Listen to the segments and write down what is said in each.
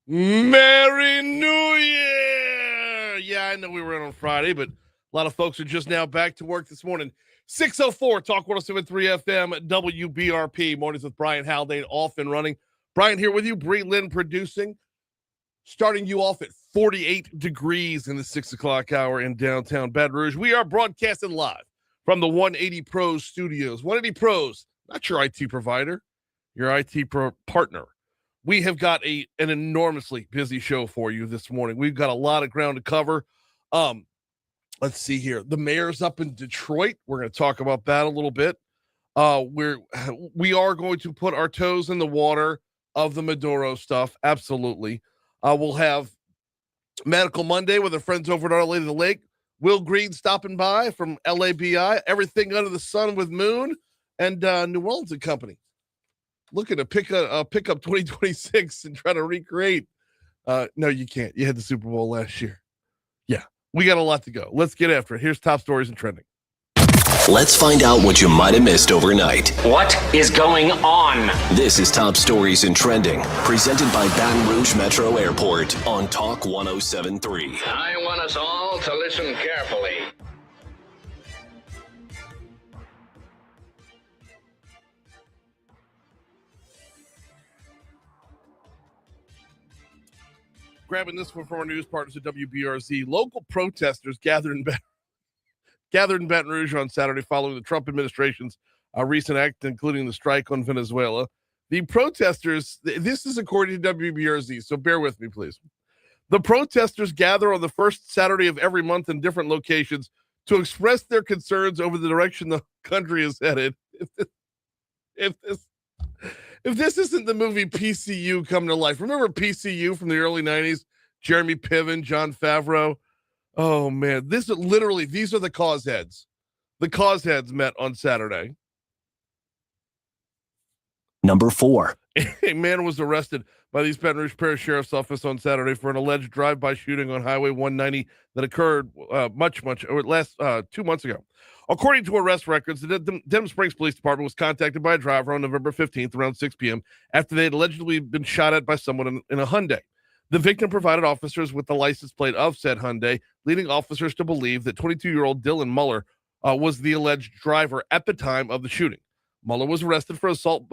Merry New Year! Yeah, I know we were in on Friday, but a lot of folks are just now back to work this morning. 6:04, Talk 107.3 FM, WBRP. Mornings with Brian Haldane, off and running. Brian here with you, Bree Lynn producing, starting you off at 48 degrees in the 6 o'clock hour in downtown Baton Rouge. We are broadcasting live from the 180 Pros studios. 180 Pros, not your IT provider, your IT partner. We have got an enormously busy show for you this morning. We've got a lot of ground to cover. Let's see here. The mayor's up in Detroit. We're going to talk about that a little bit. We are going to put our toes in the water of the Maduro stuff. Absolutely. We'll have Medical Monday with our friends over at Our Lady of the Lake. Will Green stopping by from LABI. Everything Under the Sun with Moon and New Orleans and Company. Looking to pick up 2026 and try to recreate. No, you can't. You had the Super Bowl last year. Yeah, we got a lot to go. Let's get after it. Here's top stories and trending. Let's find out what you might have missed overnight. What is going on? This is Top Stories and Trending, presented by Baton Rouge Metro Airport on Talk 107.3. I want us all to listen carefully. Grabbing this one from our news partners at WBRZ. Local protesters gathered in Baton Rouge on Saturday following the Trump administration's recent act, including the strike on Venezuela. The protesters, this is according to WBRZ, so bear with me, please. The protesters gather on the first Saturday of every month in different locations to express their concerns over the direction the country is headed. If this isn't the movie PCU come to life. Remember PCU from the early 90s? Jeremy Piven, Jon Favreau. Oh, man. These are the cause heads. The cause heads met on Saturday. Number 4. A man was arrested by the East Baton Rouge Parish Sheriff's Office on Saturday for an alleged drive-by shooting on Highway 190 that occurred 2 months ago. According to arrest records, the Denham Springs Police Department was contacted by a driver on November 15th around 6 p.m. after they had allegedly been shot at by someone in a Hyundai. The victim provided officers with the license plate of said Hyundai, leading officers to believe that 22-year-old Dylan Muller was the alleged driver at the time of the shooting. Muller was arrested for assault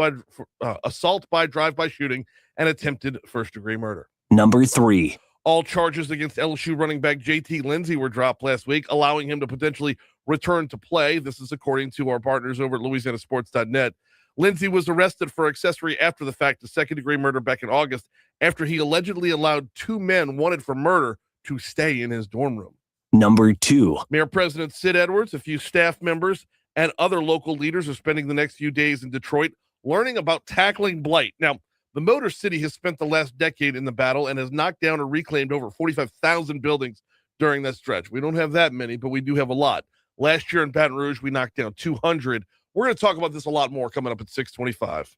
by drive-by shooting and attempted first-degree murder. Number 3. All charges against LSU running back JT Lindsey were dropped last week, allowing him to potentially return to play. This is according to our partners over at LouisianaSports.net. Lindsey was arrested for accessory after the fact to second-degree murder back in August after he allegedly allowed 2 men wanted for murder to stay in his dorm room. Number 2. Mayor President Sid Edwards, a few staff members, and other local leaders are spending the next few days in Detroit learning about tackling blight. Now, the Motor City has spent the last decade in the battle and has knocked down or reclaimed over 45,000 buildings during that stretch. We don't have that many, but we do have a lot. Last year in Baton Rouge, we knocked down 200. We're going to talk about this a lot more coming up at 6:25.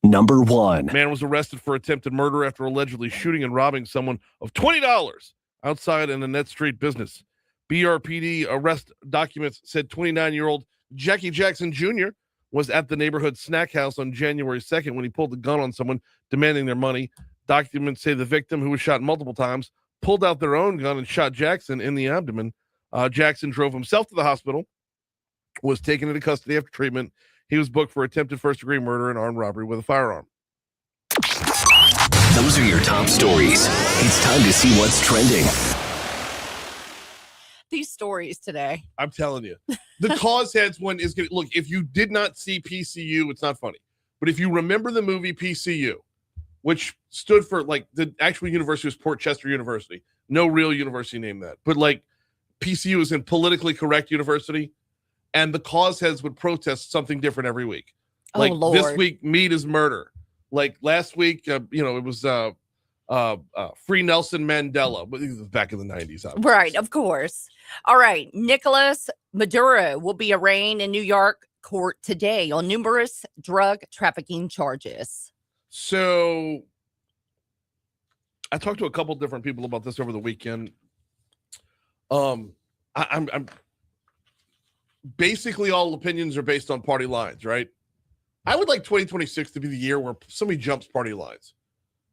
Number 1. Man was arrested for attempted murder after allegedly shooting and robbing someone of $20 outside in a Net Street business. BRPD arrest documents said 29-year-old Jackie Jackson Jr. was at the neighborhood snack house on January 2nd when he pulled the gun on someone demanding their money. Documents say the victim, who was shot multiple times, pulled out their own gun and shot Jackson in the abdomen. Jackson drove himself to the hospital, was taken into custody after treatment. He was booked for attempted first-degree murder and armed robbery with a firearm. Those are your top stories. It's time to see what's trending. These stories today. I'm telling you. The cause heads one is going to look. If you did not see PCU, it's not funny. But if you remember the movie PCU, which stood for like the actual university was Port Chester University. No real university named that. But like PCU is in politically correct university. And the cause heads would protest something different every week. Like this week, meat is murder. Like last week, it was free Nelson Mandela. But this was back in the 90s. Obviously. Right, of course. All right. Nicolas Maduro will be arraigned in New York court today on numerous drug trafficking charges. So I talked to a couple different people about this over the weekend. I'm basically all opinions are based on party lines, right? I would like 2026 to be the year where somebody jumps party lines.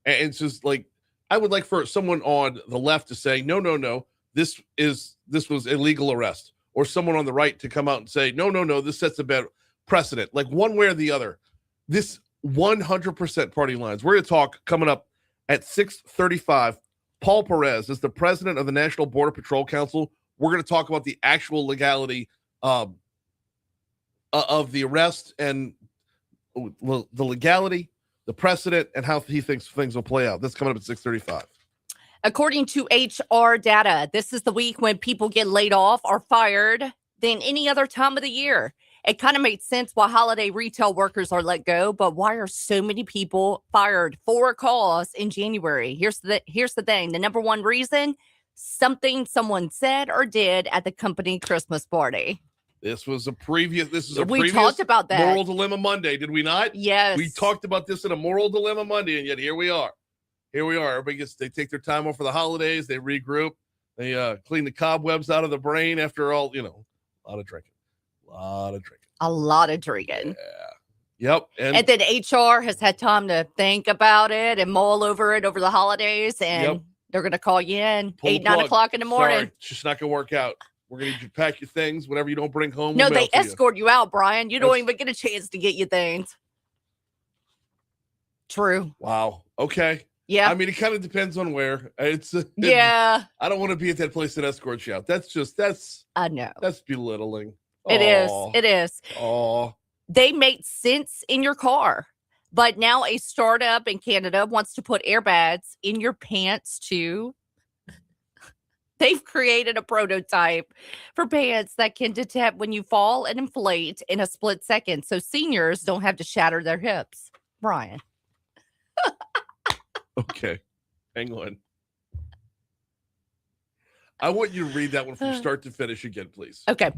And it's just like I would like for someone on the left to say, no, this was illegal arrest, or someone on the right to come out and say, no, this sets a bad precedent, like one way or the other. This 100% party lines. We're going to talk coming up at 6:35. Paul Perez is the president of the National Border Patrol Council. We're going to talk about the actual legality of the arrest and the legality, the precedent, and how he thinks things will play out. That's coming up at 6:35. According to HR data, this is the week when people get laid off or fired than any other time of the year. It kind of made sense why holiday retail workers are let go, but why are so many people fired for a cause in January? Here's the thing. The number one reason, something someone said or did at the company Christmas party. This was a previous talked about that. Moral Dilemma Monday, did we not? Yes. We talked about this in a Moral Dilemma Monday, and yet here we are. Everybody they take their time off for the holidays, they regroup, they clean the cobwebs out of the brain after all, a lot of drinking. A lot of drinking. Yeah. Yep. And then HR has had time to think about it and mull over it over the holidays, and they're going to call you in 9 o'clock in the morning. Sorry, it's just not going to work out. We're going to need you to pack your things, whatever you don't bring home. No, they escort you out, Brian. You don't even get a chance to get your things. True. Wow. Okay. Yeah. I mean, it kind of depends on where. Yeah. I don't want to be at that place that escorts you out. I know. That's belittling. It is. Oh. They make sense in your car. But now a startup in Canada wants to put airbags in your pants too. They've created a prototype for pants that can detect when you fall and inflate in a split second, so seniors don't have to shatter their hips. Brian. Okay. Hang on. I want you to read that one from start to finish again, please. Okay.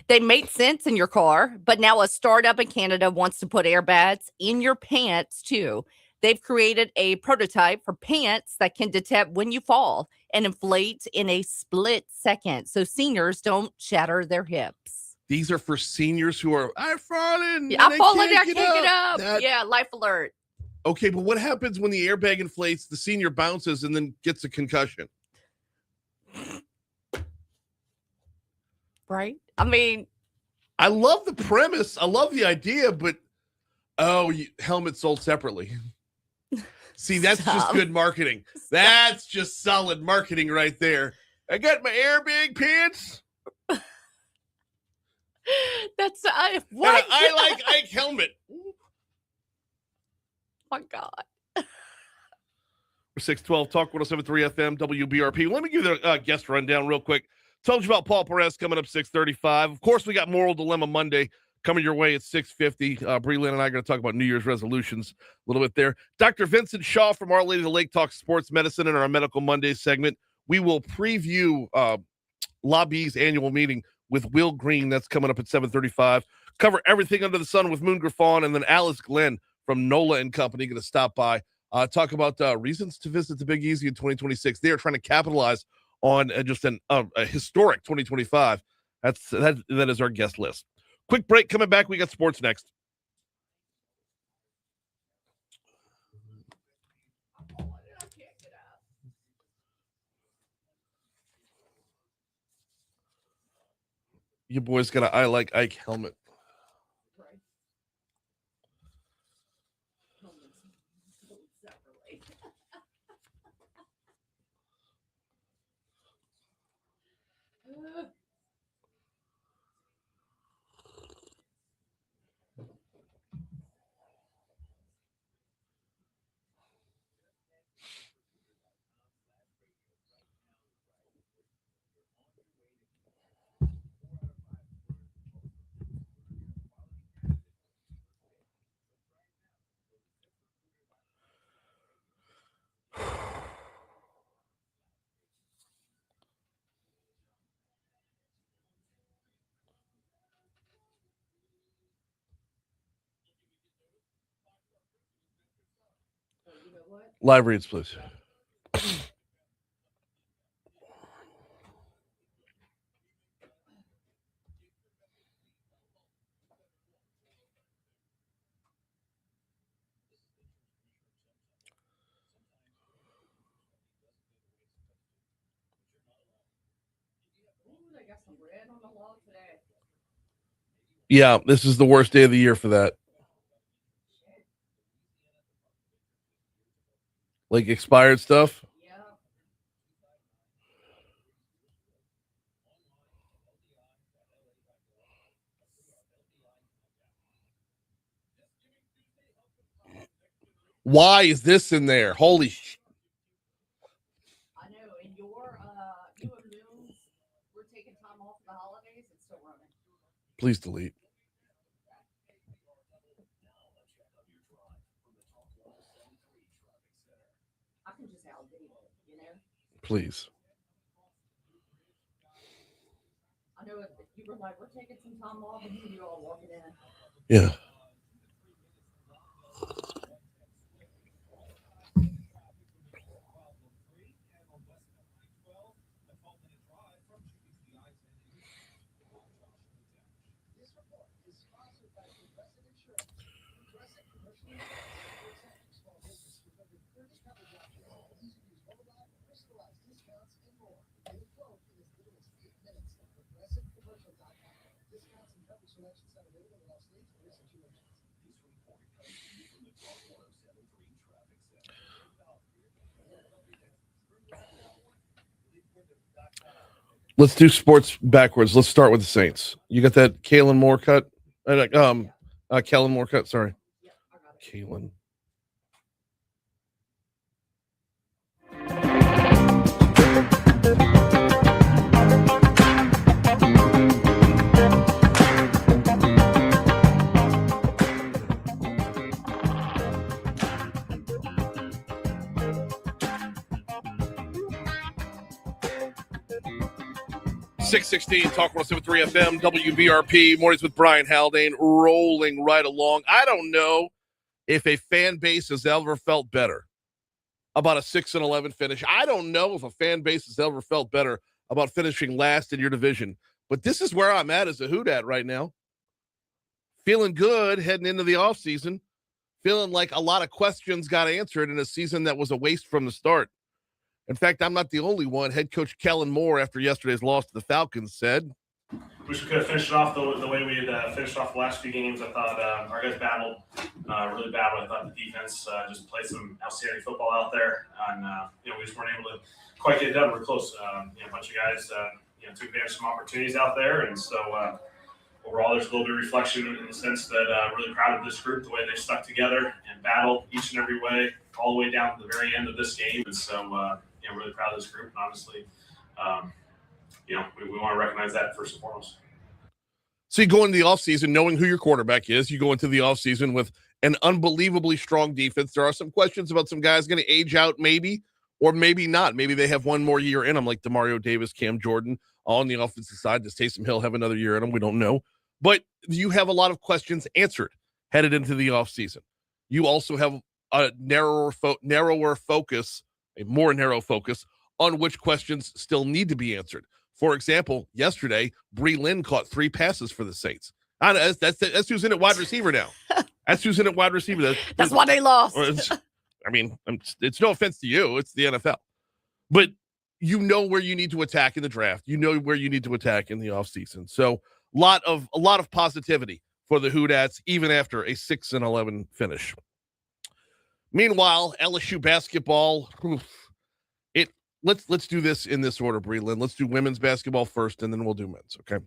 They made sense in your car, but now a startup in Canada wants to put airbags in your pants too. They've created a prototype for pants that can detect when you fall and inflate in a split second, so seniors don't shatter their hips. These are for seniors who are, I've fallen. Yeah, I've fallen, I can't get up. Yeah, life alert. Okay, but what happens when the airbag inflates, the senior bounces, and then gets a concussion? Right? I mean, I love the premise. I love the idea, but helmets sold separately. See, that's just good marketing. That's just solid marketing right there. I got my airbag pants. That's what? I like Ike helmet. My God. 612 Talk 107.3 FM WBRP. Let me give you the guest rundown real quick. Told you about Paul Perez coming up 6:35. Of course, we got Moral Dilemma Monday coming your way at 6:50. Breland and I are going to talk about New Year's resolutions a little bit there. Dr. Vincent Shaw from Our Lady of the Lake talks sports medicine in our Medical Monday segment. We will preview Lobby's annual meeting with Will Green. That's coming up at 7:35. Cover everything under the sun with Moon Griffon, and then Alice Glenn from NOLA and Company going to stop by. Talk about reasons to visit the Big Easy in 2026. They are trying to capitalize on just a historic 2025. That is our guest list. Quick break. Coming back, we got sports next. You boys got a I Like Ike helmet. Live reads, please. Yeah, this is the worst day of the year for that. Like expired stuff. Why is this in there? Holy I know. And your new moons, we're taking time off for the holidays. It's still running. Please delete. I can just outdate it, you know? Please. I know if you were like, we're taking some time off, and you all walking in. Yeah. Let's do sports backwards. Let's start with the Saints. You got that Kellen Moore cut? Kellen Moore cut. Sorry, Kalen. 616 Talk 107.3 FM, WBRP, mornings with Brian Haldane, rolling right along. I don't know if a fan base has ever felt better about a 6-11 finish. I don't know if a fan base has ever felt better about finishing last in your division. But this is where I'm at as a Houdat right now. Feeling good heading into the offseason. Feeling like a lot of questions got answered in a season that was a waste from the start. In fact, I'm not the only one. Head coach Kellen Moore, after yesterday's loss to the Falcons, said, Wish we could have finished it off the way we had finished off the last few games. I thought our guys battled, really battled. I thought the defense just played some outstanding football out there. And, we just weren't able to quite get it done. We're close. A bunch of guys, took advantage of some opportunities out there. And so overall, there's a little bit of reflection in the sense that really proud of this group, the way they stuck together and battled each and every way, all the way down to the very end of this game. And so, really proud of this group. And honestly, we want to recognize that first and foremost. So you go into the offseason knowing who your quarterback is. You go into the offseason with an unbelievably strong defense. There are some questions about some guys going to age out maybe, or maybe not. Maybe they have one more year in them, like DeMario Davis, Cam Jordan. On the offensive side, does Taysom Hill have another year in them? We don't know. But you have a lot of questions answered headed into the offseason. You also have a narrower focus, a more narrow focus on which questions still need to be answered. For example, yesterday, Bree Lynn caught 3 passes for the Saints. I know, that's who's in at wide receiver now. That's who's in at wide receiver. That's why they lost. It's no offense to you. It's the NFL. But you know where you need to attack in the draft. You know where you need to attack in the offseason. So a lot of positivity for the Houdats, even after a 6-11 finish. Meanwhile, LSU basketball, let's do this in this order, Breland. Let's do women's basketball first, and then we'll do men's, okay?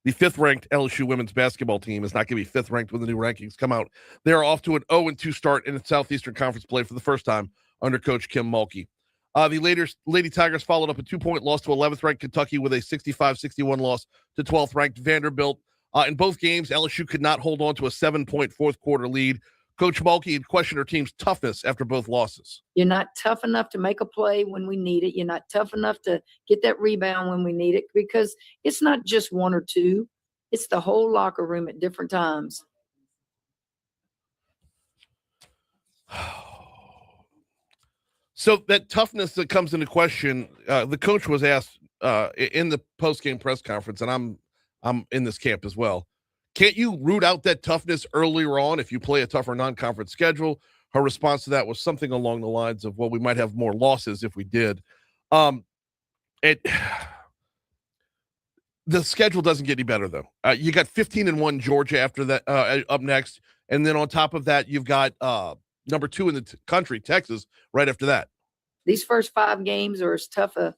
The 5th-ranked LSU women's basketball team is not going to be 5th-ranked when the new rankings come out. They are off to an 0-2 start in the Southeastern Conference play for the first time under Coach Kim Mulkey. The Lady Tigers followed up a 2-point loss to 11th-ranked Kentucky with a 65-61 loss to 12th-ranked Vanderbilt. In both games, LSU could not hold on to a 7-point fourth-quarter lead. Coach Mulkey had questioned her team's toughness after both losses. You're not tough enough to make a play when we need it. You're not tough enough to get that rebound when we need it, because it's not just one or two. It's the whole locker room at different times. So that toughness that comes into question, the coach was asked in the post-game press conference, and I'm in this camp as well. Can't you root out that toughness earlier on if you play a tougher non-conference schedule? Her response to that was something along the lines of, well, we might have more losses if we did. The schedule doesn't get any better, though. You got 15-1 Georgia after that, up next. And then on top of that, you've got number 2 in the country, Texas, right after that. These first 5 games are as tough a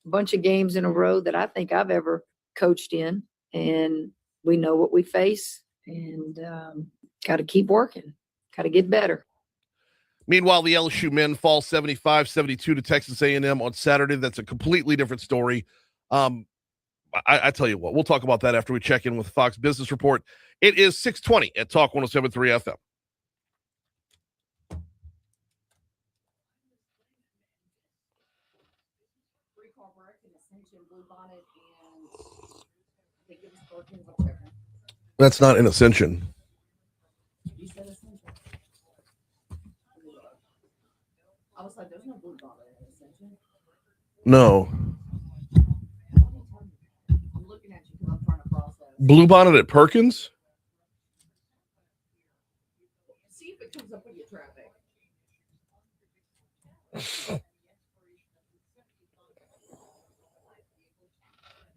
bunch of games in a row that I think I've ever coached in. And we know what we face, and got to keep working, got to get better. Meanwhile, the LSU men fall 75-72 to Texas A&M on Saturday. That's a completely different story. I tell you what, we'll talk about that after we check in with Fox Business Report. It is 6:20 at Talk 107.3 FM. That's not an Ascension. I was like, there's no blue bonnet in Ascension. No. I'm looking at you because I'm trying to process. Blue bonnet at Perkins? See if it comes up with your traffic.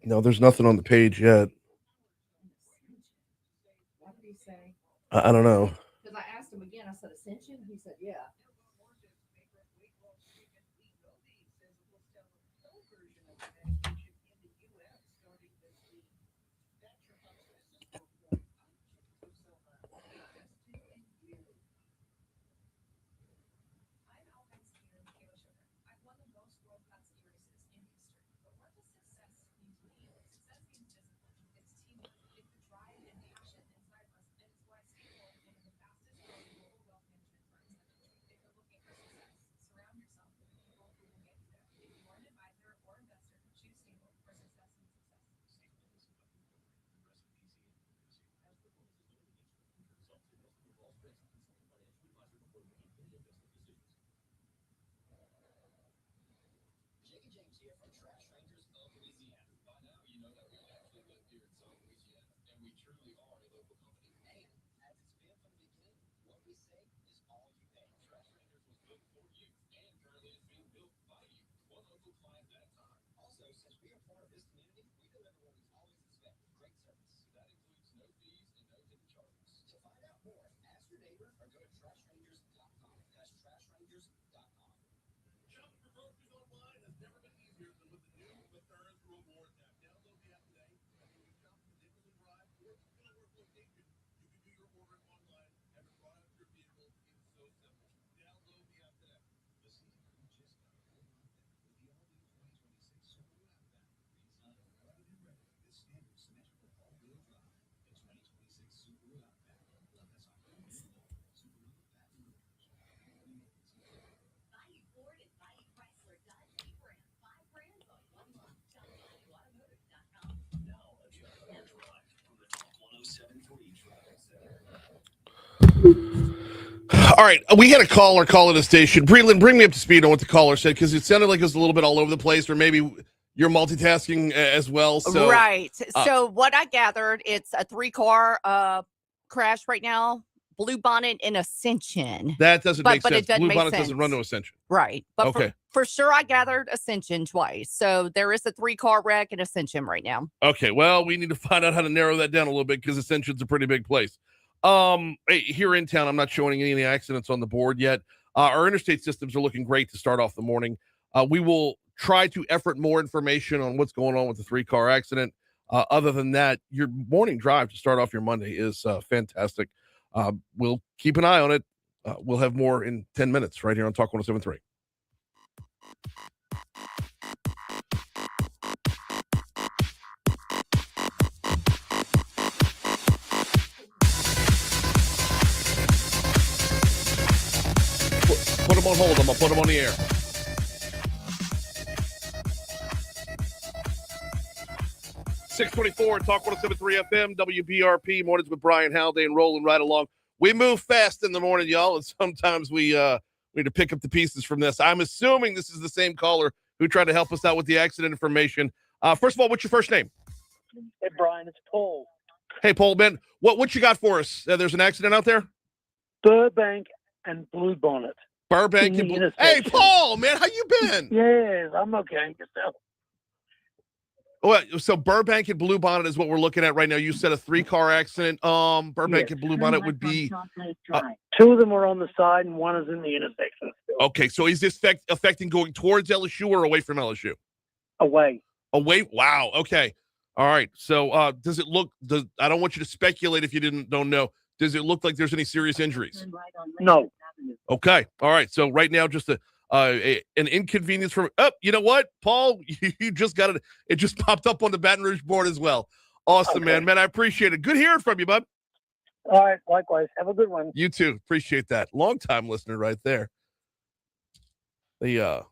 No, there's nothing on the page yet. What did he say? I don't know. Because I asked him again. I said, Ascension? He said, yeah. All right, we had a caller call at a station. Breland, bring me up to speed on what the caller said, because it sounded like it was a little bit all over the place, or maybe you're multitasking as well. So, right. So what I gathered, it's a 3-car crash right now. Blue bonnet in Ascension. That doesn't make sense. It doesn't Blue make bonnet sense. doesn't run to Ascension. Right. But Okay. for sure, I gathered Ascension twice. So there is a 3-car wreck in Ascension right now. Okay, well, we need to find out how to narrow that down a little bit, because Ascension's a pretty big place. Here in town, I'm not showing any accidents on the board yet. Our interstate systems are looking great to start off the morning. We will try to effort more information on what's going on with the 3-car accident. Other than that, your morning drive to start off your Monday is fantastic. We'll keep an eye on it. We'll have more in 10 minutes right here on Talk 107.3. Put them on hold. I'm going to put them on the air. .624 Talk 107.3 FM, WBRP, mornings with Brian Haldane, rolling right along. We move fast in the morning, y'all, and sometimes we need to pick up the pieces from this. I'm assuming this is the same caller who tried to help us out with the accident information. First of all, what's your first name? Hey, Brian, it's Paul. Hey, Paul, man, what you got for us? There's an accident out there? Burbank and Blue Bonnet. Burbank and Blue. Hey, Paul, man, how you been? Yes, I'm okay. Yourself? well, so Burbank and Bluebonnet is what we're looking at right now. You said a 3-car accident. Burbank and Bluebonnet would be. Two of them are on the side and one is in the intersection. Okay, so is this affecting going towards LSU or away from LSU? Away. Away. Wow. Okay. All right. So does it look? I don't want you to speculate if you don't know. Does it look like there's any serious injuries? No. Okay. All right. So right now, just an inconvenience from. Oh, you know what, Paul? You just got it. It just popped up on the Baton Rouge board as well. Awesome, Okay. man. I appreciate it. Good hearing from you, bud. All right. Likewise. Have a good one. You too. Appreciate that. Long time listener right there. Yeah,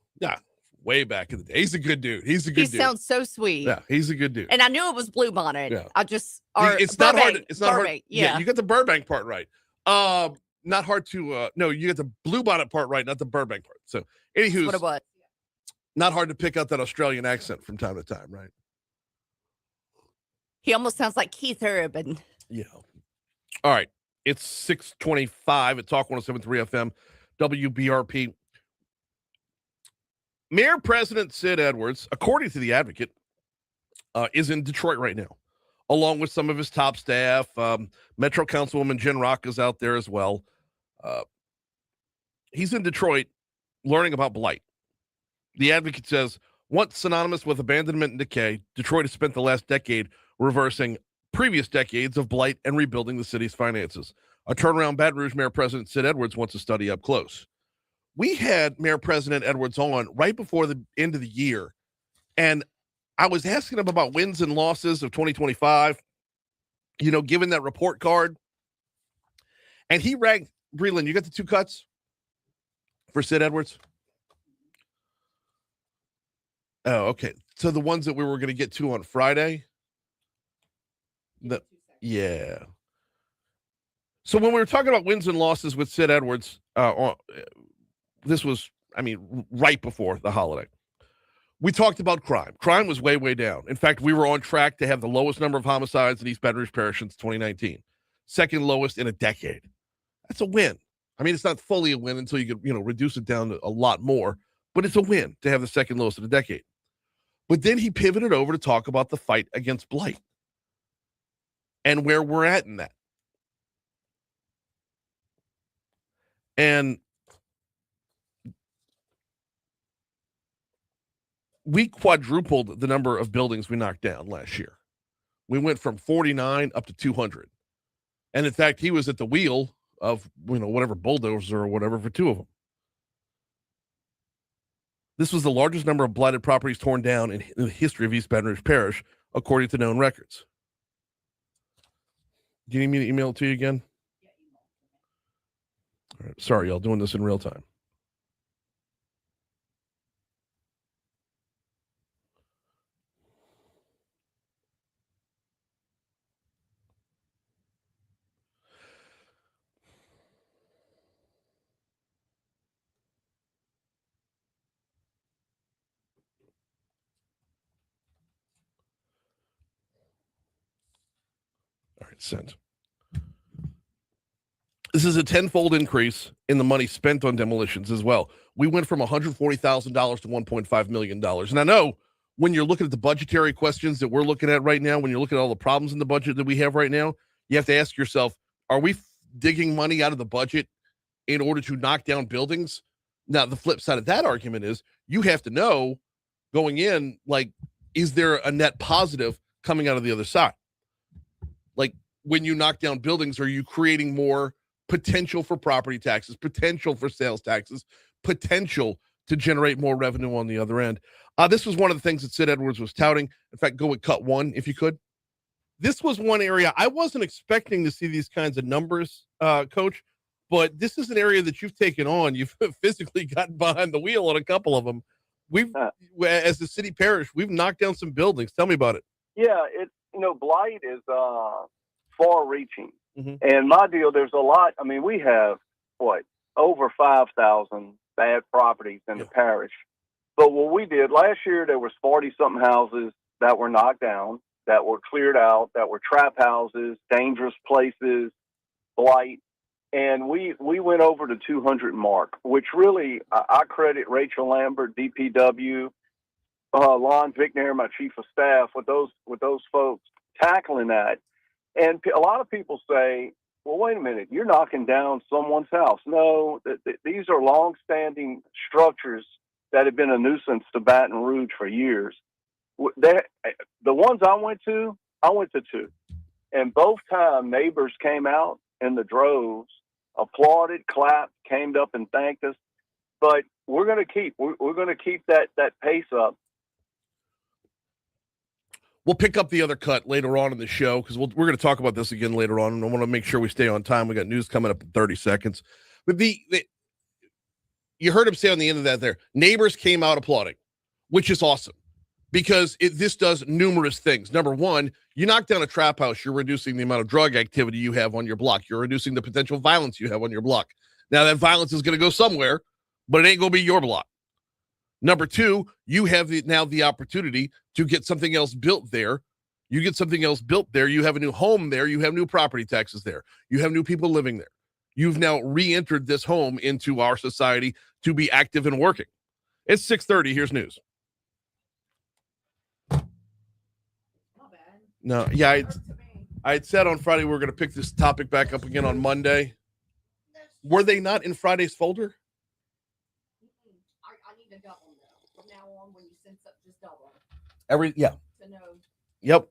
way back in the day. He's a good dude. He's a good He dude. sounds so sweet. Yeah, he's a good dude. And I knew it was Bluebonnet. Yeah. I just or It's not hard. Burbank. It's not hard. Burbank, yeah. You got the Burbank part right. Not hard to no, you got the Bluebonnet part right, not the Burbank part. So That's anywho, what it was. not hard to pick out that Australian accent from time to time, right? He almost sounds like Keith Urban. Yeah. All right. It's 6:25 at Talk 107.3 FM, WBRP. Mayor President Sid Edwards, according to the Advocate, is in Detroit right now, along with some of his top staff. Metro Councilwoman Jen Rock is out there as well. He's in Detroit learning about blight. The Advocate says, once synonymous with abandonment and decay, Detroit has spent the last decade reversing previous decades of blight and rebuilding the city's finances. A turnaround Baton Rouge Mayor President Sid Edwards wants to study up close. We had Mayor President Edwards on right before the end of the year, and I was asking him about wins and losses of 2025, given that report card. And he ranked, Breland, you got the 2 cuts for Sid Edwards? Oh, okay. So the ones that we were going to get to on Friday? Yeah. So when we were talking about wins and losses with Sid Edwards, this was, right before the holiday. We talked about crime. Crime was way, way down. In fact, we were on track to have the lowest number of homicides in East Baton Rouge Parish since 2019. Second lowest in a decade. That's a win. It's not fully a win until you could, reduce it down to a lot more, but it's a win to have the second lowest in a decade. But then he pivoted over to talk about the fight against blight and where we're at in that. And we quadrupled the number of buildings we knocked down last year. We went from 49 up to 200. And in fact, he was at the wheel of, whatever bulldozer or whatever for 2 of them. This was the largest number of blighted properties torn down in the history of East Baton Rouge Parish, according to known records. Do you need me to email it to you again? All right. Sorry, y'all, doing this in real time. All right, sent. This is a 10-fold increase in the money spent on demolitions as well. We went from $140,000 to $1.5 million. And I know when you're looking at the budgetary questions that we're looking at right now, when you're looking at all the problems in the budget that we have right now, you have to ask yourself, are we digging money out of the budget in order to knock down buildings? Now, the flip side of that argument is you have to know going in, is there a net positive coming out of the other side? When you knock down buildings, are you creating more potential for property taxes, potential for sales taxes, potential to generate more revenue on the other end? This was one of the things that Sid Edwards was touting. In fact, go with cut 1 if you could. This was one area I wasn't expecting to see these kinds of numbers, Coach, but this is an area that you've taken on. You've physically gotten behind the wheel on a couple of them. As the city parish, we've knocked down some buildings. Tell me about it. Yeah, blight is far-reaching. Mm-hmm. And my deal, there's a lot. We have, over 5,000 bad properties in the parish. But what we did last year, there was 40-something houses that were knocked down, that were cleared out, that were trap houses, dangerous places, blight. And we went over the 200 mark, which really, I credit Rachel Lambert, DPW, Lon Vickner, my chief of staff, with those folks tackling that. And a lot of people say, well, wait a minute, you're knocking down someone's house. No, these are long-standing structures that have been a nuisance to Baton Rouge for years. The ones I went to two. And both times neighbors came out in the droves, applauded, clapped, came up and thanked us. But we're going to keep that pace up. We'll pick up the other cut later on in the show because we're going to talk about this again later on, and I want to make sure we stay on time. We got news coming up in 30 seconds. But you heard him say on the end of that there, neighbors came out applauding, which is awesome because this does numerous things. Number one, you knock down a trap house, you're reducing the amount of drug activity you have on your block. You're reducing the potential violence you have on your block. Now, that violence is going to go somewhere, but it ain't going to be your block. Number two, you have now the opportunity to get something else built there. You get something else built there. You have a new home there. You have new property taxes there. You have new people living there. You've now re-entered this home into our society to be active and working. It's 6:30. Here's news. Not bad. No, yeah, I had said on Friday we were going to pick this topic back up again on Monday. Were they not in Friday's folder? I need to double them. From now on, when you send stuff, just double them. Yeah. To know. Yep.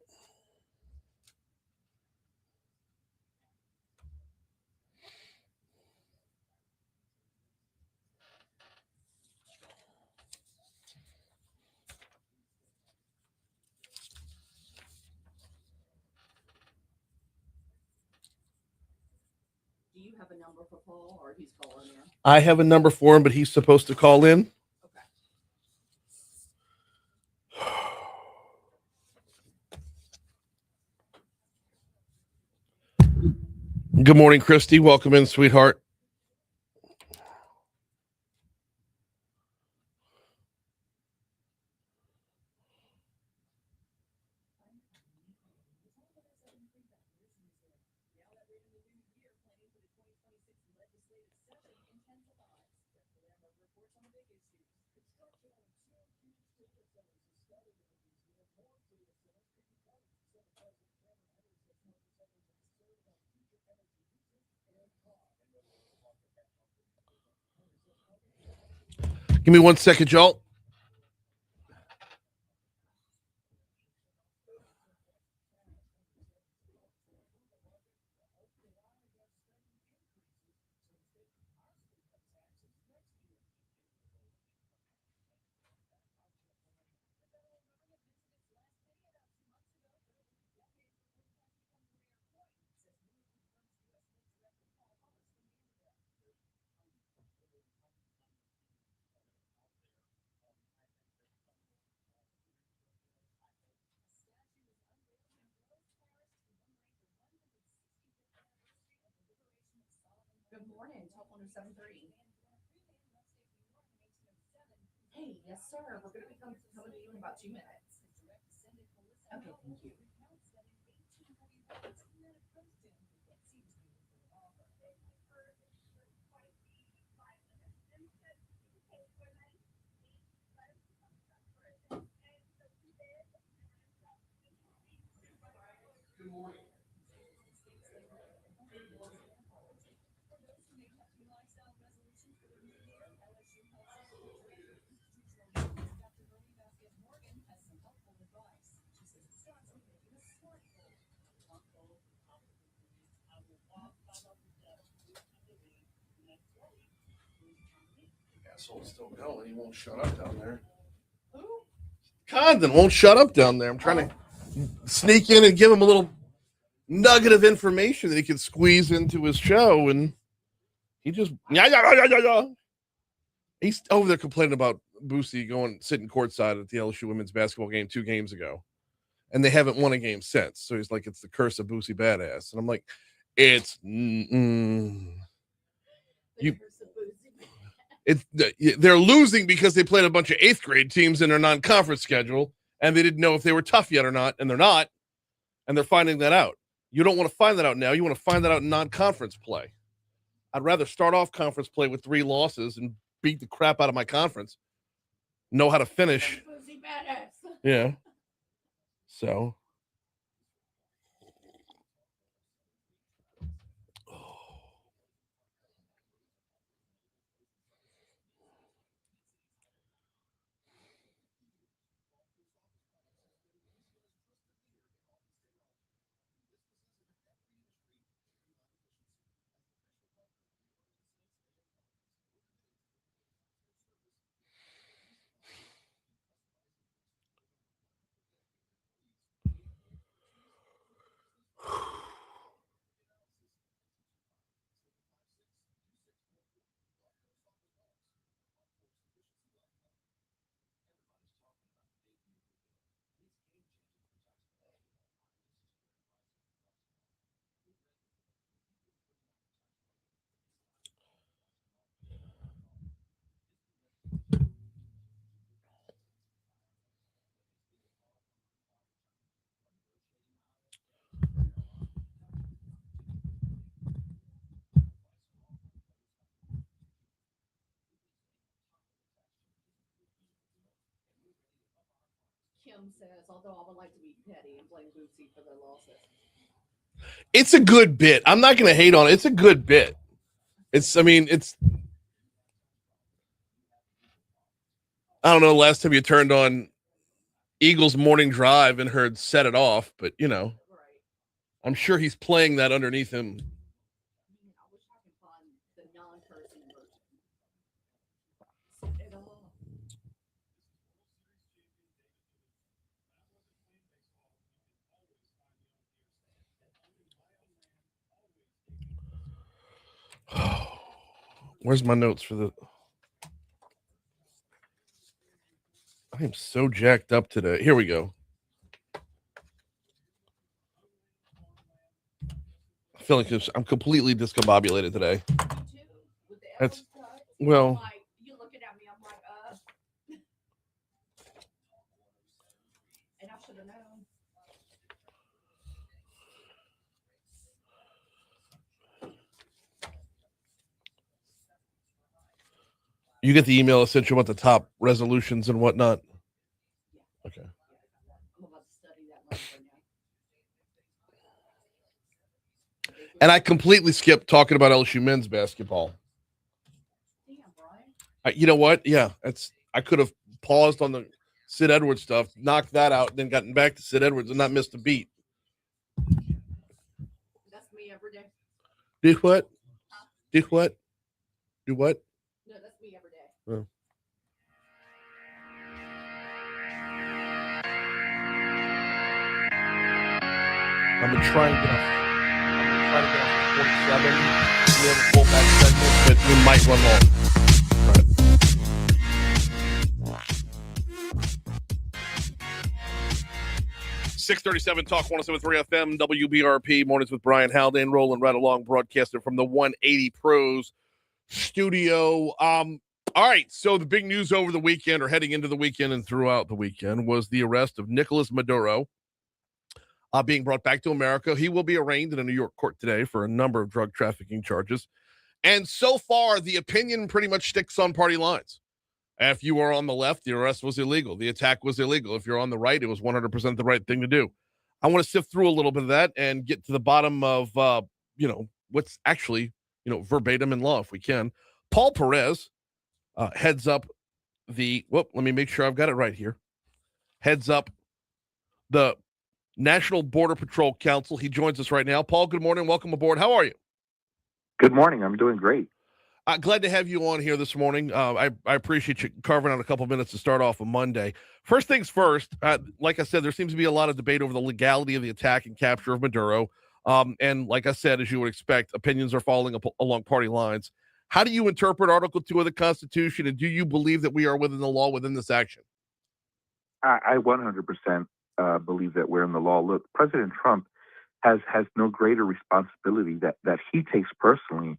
Do you have a number for Paul, or he's calling in? I have a number for him, but he's supposed to call in. Good morning, Christy. Welcome in, sweetheart. Give me 1 second, y'all. Good morning, Top 107.3. Hey, yes, sir. We're going to be coming to you in about 2 minutes. Okay, thank you. Asshole's still going. He won't shut up down there. Who? Condon won't shut up down there. I'm trying to sneak in and give him a little nugget of information that he can squeeze into his show, and he just he's over there complaining about Boosie going sitting courtside at the LSU women's basketball game 2 games ago, and they haven't won a game since. So he's like, it's the curse of Boosie Badass, and I'm like, it's they're losing because they played a bunch of 8th grade teams in their non-conference schedule, and they didn't know if they were tough yet or not, and they're not, and they're finding that out. You don't want to find that out now. You want to find that out in non-conference play. I'd rather start off conference play with 3 losses and beat the crap out of my conference. Know how to finish. Yeah. So. Kim says, although I would like to be petty and blame Bootsy for their losses. It's a good bit. I'm not going to hate on it. It's a good bit. I don't know, last time you turned on Eagles Morning Drive and heard Set It Off, but, I'm sure he's playing that underneath him. I wish I could find the non-person version. Set it off. Where's my notes for the... I am so jacked up today. Here we go. I feel like I'm completely discombobulated today. That's... Well... You looking at me, I'm like, and I should have known. You get the email essentially about the top resolutions and whatnot. Okay. I'm about to study that right now. And I completely skipped talking about LSU men's basketball. Damn, Brian. You know what? Yeah, I could have paused on the Sid Edwards stuff, knocked that out, and then gotten back to Sid Edwards and not missed a beat. That's me every day. Do what? Do what? Do what? No, that's me every day. Oh. I'm gonna try and get off 47. We have a full back segment, but we might run long. All right. .637 Talk 107.3 FM WBRP mornings with Brian Haldane, rolling right along, broadcasting from the 180 Pros studio. All right, so the big news over the weekend, or heading into the weekend and throughout the weekend, was the arrest of Nicolas Maduro, being brought back to America. He will be arraigned in a New York court today for a number of drug trafficking charges. And so far, the opinion pretty much sticks on party lines. If you are on the left, the arrest was illegal. The attack was illegal. If you're on the right, it was 100% the right thing to do. I want to sift through a little bit of that and get to the bottom of, what's actually, verbatim in law, if we can. Paul Perez heads up let me make sure I've got it right here. Heads up the National Border Patrol Council. He joins us right now. Paul, good morning. Welcome aboard. How are you? Good morning. I'm doing great. Glad to have you on here this morning. I appreciate you carving out a couple minutes to start off a Monday. First things first, like I said, there seems to be a lot of debate over the legality of the attack and capture of Maduro. And like I said, as you would expect, opinions are falling along party lines. How do you interpret Article 2 of the Constitution, and do you believe that we are within the law within this action? I 100% believe that we're in the law. Look, President Trump has no greater responsibility that he takes personally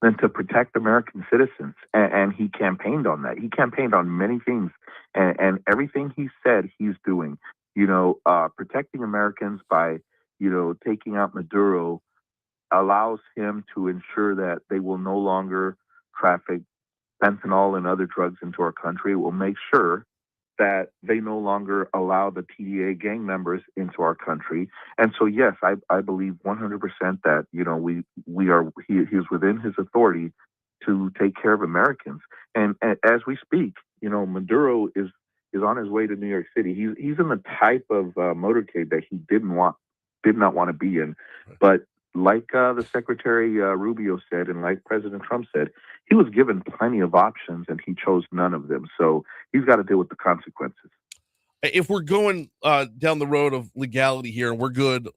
than to protect American citizens. And he campaigned on that. He campaigned on many things. And everything he said he's doing, protecting Americans by, taking out Maduro allows him to ensure that they will no longer traffic fentanyl and other drugs into our country. It will make sure that they no longer allow the TDA gang members into our country. And so, yes, I believe 100% that, he is within his authority to take care of Americans. And as we speak, Maduro is on his way to New York City. He's in the type of motorcade that he did not want to be in. But like the Secretary Rubio said, and like President Trump said, he was given plenty of options and he chose none of them. So he's got to deal with the consequences. If we're going down the road of legality here and we're good,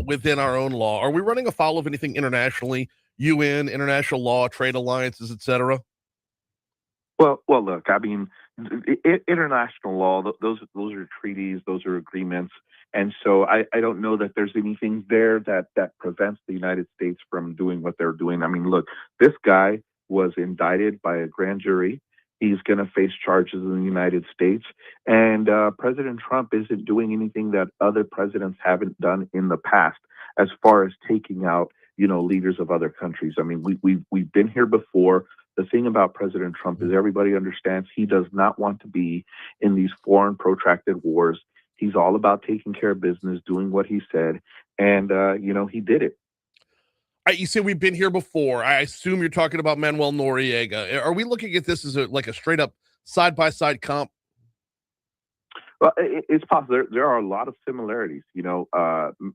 within our own law, are we running afoul of anything internationally, UN, international law, trade alliances, et cetera? Well, look, I mean, international law, those are treaties, those are agreements. And so I don't know that there's anything there that prevents the United States from doing what they're doing. I mean, look, this guy was indicted by a grand jury. He's going to face charges in the United States. And President Trump isn't doing anything that other presidents haven't done in the past as far as taking out, leaders of other countries. I mean, we've been here before. The thing about President Trump is everybody understands he does not want to be in these foreign protracted wars. He's all about taking care of business, doing what he said. And, he did it. You say we've been here before. I assume you're talking about Manuel Noriega. Are we looking at this as a straight up side-by-side comp? Well, it's possible. There are a lot of similarities. Manuel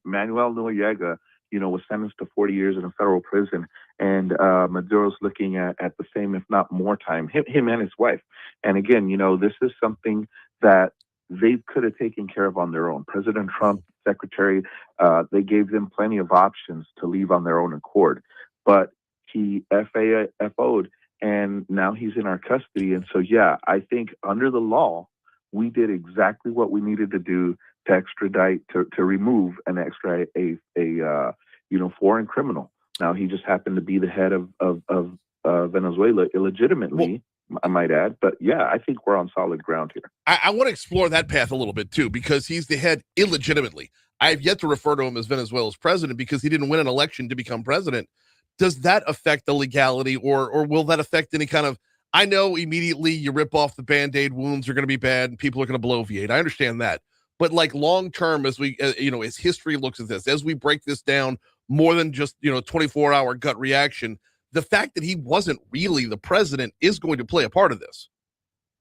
Noriega, was sentenced to 40 years in a federal prison, and Maduro's looking at the same, if not more time, him and his wife. And again, this is something that they could have taken care of on their own. President Trump, Secretary, they gave them plenty of options to leave on their own accord, but he FO'd, and now he's in our custody. And so, yeah, I think under the law, we did exactly what we needed to do to extradite, to remove and extradite a foreign criminal. Now, he just happened to be the head of Venezuela illegitimately, I might add. But yeah, I think we're on solid ground here. I want to explore that path a little bit too, because he's the head illegitimately. I have yet to refer to him as Venezuela's president because he didn't win an election to become president. Does that affect the legality, or will that affect any kind of, I know immediately you rip off the Band-Aid, wounds are going to be bad and people are going to bloviate. I understand that. But like long-term, as we, as history looks at this, as we break this down more than just, 24-hour gut reaction, the fact that he wasn't really the president is going to play a part of this.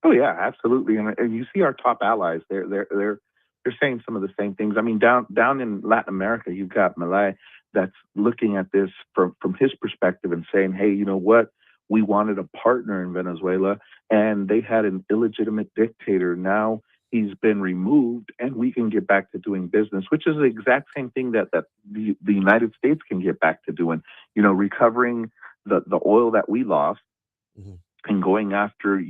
Oh yeah, absolutely. And you see our top allies, they're saying some of the same things. I mean, down in Latin America, you've got Malay that's looking at this from his perspective and saying, hey, you know what? We wanted a partner in Venezuela and they had an illegitimate dictator. Now he's been removed and we can get back to doing business, which is the exact same thing that the United States can get back to doing, recovering the oil that we lost and going after,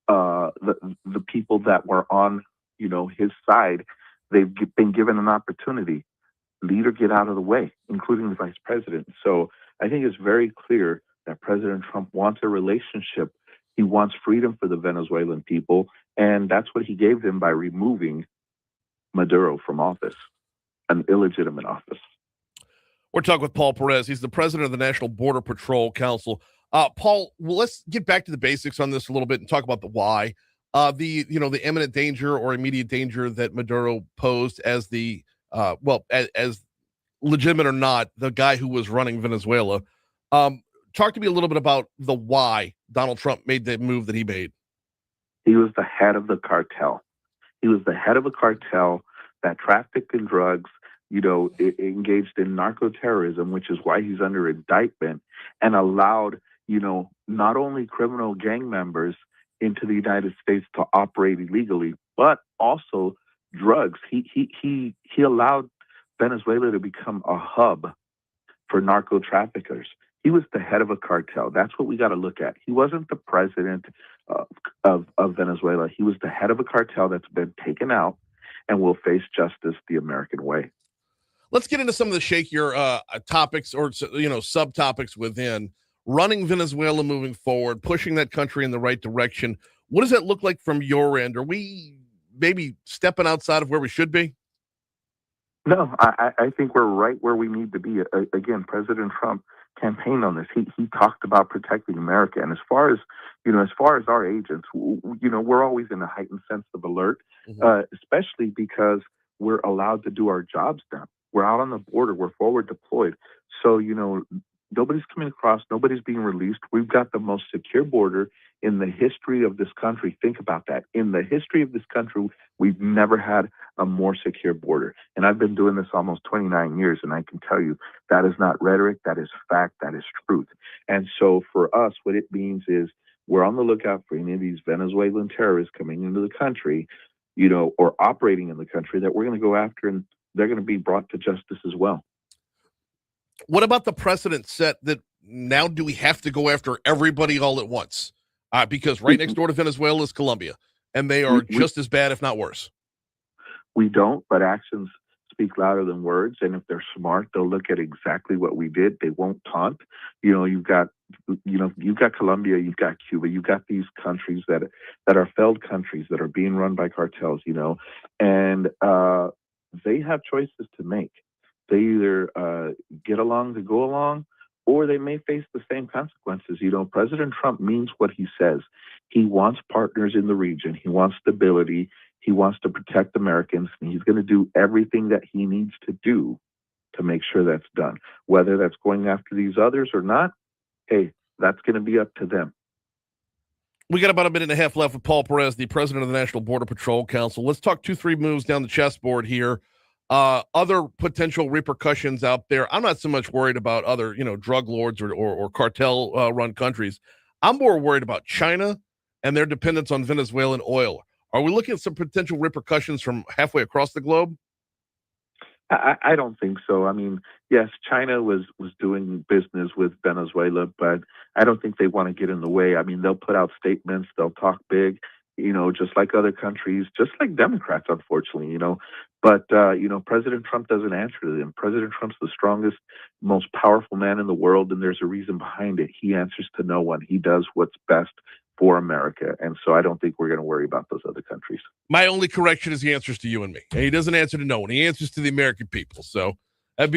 the people that were on, his side. They've been given an opportunity. Lead or get out of the way, including the vice president. So I think it's very clear that President Trump wants a relationship. He wants freedom for the Venezuelan people. And that's what he gave them by removing Maduro from office, an illegitimate office. We're talking with Paul Perez. He's the president of the National Border Patrol Council. Paul, well, let's get back to the basics on this a little bit and talk about the why. The imminent danger or immediate danger that Maduro posed as the as legitimate or not, the guy who was running Venezuela. Talk to me a little bit about the why Donald Trump made the move that he made. He was the head of the cartel. He was the head of a cartel that trafficked in drugs, engaged in narco-terrorism, which is why he's under indictment, and allowed, not only criminal gang members into the United States to operate illegally, but also drugs. He allowed Venezuela to become a hub for narco traffickers. He was the head of a cartel. That's what we got to look at. He wasn't the president of Venezuela. He was the head of a cartel that's been taken out and will face justice the American way. Let's get into some of the shakier topics or, subtopics within running Venezuela moving forward, pushing that country in the right direction. What does that look like from your end? Are we maybe stepping outside of where we should be? No, I think we're right where we need to be. Again, President Trump campaigned on this. He talked about protecting America. And as far as our agents, we're always in a heightened sense of alert, especially because we're allowed to do our jobs now. We're out on the border. We're forward deployed. So, nobody's coming across. Nobody's being released. We've got the most secure border in the history of this country. Think about that. In the history of this country, we've never had a more secure border. And I've been doing this almost 29 years, and I can tell you that is not rhetoric, that is fact, that is truth. And so for us, what it means is we're on the lookout for any of these Venezuelan terrorists coming into the country, or operating in the country, that we're going to go after, and they're going to be brought to justice as well. What about the precedent set that now do we have to go after everybody all at once? Because right next door to Venezuela is Colombia, and they are just as bad, if not worse. We don't, but actions speak louder than words. And if they're smart, they'll look at exactly what we did. They won't taunt. You've got Colombia, you've got Cuba, you've got these countries that are failed countries that are being run by cartels, and they have choices to make. They either get along to go along, or they may face the same consequences. President Trump means what he says. He wants partners in the region. He wants stability. He wants to protect Americans, and he's going to do everything that he needs to do to make sure that's done. Whether that's going after these others or not, hey, that's going to be up to them. We got about a minute and a half left with Paul Perez, the president of the National Border Patrol Council. Let's talk 2-3 moves down the chessboard here. Other potential repercussions out there. I'm not so much worried about other, drug lords or cartel run countries. I'm more worried about China and their dependence on Venezuelan oil. Are we looking at some potential repercussions from halfway across the globe? I don't think so. I mean, yes, China was doing business with Venezuela, but I don't think they want to get in the way. I mean, they'll put out statements, they'll talk big, just like other countries, just like Democrats, unfortunately, But, President Trump doesn't answer to them. President Trump's the strongest, most powerful man in the world, and there's a reason behind it. He answers to no one. He does what's best for America. And so I don't think we're going to worry about those other countries. My only correction is he answers to you and me. And he doesn't answer to no one. He answers to the American people. So that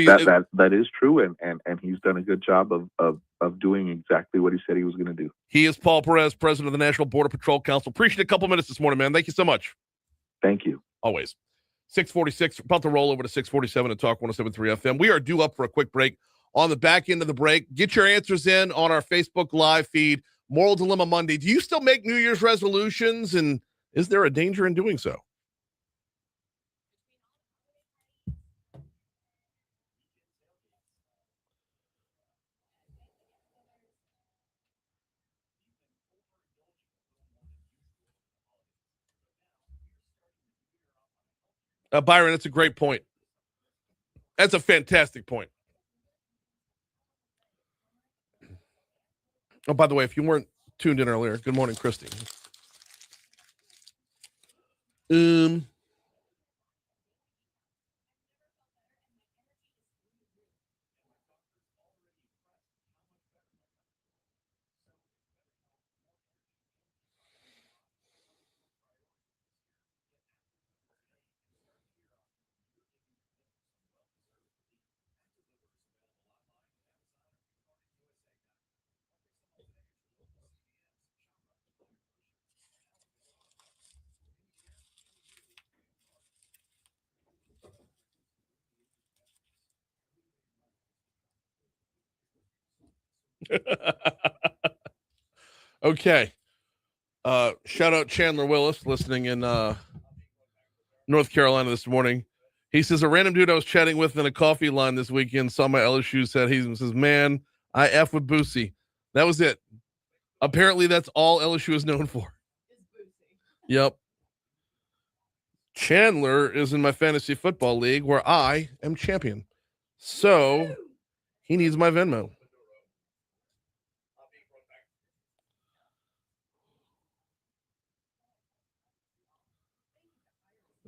is true. And he's done a good job of doing exactly what he said he was going to do. He is Paul Perez, president of the National Border Patrol Council. Appreciate a couple minutes this morning, man. Thank you so much. Thank you. Always. 646, about to roll over to 647 and Talk 107.3 FM. We are due up for a quick break. On the back end of the break, get your answers in on our Facebook Live feed. Moral Dilemma Monday. Do you still make New Year's resolutions, and is there a danger in doing so? Byron, that's a great point. That's a fantastic point. Oh, by the way, if you weren't tuned in earlier, good morning, Christy. Okay. Shout out Chandler Willis listening in North Carolina this morning. He says, a random dude I was chatting with in a coffee line this weekend saw my LSU set. He says, man, I F with Boosie. That was it. Apparently that's all LSU is known for. Yep. Chandler is in my fantasy football league where I am champion. So he needs my Venmo.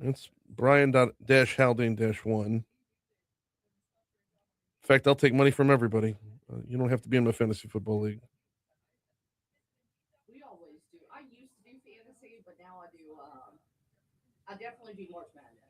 It's Brian-Haldane-1. In fact, I'll take money from everybody. You don't have to be in my fantasy football league. We always do. I used to do fantasy, but now I do. I definitely do March Madness.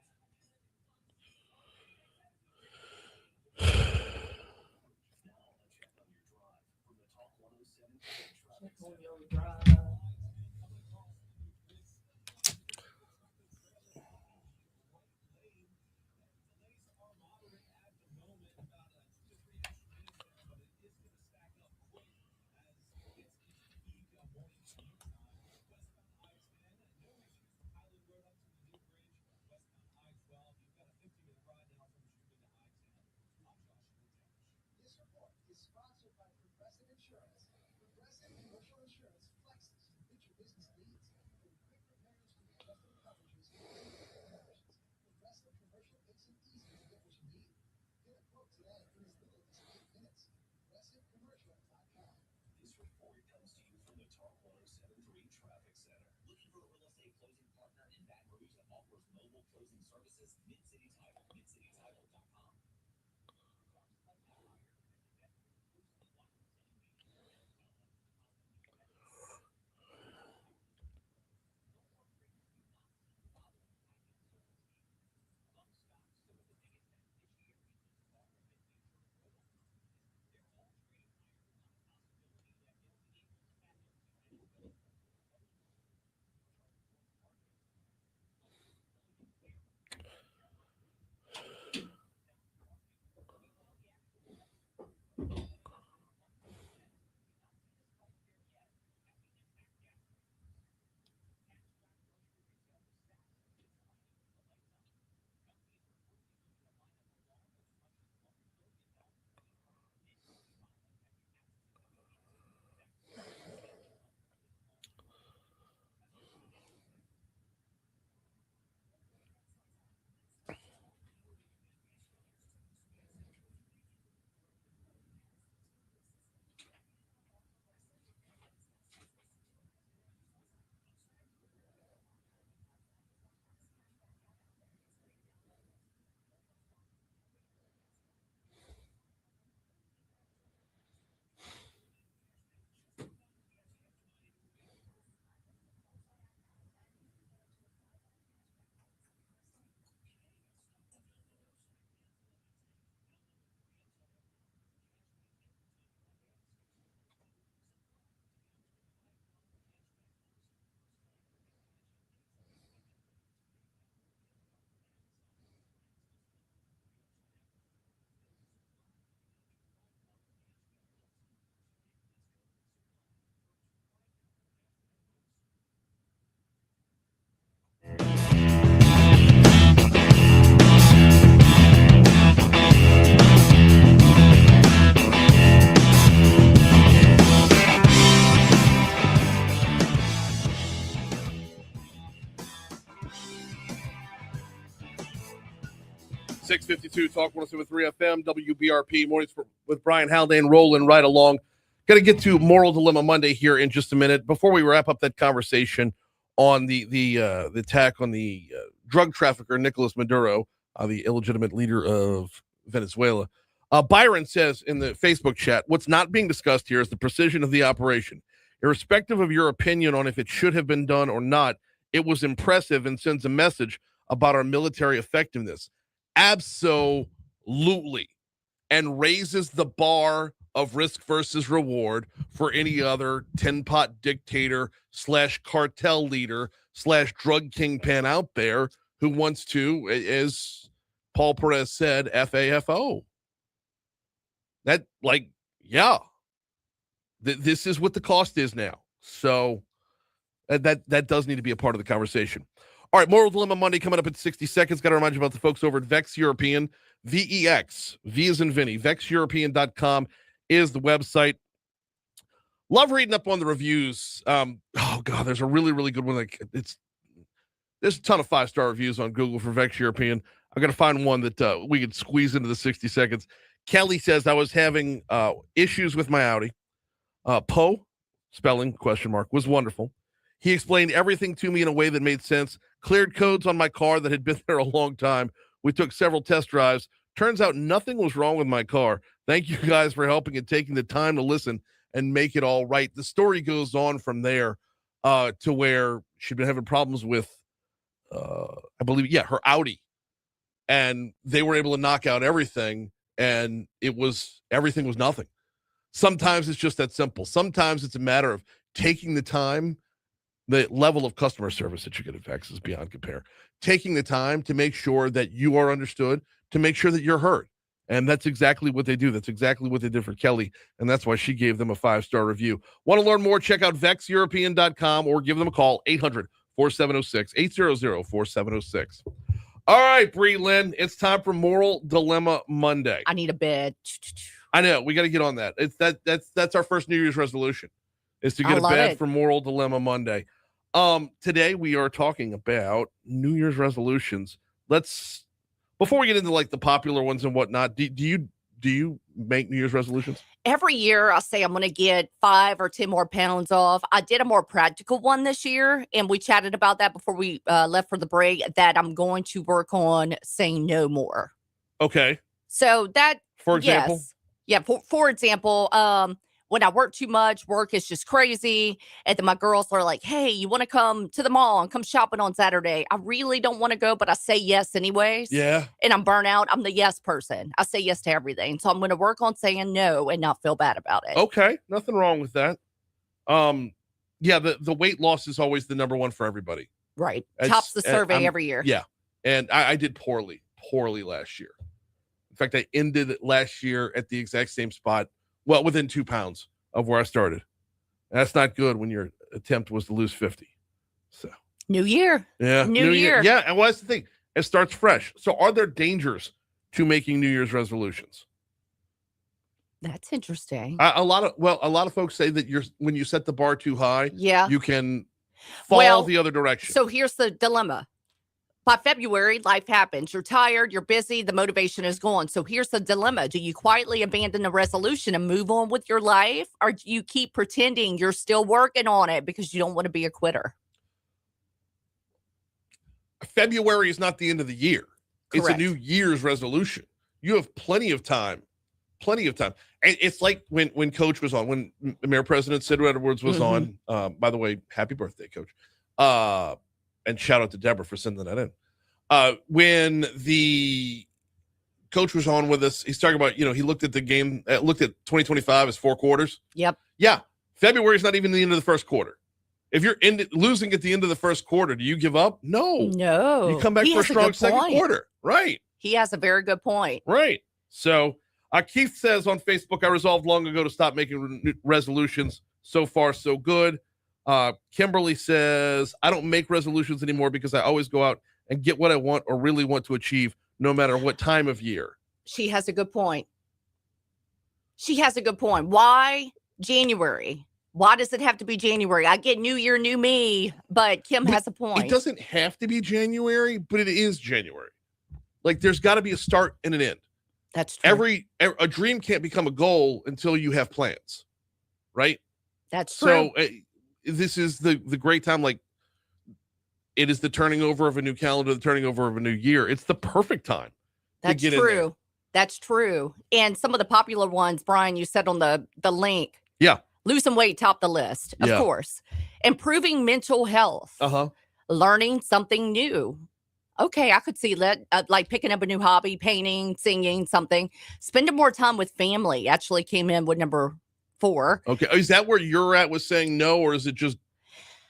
652 Talk 107.3 FM, WBRP, mornings with Brian Haldane, rolling right along. Going to get to Moral Dilemma Monday here in just a minute. Before we wrap up that conversation on the attack on the drug trafficker, Nicolas Maduro, the illegitimate leader of Venezuela, Byron says in the Facebook chat, what's not being discussed here is the precision of the operation. Irrespective of your opinion on if it should have been done or not, it was impressive and sends a message about our military effectiveness. Absolutely. And raises the bar of risk versus reward for any other tin-pot dictator / cartel leader / drug kingpin out there who wants to, as Paul Perez said, FAFO. That, this is what the cost is now. So that does need to be a part of the conversation. All right, Moral Dilemma Monday coming up in 60 seconds. Got to remind you about the folks over at Vex European, VEX, V as in Vinny. VexEuropean.com is the website. Love reading up on the reviews. There's a really, really good one. There's a ton of 5-star reviews on Google for Vex European. I got to find one that we could squeeze into the 60 seconds. Kelly says, I was having issues with my Audi. Poe, spelling, ? Was wonderful. He explained everything to me in a way that made sense, cleared codes on my car that had been there a long time. We took several test drives. Turns out nothing was wrong with my car. Thank you guys for helping and taking the time to listen and make it all right. The story goes on from there to where she'd been having problems with, I believe, her Audi. And they were able to knock out everything, and everything was nothing. Sometimes it's just that simple. Sometimes it's a matter of taking the time. The level of customer service that you get at Vex is beyond compare. Taking the time to make sure that you are understood, to make sure that you're heard. And that's exactly what they do. That's exactly what they did for Kelly. And that's why she gave them a 5-star review. Want to learn more? Check out VexEuropean.com or give them a call, 800-4706, 800-4706. All right, Bree Lynn, it's time for Moral Dilemma Monday. I need a bed. I know. We got to get on that. That's our first New Year's resolution, is to get a bed for Moral Dilemma Monday. Today we are talking about New Year's resolutions. Before we get into the popular ones and whatnot, do do you make New Year's resolutions? Every year I say I'm going to get 5 or 10 more pounds off. I did a more practical one this year, and we chatted about that before we left for the break, that I'm going to work on saying no more. Okay. So that, for example, yes. Yeah. For example, when I work too much, work is just crazy. And then my girls are like, hey, you want to come to the mall and come shopping on Saturday? I really don't want to go, but I say yes anyways. Yeah. And I'm burnt out. I'm the yes person. I say yes to everything. So I'm going to work on saying no and not feel bad about it. Okay. Nothing wrong with that. Yeah, the weight loss is always the number one for everybody. Right. Tops the survey every year. Yeah. And I did poorly last year. In fact, I ended last year at the exact same spot. Well, within 2 pounds of where I started. And that's not good when your attempt was to lose 50. So New year. Yeah. New year. Yeah. And what's the thing? It starts fresh. So are there dangers to making New Year's resolutions? That's interesting. A lot of folks say that when you set the bar too high, you can fall the other direction. So here's the dilemma. By February, life happens. You're tired, you're busy, the motivation is gone. So here's the dilemma. Do you quietly abandon the resolution and move on with your life? Or do you keep pretending you're still working on it because you don't want to be a quitter? February is not the end of the year. Correct. It's a New Year's resolution. You have plenty of time. And it's like when Coach was on, when Mayor President Sid Edwards was on. By the way, happy birthday, Coach. And shout out to Deborah for sending that in. When the coach was on with us, he's talking about, he looked at the game, looked at 2025 as 4 quarters. Yep. Yeah. February is not even the end of the first quarter. If you're losing at the end of the first quarter, do you give up? No. You come back for a strong second quarter. Right. He has a very good point. Right. So Keith says on Facebook, I resolved long ago to stop making resolutions. So far, so good. Kimberly says, I don't make resolutions anymore because I always go out and get what I want or really want to achieve, no matter what time of year. She has a good point. Why January? Why does it have to be January? I get New Year, new me, but Kim has a point. It doesn't have to be January, but it is January. Like, there's got to be a start and an end. That's true. A dream can't become a goal until you have plans, right? That's true. So this is the great time. Like, it is the turning over of a new calendar, the turning over of a new year. It's the perfect time. That's to get true. In there. That's true. And some of the popular ones, Brian, you said on the link. Yeah. Losing weight topped the list, of course. Improving mental health. Learning something new. Okay, I could see that, like picking up a new hobby, painting, singing, something. Spending more time with family actually came in with number 4. Okay. Is that where you're at with saying no, or is it just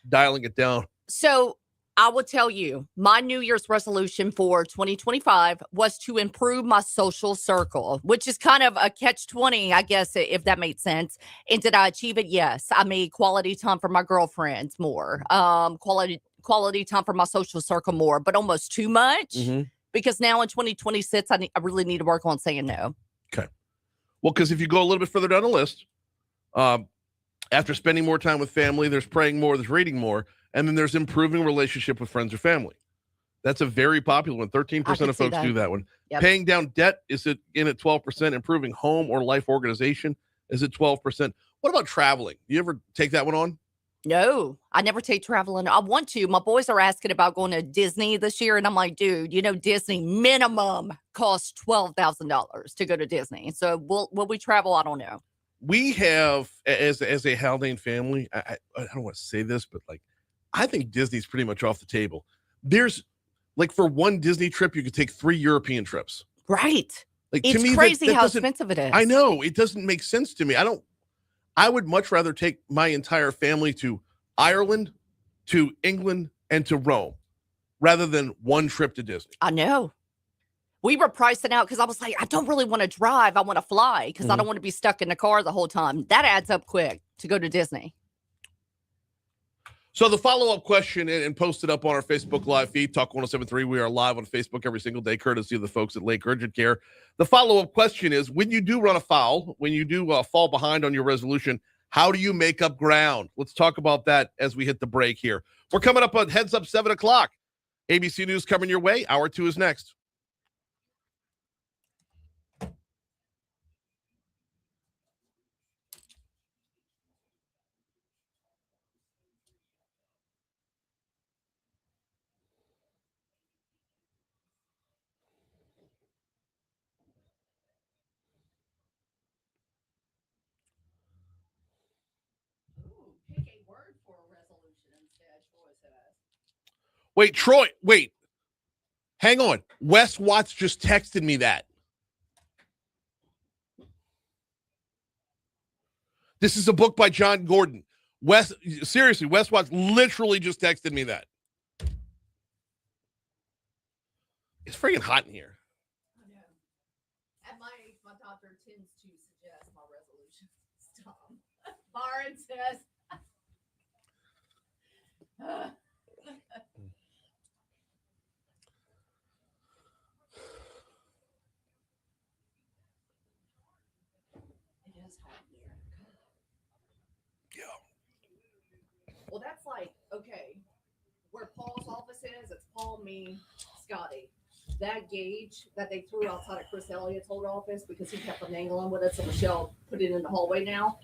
dialing it down? So I will tell you, my New Year's resolution for 2025 was to improve my social circle, which is kind of a catch-20, I guess, if that made sense. And did I achieve it? Yes. I made quality time for my girlfriends more, quality time for my social circle more, but almost too much because now in 2026, I really need to work on saying no. Okay. Well, because if you go a little bit further down the list, after spending more time with family, there's praying more, there's reading more, and then there's improving relationship with friends or family. That's a very popular one. 13% of folks do that one. Yep. Paying down debt is in at 12%. Improving home or life organization is at 12%. What about traveling? You ever take that one on? No, I never take traveling. I want to. My boys are asking about going to Disney this year, and I'm like, dude, Disney minimum costs $12,000 to go to Disney. So will we travel? I don't know. We have, as a Haldane family, I don't want to say this, but like, I think Disney's pretty much off the table. There's like, for one Disney trip, you could take 3 European trips. Right. Like, it's to me, crazy that how expensive it is. I know. It doesn't make sense to me. I would much rather take my entire family to Ireland, to England, and to Rome rather than one trip to Disney. I know. We were pricing out because I was like, I don't really want to drive. I want to fly because I don't want to be stuck in the car the whole time. That adds up quick to go to Disney. So the follow-up question, and posted up on our Facebook live feed, Talk 1073. We are live on Facebook every single day, courtesy of the folks at Lake Urgent Care. The follow-up question is, when you do run afoul, when you do fall behind on your resolution, how do you make up ground? Let's talk about that as we hit the break here. We're coming up on Heads Up 7 o'clock. ABC News coming your way. Hour 2 is next. Wait, Troy. Wait. Hang on. Wes Watts just texted me that. This is a book by John Gordon. Seriously, Wes Watts literally just texted me that. It's freaking hot in here. I know. At my age, my doctor tends to suggest my resolution. Stop. Byron says. It is hot here. Yeah. Well, that's like, okay, where Paul's office is, it's Paul, me, Scotty. That gauge that they threw outside of Chris Elliott's old office because he kept on angling with it, so Michelle put it in the hallway now.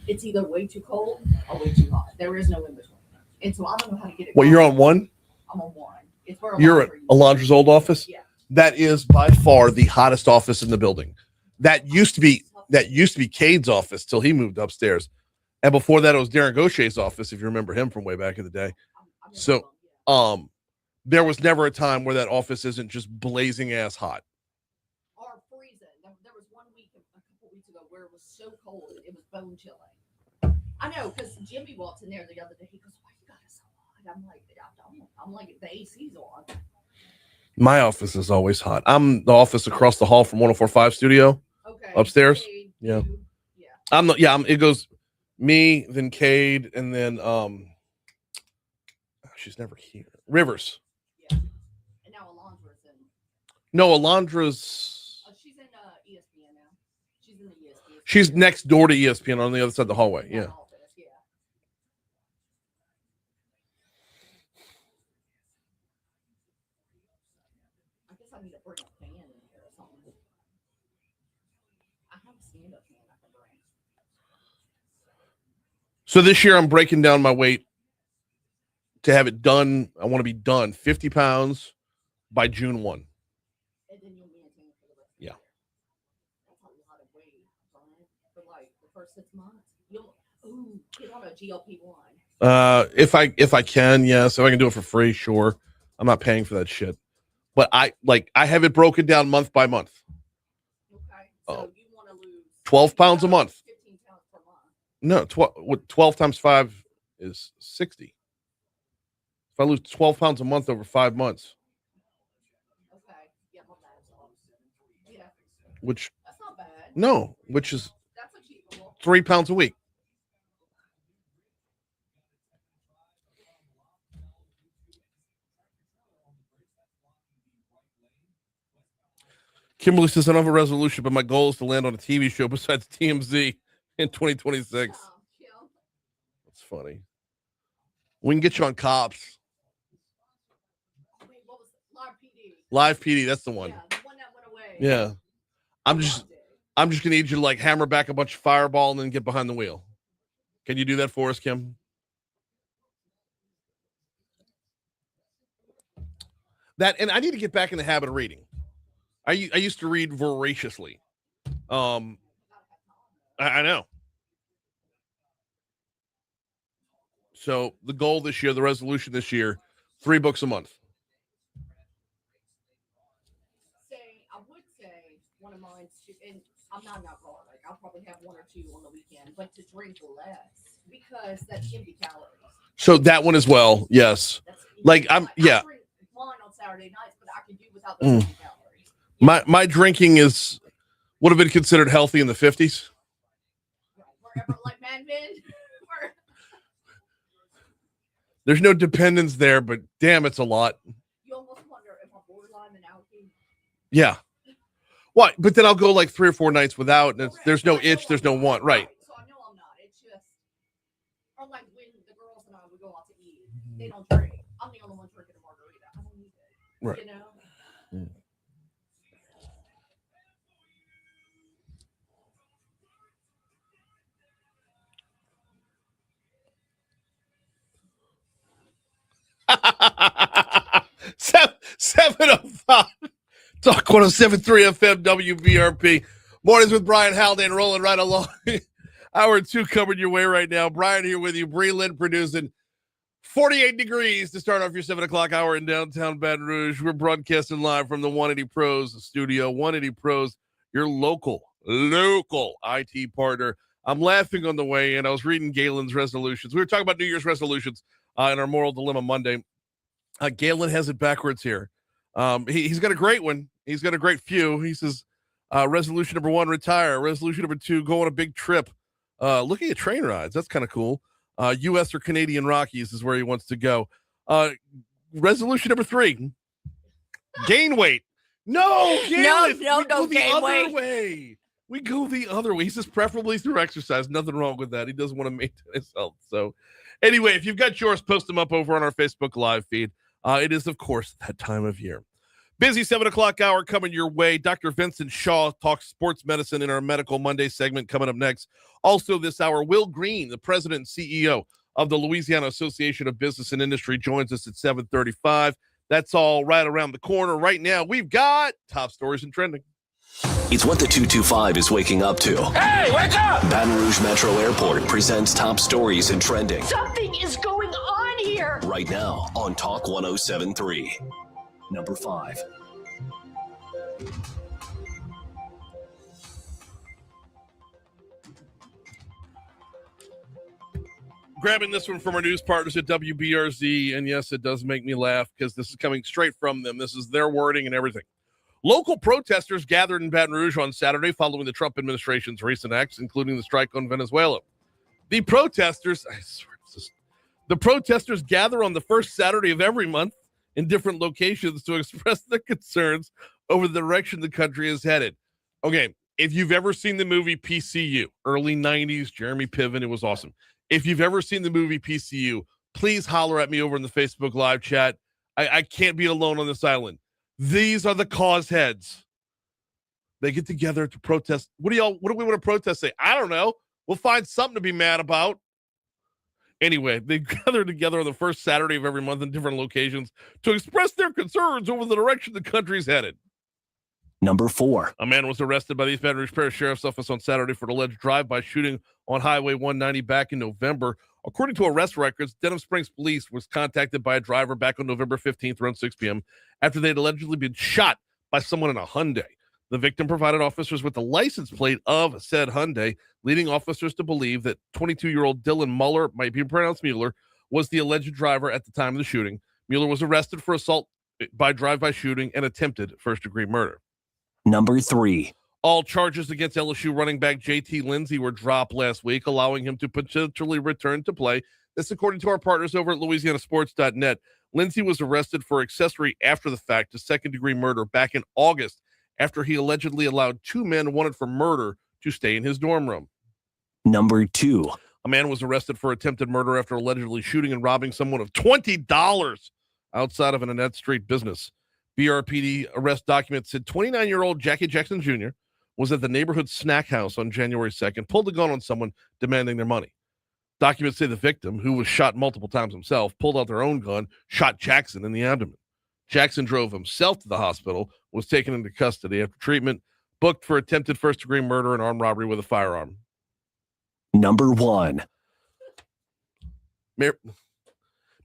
It's either way too cold or way too hot. There is no in between. And so I don't know how to get it. Well, you're on one? I'm on one. It's where You're at Alondra's old office? Yeah. That is by far the hottest office in the building. That used to be Cade's office till he moved upstairs. And before that, it was Darren Gaucher's office, if you remember him from way back in the day. So there was never a time where that office isn't just blazing ass hot. Or freezing. There was one week, a couple weeks ago, where it was so cold, it was bone chilling. I know, because Jimmy walked in there the other day. He goes, "Why you got it so hot?" I'm like, the AC's on. My office is always hot. I'm the office across the hall from 104.5 studio. Okay. Upstairs. Cade, Yeah. Yeah. It goes me, then Cade, and then she's never here. Rivers. Yeah. And now Alondra's in. No, Alondra's. She's in ESPN now. She's in the ESPN. She's next door to ESPN on the other side of the hallway. Yeah. Office, yeah. I guess I need to bring a fan in here or something. I have a stand-up fan I can bring. So this year I'm breaking down my weight to have it done. I want to be done 50 pounds by June 1. And then you'll maintain it for the rest of the Yeah. year. That's a lot of weight, Brian, for like the first 6 months. You'll get on a GLP-1. If I can, yes. If I can do it for free, sure. I'm not paying for that shit. But I have it broken down month by month. Okay. So you want to lose 12 pounds a month. 15 pounds per month. No, 12 times 5 is 60. If I lose 12 pounds a month over 5 months, Okay. Yeah, my bad. Yeah. which That's not bad. no, which is That's achievable. 3 pounds a week. Kimberly says, I don't have a resolution, but my goal is to land on a TV show besides TMZ in 2026. That's funny. We can get you on Cops. Wait, what was it? Live PD. Live PD, that's the one. Yeah, the one that went away. Yeah. I'm just gonna need you to like hammer back a bunch of Fireball and then get behind the wheel. Can you do that for us, Kim? That, and I need to get back in the habit of reading. I used to read voraciously. I know. So the goal this year, the resolution this year, 3 books a month. I would say one of mine, and I'm not an alcoholic. I'll probably have 1 or 2 on the weekend, but to drink less because that's empty calories. So that one as well. Yes. Like I drink wine on Saturday nights, but I can do without those empty calories. My drinking would have been considered healthy in the 50s. Wherever, like Mad Men. There's no dependence there, but damn, it's a lot. You almost wonder if I'm borderline and alky. Yeah. What? But then I'll go like 3 or 4 nights without, and there's no itch, there's no want. Right. So I know I'm not. It's just, or like when the girls and I would go out to eat, they don't drink. I'm the only one drinking a margarita. I don't need it. Right. You know? Seven 7:05. Talk 107.3 FM WBRP. Mornings with Brian Haldane rolling right along. Hour 2 coming your way right now. Brian here with you. Bree Lynn producing. 48 degrees to start off your 7 o'clock hour in downtown Baton Rouge. We're broadcasting live from the 180 Pros studio. 180 Pros, your local IT partner. I'm laughing on the way in. I was reading Galen's resolutions. We were talking about New Year's resolutions in our Moral Dilemma Monday. Galen has it backwards here. He's got a great one. He's got a great few. He says, resolution number 1, retire. Resolution number 2, go on a big trip. Looking at train rides. That's kind of cool. U.S. or Canadian Rockies is where he wants to go. Resolution number 3, gain weight. No, Galen, no, gain weight. Way. We go the other way. He says preferably through exercise. Nothing wrong with that. He doesn't want to maintain his health. So anyway, if you've got yours, post them up over on our Facebook Live feed. It is, of course, that time of year. Busy 7 o'clock hour coming your way. Dr. Vincent Shaw talks sports medicine in our Medical Monday segment coming up next. Also this hour, Will Green, the president and CEO of the Louisiana Association of Business and Industry, joins us at 7:35. That's all right around the corner. Right now, we've got top stories and trending. It's what the 225 is waking up to. Hey, wake up! Baton Rouge Metro Airport presents top stories and trending. Something is going on here. Right now on Talk 107.3. Number 5. Grabbing this one from our news partners at WBRZ, and yes, it does make me laugh because this is coming straight from them. This is their wording and everything. Local protesters gathered in Baton Rouge on Saturday following the Trump administration's recent acts, including the strike on Venezuela. The protesters gather on the first Saturday of every month in different locations to express their concerns over the direction the country is headed. Okay, if you've ever seen the movie PCU, early 90s, Jeremy Piven, it was awesome. If you've ever seen the movie PCU, please holler at me over in the Facebook Live chat. I can't be alone on this island. These are the cause heads. They get together to protest. What do we want to protest? Say, I don't know. We'll find something to be mad about. Anyway, they gather together on the first Saturday of every month in different locations to express their concerns over the direction the country's headed. Number 4. A man was arrested by the East Baton Rouge Parish Sheriff's Office on Saturday for an alleged drive-by shooting on Highway 190 back in November. According to arrest records, Denham Springs Police was contacted by a driver back on November 15th around 6 p.m. after they'd allegedly been shot by someone in a Hyundai. The victim provided officers with the license plate of said Hyundai, leading officers to believe that 22-year-old Dylan Muller, might be pronounced Mueller, was the alleged driver at the time of the shooting. Mueller was arrested for assault by drive-by shooting and attempted first-degree murder. Number 3. All charges against LSU running back J.T. Lindsey were dropped last week, allowing him to potentially return to play. This according to our partners over at LouisianaSports.net. Lindsey was arrested for accessory after the fact to second-degree murder back in August after he allegedly allowed 2 men wanted for murder to stay in his dorm room. Number 2. A man was arrested for attempted murder after allegedly shooting and robbing someone of $20 outside of an Annette Street business. BRPD arrest documents said 29-year-old Jackie Jackson Jr. was at the neighborhood snack house on January 2nd, pulled a gun on someone demanding their money. Documents say the victim, who was shot multiple times himself, pulled out their own gun, shot Jackson in the abdomen. Jackson drove himself to the hospital, was taken into custody after treatment, booked for attempted first-degree murder and armed robbery with a firearm. Number 1.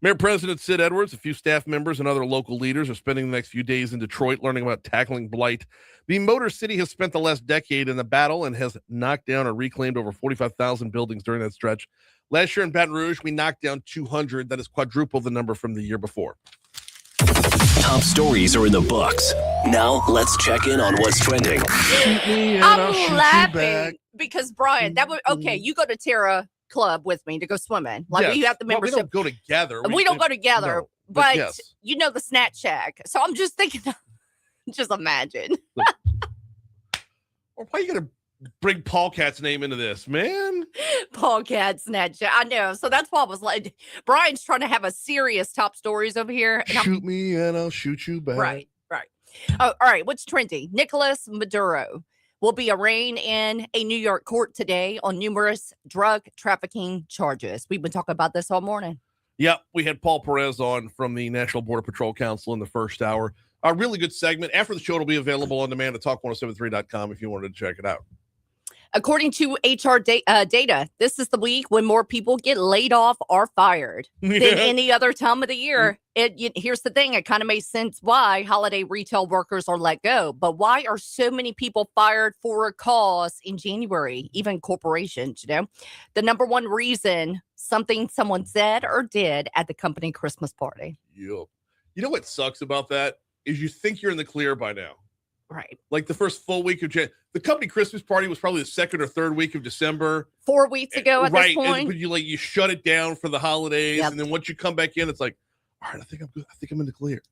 Mayor President Sid Edwards, a few staff members, and other local leaders are spending the next few days in Detroit learning about tackling blight. The Motor City has spent the last decade in the battle and has knocked down or reclaimed over 45,000 buildings during that stretch. Last year in Baton Rouge, we knocked down 200. That is quadruple the number from the year before. Top stories are in the books. Now let's check in on what's trending. I'm laughing because Brian, that would okay. You go to Terra Club with me to go swimming. Like yes. you have the membership. Well, we don't go together. We don't go together, no, but yes. you know the Snatch Shack. So I'm just thinking, just imagine. Or why are you gonna bring Paul Cat's name into this, man? Paul Cat Snatch Shack. I know. So that's why I was like, Brian's trying to have a serious top stories over here. And shoot me and I'll shoot you back. Right. Oh, all right. What's trending? Nicolas Maduro will be arraigned in a New York court today on numerous drug trafficking charges. We've been talking about this all morning. Yep, we had Paul Perez on from the National Border Patrol Council in the first hour. A really good segment. After the show, it'll be available on demand at talk1073.com if you wanted to check it out. According to HR data, this is the week when more people get laid off or fired than any other time of the year. Here's the thing. It kind of makes sense why holiday retail workers are let go. But why are so many people fired for a cause in January, even corporations, The number one reason, something someone said or did at the company Christmas party. Yep. You know what sucks about that is you think you're in the clear by now. Right. Like the first full week of January. The company Christmas party was probably the second or third week of December. 4 weeks ago at this point. But you shut it down for the holidays. Yep. And then once you come back in, it's like, all right, I think I'm good. I think I'm in the clear.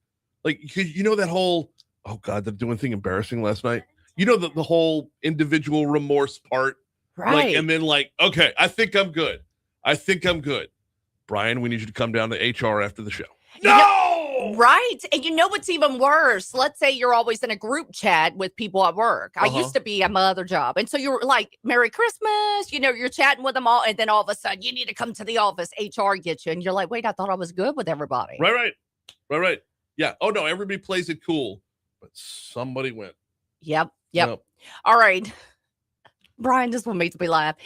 Like, you know, that whole, oh God, they're doing anything embarrassing last night. You know, the whole individual remorse part. Right. And then okay, I think I'm good. Brian, we need you to come down to HR after the show. Right. And you know what's even worse? Let's say you're always in a group chat with people at work. I used to be at my other job. And so you're like, Merry Christmas. You're chatting with them all. And then all of a sudden you need to come to the office. HR gets you. And you're like, wait, I thought I was good with everybody. Right. Yeah. Oh, no, everybody plays it cool. But somebody went. Yep. All right. Brian, this one makes me laugh.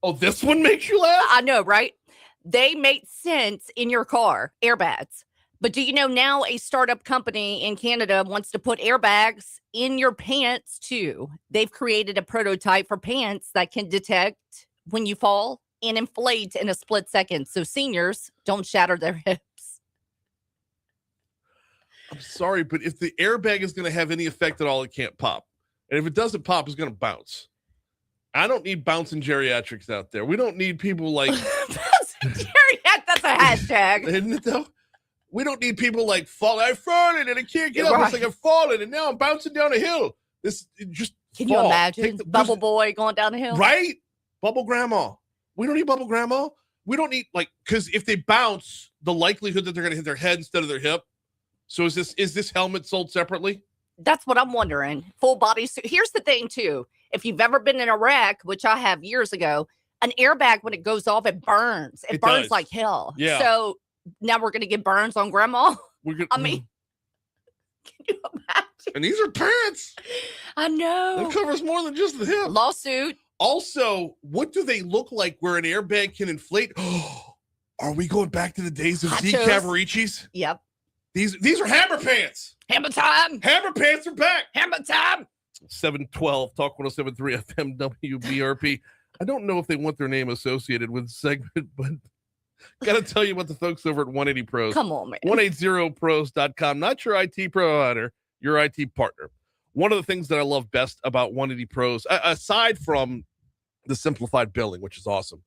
Oh, this one makes you laugh? I know, right? They make sense in your car, airbags. But do you know now a startup company in Canada wants to put airbags in your pants too? They've created a prototype for pants that can detect when you fall and inflate in a split second. So seniors don't shatter their hips. I'm sorry, but if the airbag is going to have any effect at all, it can't pop. And if it doesn't pop, it's going to bounce. I don't need bouncing geriatrics out there. We don't need people like... That's a hashtag. Isn't it though? We don't need people like I've fallen and I can't get up. It's like I've fallen and now I'm bouncing down a hill. Can you imagine Bubble Boy going down the hill? Right? Bubble Grandma. We don't need Bubble Grandma. We don't need because if they bounce, the likelihood that they're going to hit their head instead of their hip. So is this helmet sold separately? That's what I'm wondering. Full body suit. Here's the thing too. If you've ever been in a wreck, which I have years ago, an airbag, when it goes off, it burns. It burns like hell. Yeah. So now we're going to get burns on grandma. I mean, can you imagine? And these are pants. I know. That covers more than just the hip. Lawsuit. Also, what do they look like where an airbag can inflate? Are we going back to the days of Z Cavaricis? Yep. These are hammer pants. Hammer time. Hammer pants are back. Hammer time. 712 Talk 107.3 FM WBRP. I don't know if they want their name associated with the segment, but got to tell you about the folks over at 180 Pros. Come on, man. 180pros.com. Not your IT provider, your IT partner. One of the things that I love best about 180 Pros, aside from the simplified billing, which is awesome,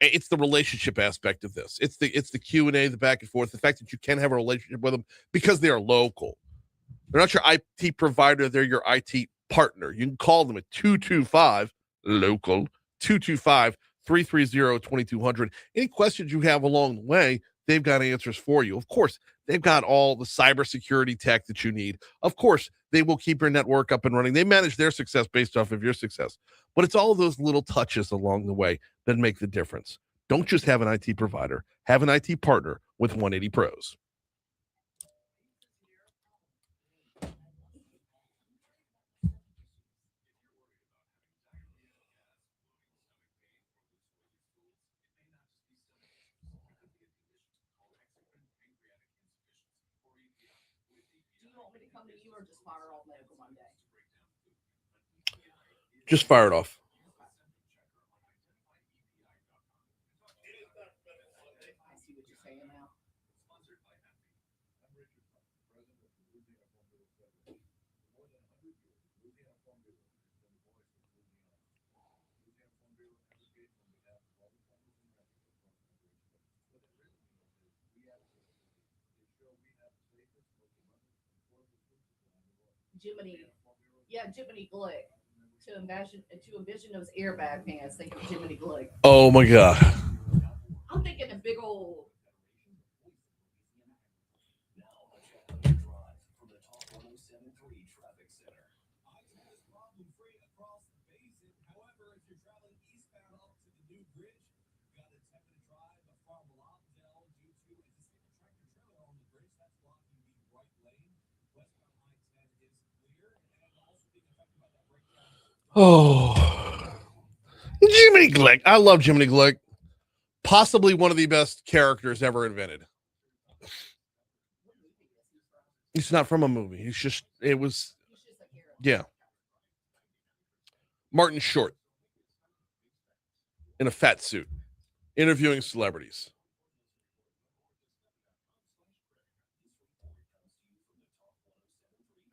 it's the relationship aspect of this. It's the Q&A, the back and forth, the fact that you can have a relationship with them because they are local. They're not your IT provider. They're your IT partner. You can call them at 225-LOCAL. 225-330-2200. Any questions you have along the way, they've got answers for you. Of course, they've got all the cybersecurity tech that you need. Of course, they will keep your network up and running. They manage their success based off of your success. But it's all those little touches along the way that make the difference. Don't just have an IT provider. Have an IT partner with 180 Pros. Just fire it off. Jiminy Glick. To envision those airbag pants, think of Jiminy Glick. Oh my God. I'm thinking a big old. Oh, Jiminy Glick. I love Jiminy Glick. Possibly one of the best characters ever invented. He's not from a movie. Yeah. Martin Short in a fat suit, interviewing celebrities.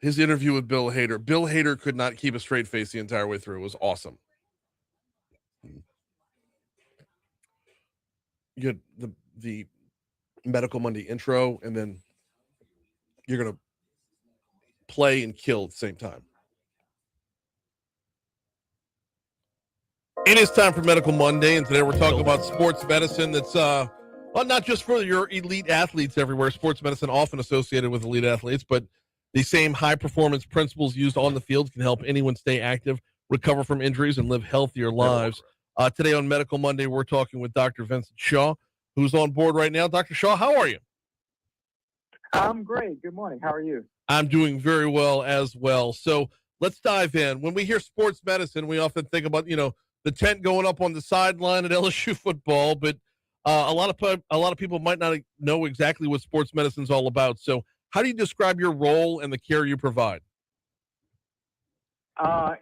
His interview with Bill Hader. Bill Hader could not keep a straight face the entire way through. It was awesome. You had the Medical Monday intro, and then you're going to play and kill at the same time. It is time for Medical Monday, and today we're talking about sports medicine that's not just for your elite athletes everywhere. Sports medicine often associated with elite athletes, but the same high-performance principles used on the field can help anyone stay active, recover from injuries, and live healthier lives. Today on Medical Monday, we're talking with Dr. Vincent Shaw, who's on board right now. Dr. Shaw, how are you? I'm great. Good morning. How are you? I'm doing very well as well. So let's dive in. When we hear sports medicine, we often think about, the tent going up on the sideline at LSU football, but a lot of people might not know exactly what sports medicine is all about. So how do you describe your role and the care you provide?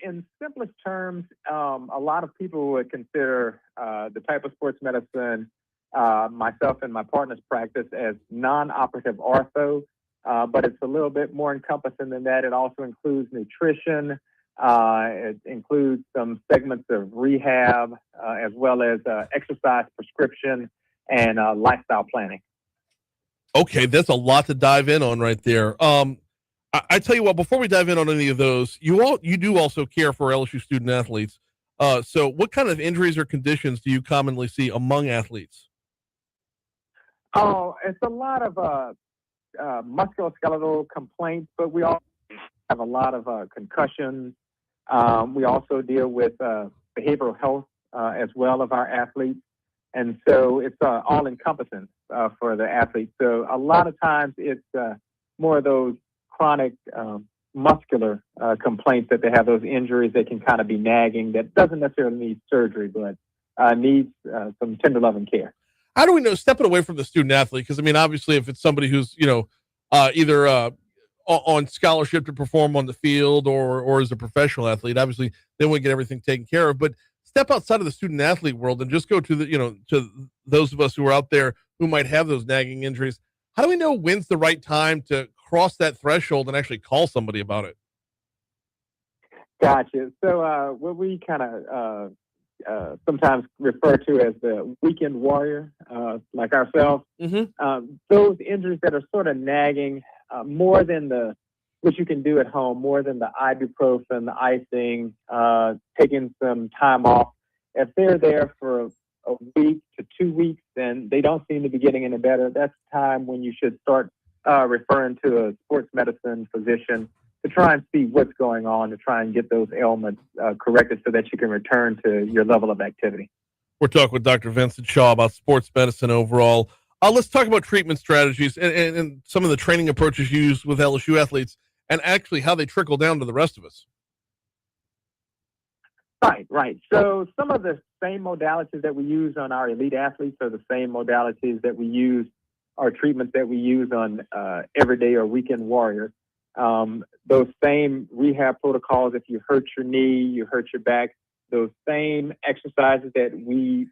In simplest terms, a lot of people would consider the type of sports medicine myself and my partners practice as non-operative ortho, but it's a little bit more encompassing than that. It also includes nutrition. It includes some segments of rehab, as well as exercise prescription and lifestyle planning. Okay, that's a lot to dive in on right there. I tell you what, before we dive in on any of those, you do also care for LSU student athletes. So what kind of injuries or conditions do you commonly see among athletes? Oh, it's a lot of musculoskeletal complaints, but we also have a lot of concussions. We also deal with behavioral health as well of our athletes. And so it's all encompassing for the athletes. So a lot of times it's more of those chronic muscular complaints that they have, those injuries that can kind of be nagging that doesn't necessarily need surgery, but needs some tender loving care. How do we know, stepping away from the student athlete? Because, I mean, obviously if it's somebody who's, either on scholarship to perform on the field or as a professional athlete, obviously they want to get everything taken care of. But step outside of the student athlete world and just go to to those of us who are out there who might have those nagging injuries. How do we know when's the right time to cross that threshold and actually call somebody about it? Gotcha. So what we kind of sometimes refer to as the weekend warrior, like ourselves, those injuries that are sort of nagging more than what you can do at home, more than the ibuprofen, the icing, taking some time off. If they're there for a week to 2 weeks and they don't seem to be getting any better, that's time when you should start referring to a sports medicine physician to try and see what's going on, to try and get those ailments corrected so that you can return to your level of activity. We're talking with Dr. Vincent Shaw about sports medicine overall. Let's talk about treatment strategies and some of the training approaches used with LSU athletes and actually how they trickle down to the rest of us. Right. So some of the same modalities that we use on our elite athletes are the same modalities that we use, or treatments that we use on everyday or weekend warriors. Those same rehab protocols, if you hurt your knee, you hurt your back, those same exercises that we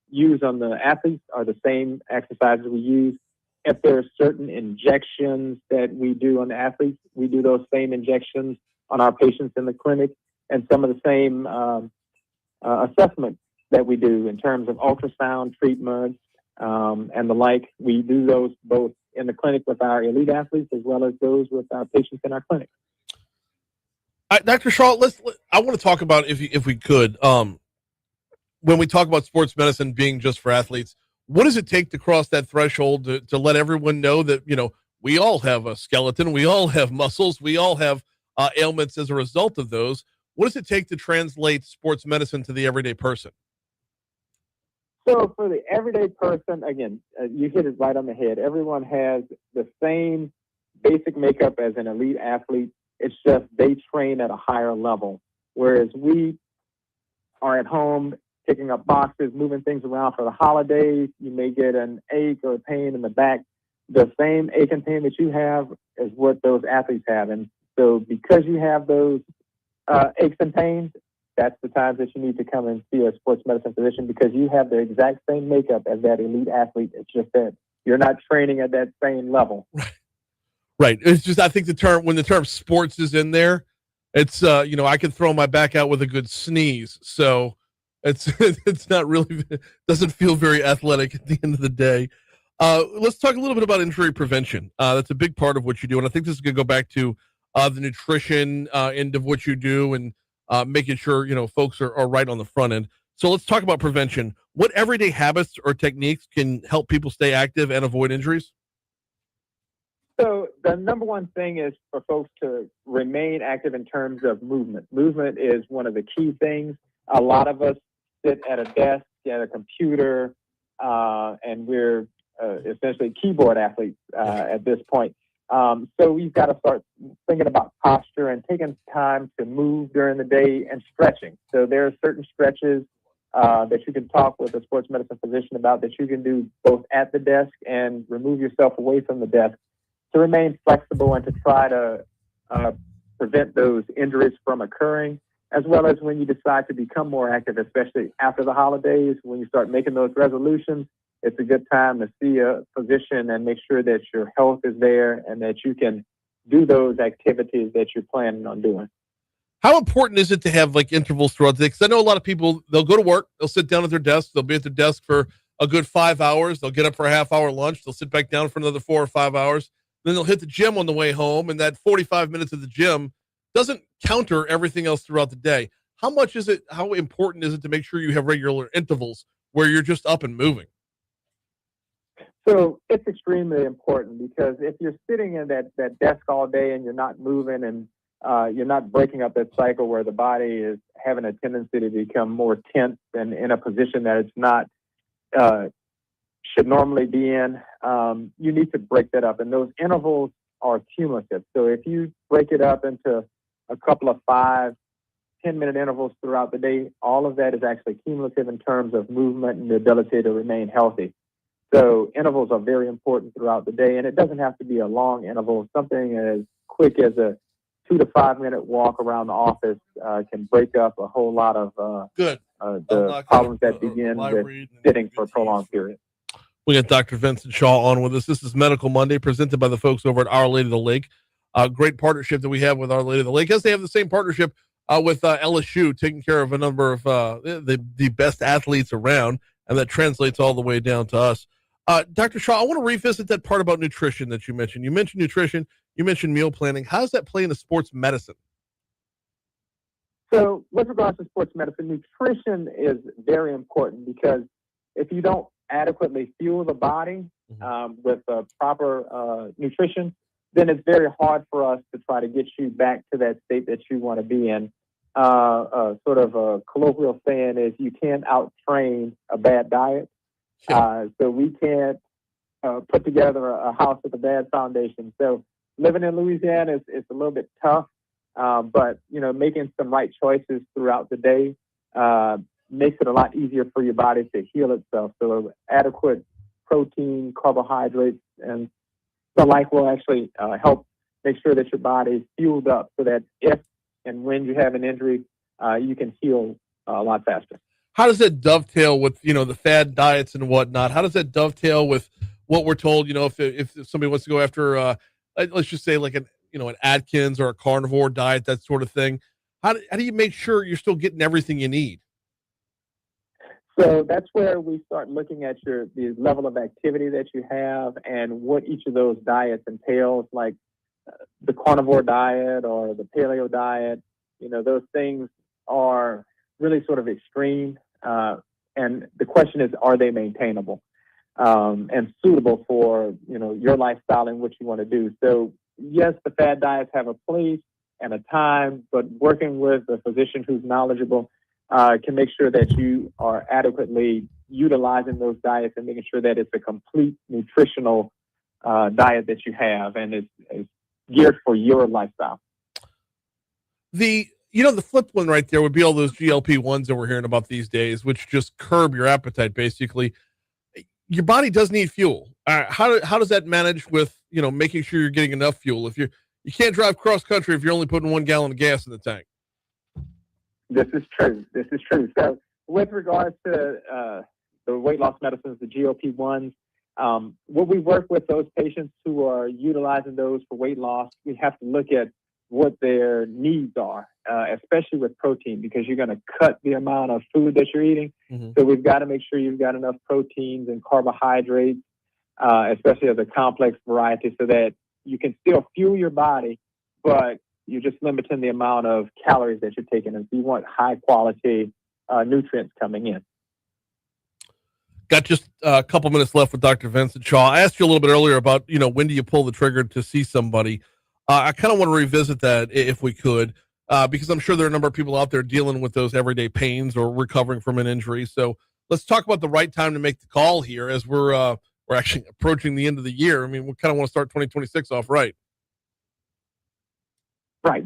use on the athletes are the same exercises we use. If there are certain injections that we do on the athletes, we do those same injections on our patients in the clinic, and some of the same assessments that we do in terms of ultrasound treatments and the like. We do those both in the clinic with our elite athletes as well as those with our patients in our clinic. Dr. Shaw, I want to talk about, if we could, when we talk about sports medicine being just for athletes, what does it take to cross that threshold to let everyone know that, we all have a skeleton, we all have muscles, we all have ailments as a result of those? What does it take to translate sports medicine to the everyday person? So for the everyday person, again, you hit it right on the head. Everyone has the same basic makeup as an elite athlete. It's just they train at a higher level, whereas we are at home picking up boxes, moving things around for the holidays, you may get an ache or a pain in the back. The same ache and pain that you have is what those athletes have. And so because you have those aches and pains, that's the times that you need to come and see a sports medicine physician, because you have the exact same makeup as that elite athlete. It's just that you're not training at that same level. Right. It's just, I think when the term sports is in there, it's, I can throw my back out with a good sneeze. So it's not really, doesn't feel very athletic at the end of the day. Let's talk a little bit about injury prevention. That's a big part of what you do. And I think this is going to go back to the nutrition end of what you do, and making sure, folks are right on the front end. So let's talk about prevention. What everyday habits or techniques can help people stay active and avoid injuries? So the number one thing is for folks to remain active in terms of movement. Movement is one of the key things. A lot of us sit at a desk, at a computer, and we're essentially keyboard athletes at this point. So we've got to start thinking about posture and taking time to move during the day and stretching. So there are certain stretches that you can talk with a sports medicine physician about that you can do both at the desk and remove yourself away from the desk to remain flexible and to try to prevent those injuries from occurring, as well as when you decide to become more active, especially after the holidays, when you start making those resolutions. It's a good time to see a physician and make sure that your health is there and that you can do those activities that you're planning on doing. How important is it to have like intervals throughout the day? Because I know a lot of people, they'll go to work, they'll sit down at their desk, they'll be at their desk for a good 5 hours, they'll get up for a half-hour lunch, they'll sit back down for another 4 or 5 hours, then they'll hit the gym on the way home, and that 45 minutes of the gym doesn't counter everything else throughout the day. How important is it to make sure you have regular intervals where you're just up and moving? So it's extremely important, because if you're sitting in that desk all day and you're not moving and you're not breaking up that cycle where the body is having a tendency to become more tense and in a position that it's not should normally be in, you need to break that up. And those intervals are cumulative. So if you break it up into a couple of 5-10 minute intervals throughout the day, all of that is actually cumulative in terms of movement and the ability to remain healthy. So intervals are very important throughout the day, and it doesn't have to be a long interval. Something as quick as a 2 to 5 minute walk around the office can break up a whole lot of the problems that begin with sitting for a prolonged period. We got Dr. Vincent Shaw on with us. This is Medical Monday, presented by the folks over at Our Lady of the Lake. Great partnership that we have with Our Lady of the Lake, as they have the same partnership with LSU, taking care of a number of the best athletes around, and that translates all the way down to us. Dr. Shaw, I want to revisit that part about nutrition that you mentioned. You mentioned nutrition, you mentioned meal planning. How does that play into sports medicine? So with regards to sports medicine, nutrition is very important, because if you don't adequately fuel the body with proper nutrition, then it's very hard for us to try to get you back to that state that you want to be in. Sort of a colloquial saying is, you can't out-train a bad diet. So we can't put together a house with a bad foundation. So living in Louisiana is a little bit tough, but making some right choices throughout the day makes it a lot easier for your body to heal itself. So adequate protein, carbohydrates, and the like will actually help make sure that your body is fueled up, so that if and when you have an injury, you can heal a lot faster. How does that dovetail with, the fad diets and whatnot? How does that dovetail with what we're told, if somebody wants to go after, let's just say like an Atkins or a carnivore diet, that sort of thing? How do you make sure you're still getting everything you need? So that's where we start looking at the level of activity that you have and what each of those diets entails, like the carnivore diet or the paleo diet. Those things are really sort of extreme. And the question is, are they maintainable and suitable for, your lifestyle and what you want to do? So yes, the fad diets have a place and a time, but working with a physician who's knowledgeable can make sure that you are adequately utilizing those diets and making sure that it's a complete nutritional diet that you have and it's geared for your lifestyle. The flip one right there would be all those GLP-1s that we're hearing about these days, which just curb your appetite, basically. Your body does need fuel. How does that manage with, making sure you're getting enough fuel? If you can't drive cross country if you're only putting 1 gallon of gas in the tank. This is true. So with regards to the weight loss medicines, the GLP-1s, when we work with those patients who are utilizing those for weight loss, we have to look at what their needs are, especially with protein, because you're going to cut the amount of food that you're eating. Mm-hmm. So we've got to make sure you've got enough proteins and carbohydrates, especially of the complex variety, so that you can still fuel your body, but you're just limiting the amount of calories that you're taking. And so you want high quality nutrients coming in. Got just a couple minutes left with Dr. Vincent Shaw. I asked you a little bit earlier about, when do you pull the trigger to see somebody? I kind of want to revisit that if we could, because I'm sure there are a number of people out there dealing with those everyday pains or recovering from an injury. So let's talk about the right time to make the call here as we're actually approaching the end of the year. I mean, we kind of want to start 2026 off right. Right.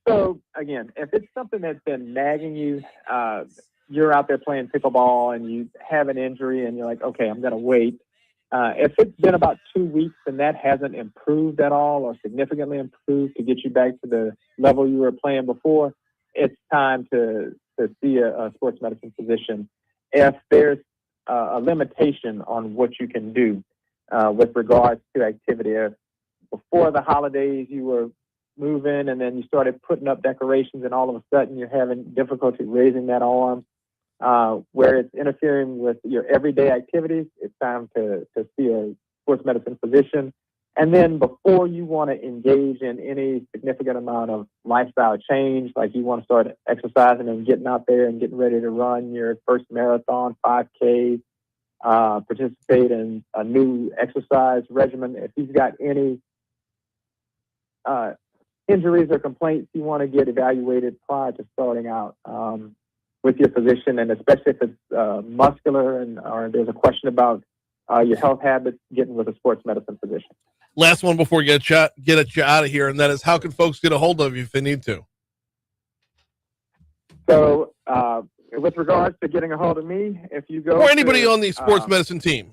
So again, if it's something that's been nagging you, you're out there playing pickleball and you have an injury and you're like, okay, I'm going to wait. If it's been about 2 weeks and that hasn't improved at all or significantly improved to get you back to the level you were playing before, it's time to see a sports medicine physician. If there's a limitation on what you can do with regards to activity, if before the holidays you were moving and then you started putting up decorations and all of a sudden you're having difficulty raising that arm, where it's interfering with your everyday activities, it's time to see a sports medicine physician. And then before you want to engage in any significant amount of lifestyle change, like you want to start exercising and getting out there and getting ready to run your first marathon, 5K, participate in a new exercise regimen, if you've got any injuries or complaints, you want to get evaluated prior to starting out with your physician, and especially if it's muscular or there's a question about your health habits, getting with a sports medicine physician. Last one before we get you out of here, and that is, how can folks get a hold of you if they need to? So with regards to getting a hold of me, if you go or anybody on the sports medicine team.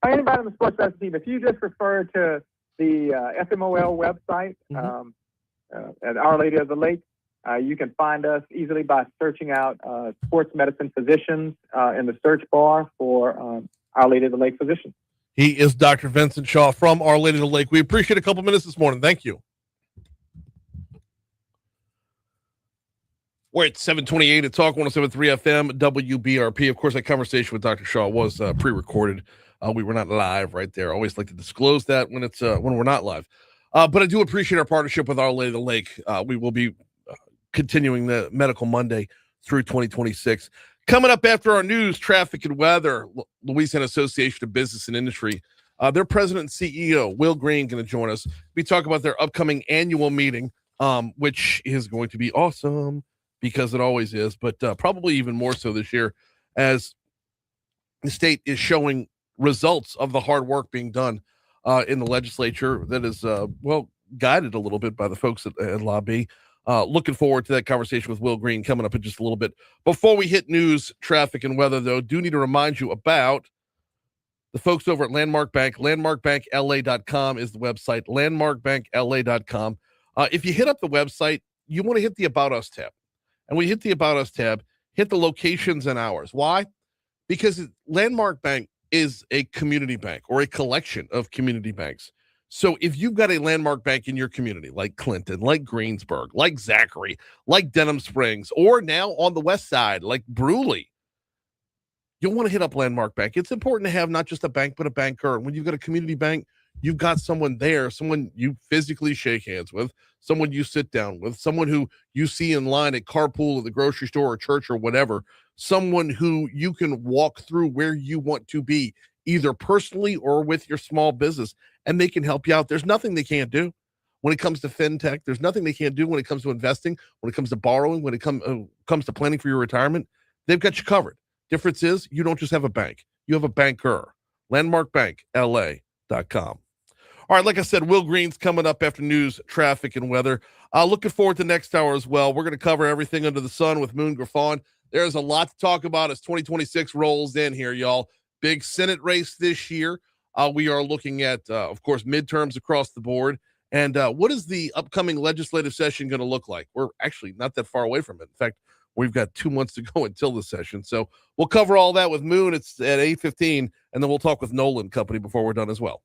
Anybody on the sports medicine team, if you just refer to the FMOL website at Our Lady of the Lake, you can find us easily by searching out sports medicine physicians in the search bar for Our Lady of the Lake physicians. He is Dr. Vincent Shaw from Our Lady of the Lake. We appreciate a couple minutes this morning. Thank you. We're at 728 at Talk 107.3 FM, WBRP. Of course, that conversation with Dr. Shaw was pre-recorded. We were not live right there. I always like to disclose that when it's when we're not live. But I do appreciate our partnership with Our Lady of the Lake. We will be continuing the Medical Monday through 2026. Coming up after our news, traffic and weather, Louisiana Association of Business and Industry. Their president and CEO, Will Green, going to join us. We talk about their upcoming annual meeting, which is going to be awesome because it always is, but probably even more so this year as the state is showing results of the hard work being done in the legislature that is, guided a little bit by the folks at Lobby. Looking forward to that conversation with Will Green coming up in just a little bit. Before we hit news, traffic, and weather, though, do need to remind you about the folks over at Landmark Bank. LandmarkBankLA.com is the website, LandmarkBankLA.com. If you hit up the website, you want to hit the About Us tab. And when you hit the About Us tab, hit the locations and hours. Why? Because Landmark Bank is a community bank or a collection of community banks. So if you've got a Landmark Bank in your community, like Clinton, like Greensburg, like Zachary, like Denham Springs, or now on the west side, like Brewley, you'll want to hit up Landmark Bank. It's important to have not just a bank, but a banker. When you've got a community bank, you've got someone there, someone you physically shake hands with, someone you sit down with, someone who you see in line at carpool at the grocery store or church or whatever, someone who you can walk through where you want to be, either personally or with your small business, and they can help you out. There's nothing they can't do when it comes to fintech. There's nothing they can't do when it comes to investing, when it comes to borrowing, when it comes to planning for your retirement. They've got you covered. Difference is you don't just have a bank. You have a banker. LandmarkBankLA.com. All right, like I said, Will Green's coming up after news, traffic, and weather. Looking forward to next hour as well. We're going to cover everything under the sun with Moon Griffon. There's a lot to talk about as 2026 rolls in here, y'all. Big Senate race this year. We are looking at, of course, midterms across the board. And what is the upcoming legislative session going to look like? We're actually not that far away from it. In fact, we've got 2 months to go until the session. So we'll cover all that with Moon. It's at 8:15, and then we'll talk with Nolan Company before we're done as well.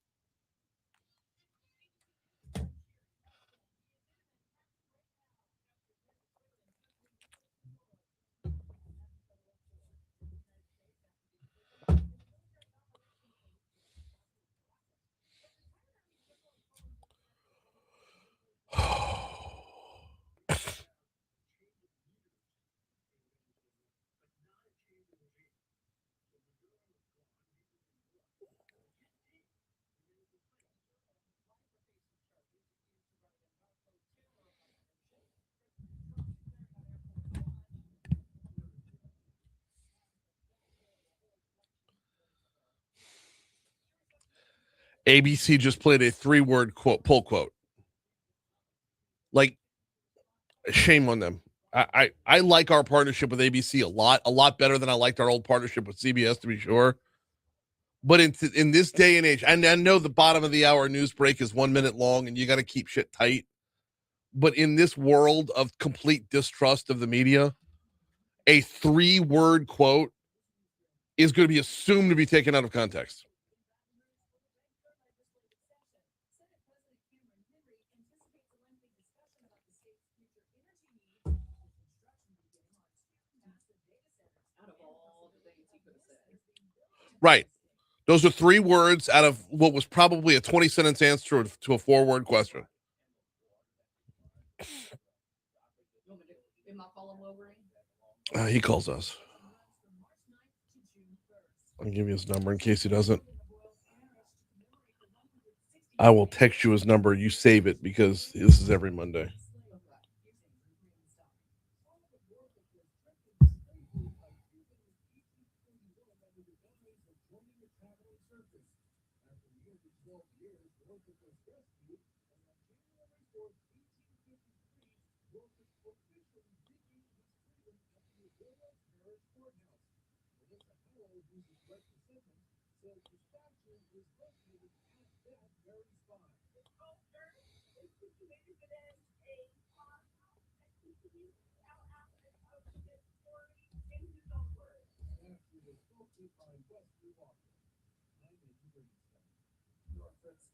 ABC just played a 3-word pull quote. Like, shame on them. I like our partnership with ABC a lot better than I liked our old partnership with CBS, to be sure. But in this day and age, and I know the bottom of the hour news break is 1 minute long and you got to keep shit tight. But in this world of complete distrust of the media, a 3-word quote is going to be assumed to be taken out of context. Right. Those are 3 words out of what was probably a 20-sentence answer to a 4-word question. He calls us. I'll give you his number in case he doesn't. I will text you his number. You save it because this is every Monday.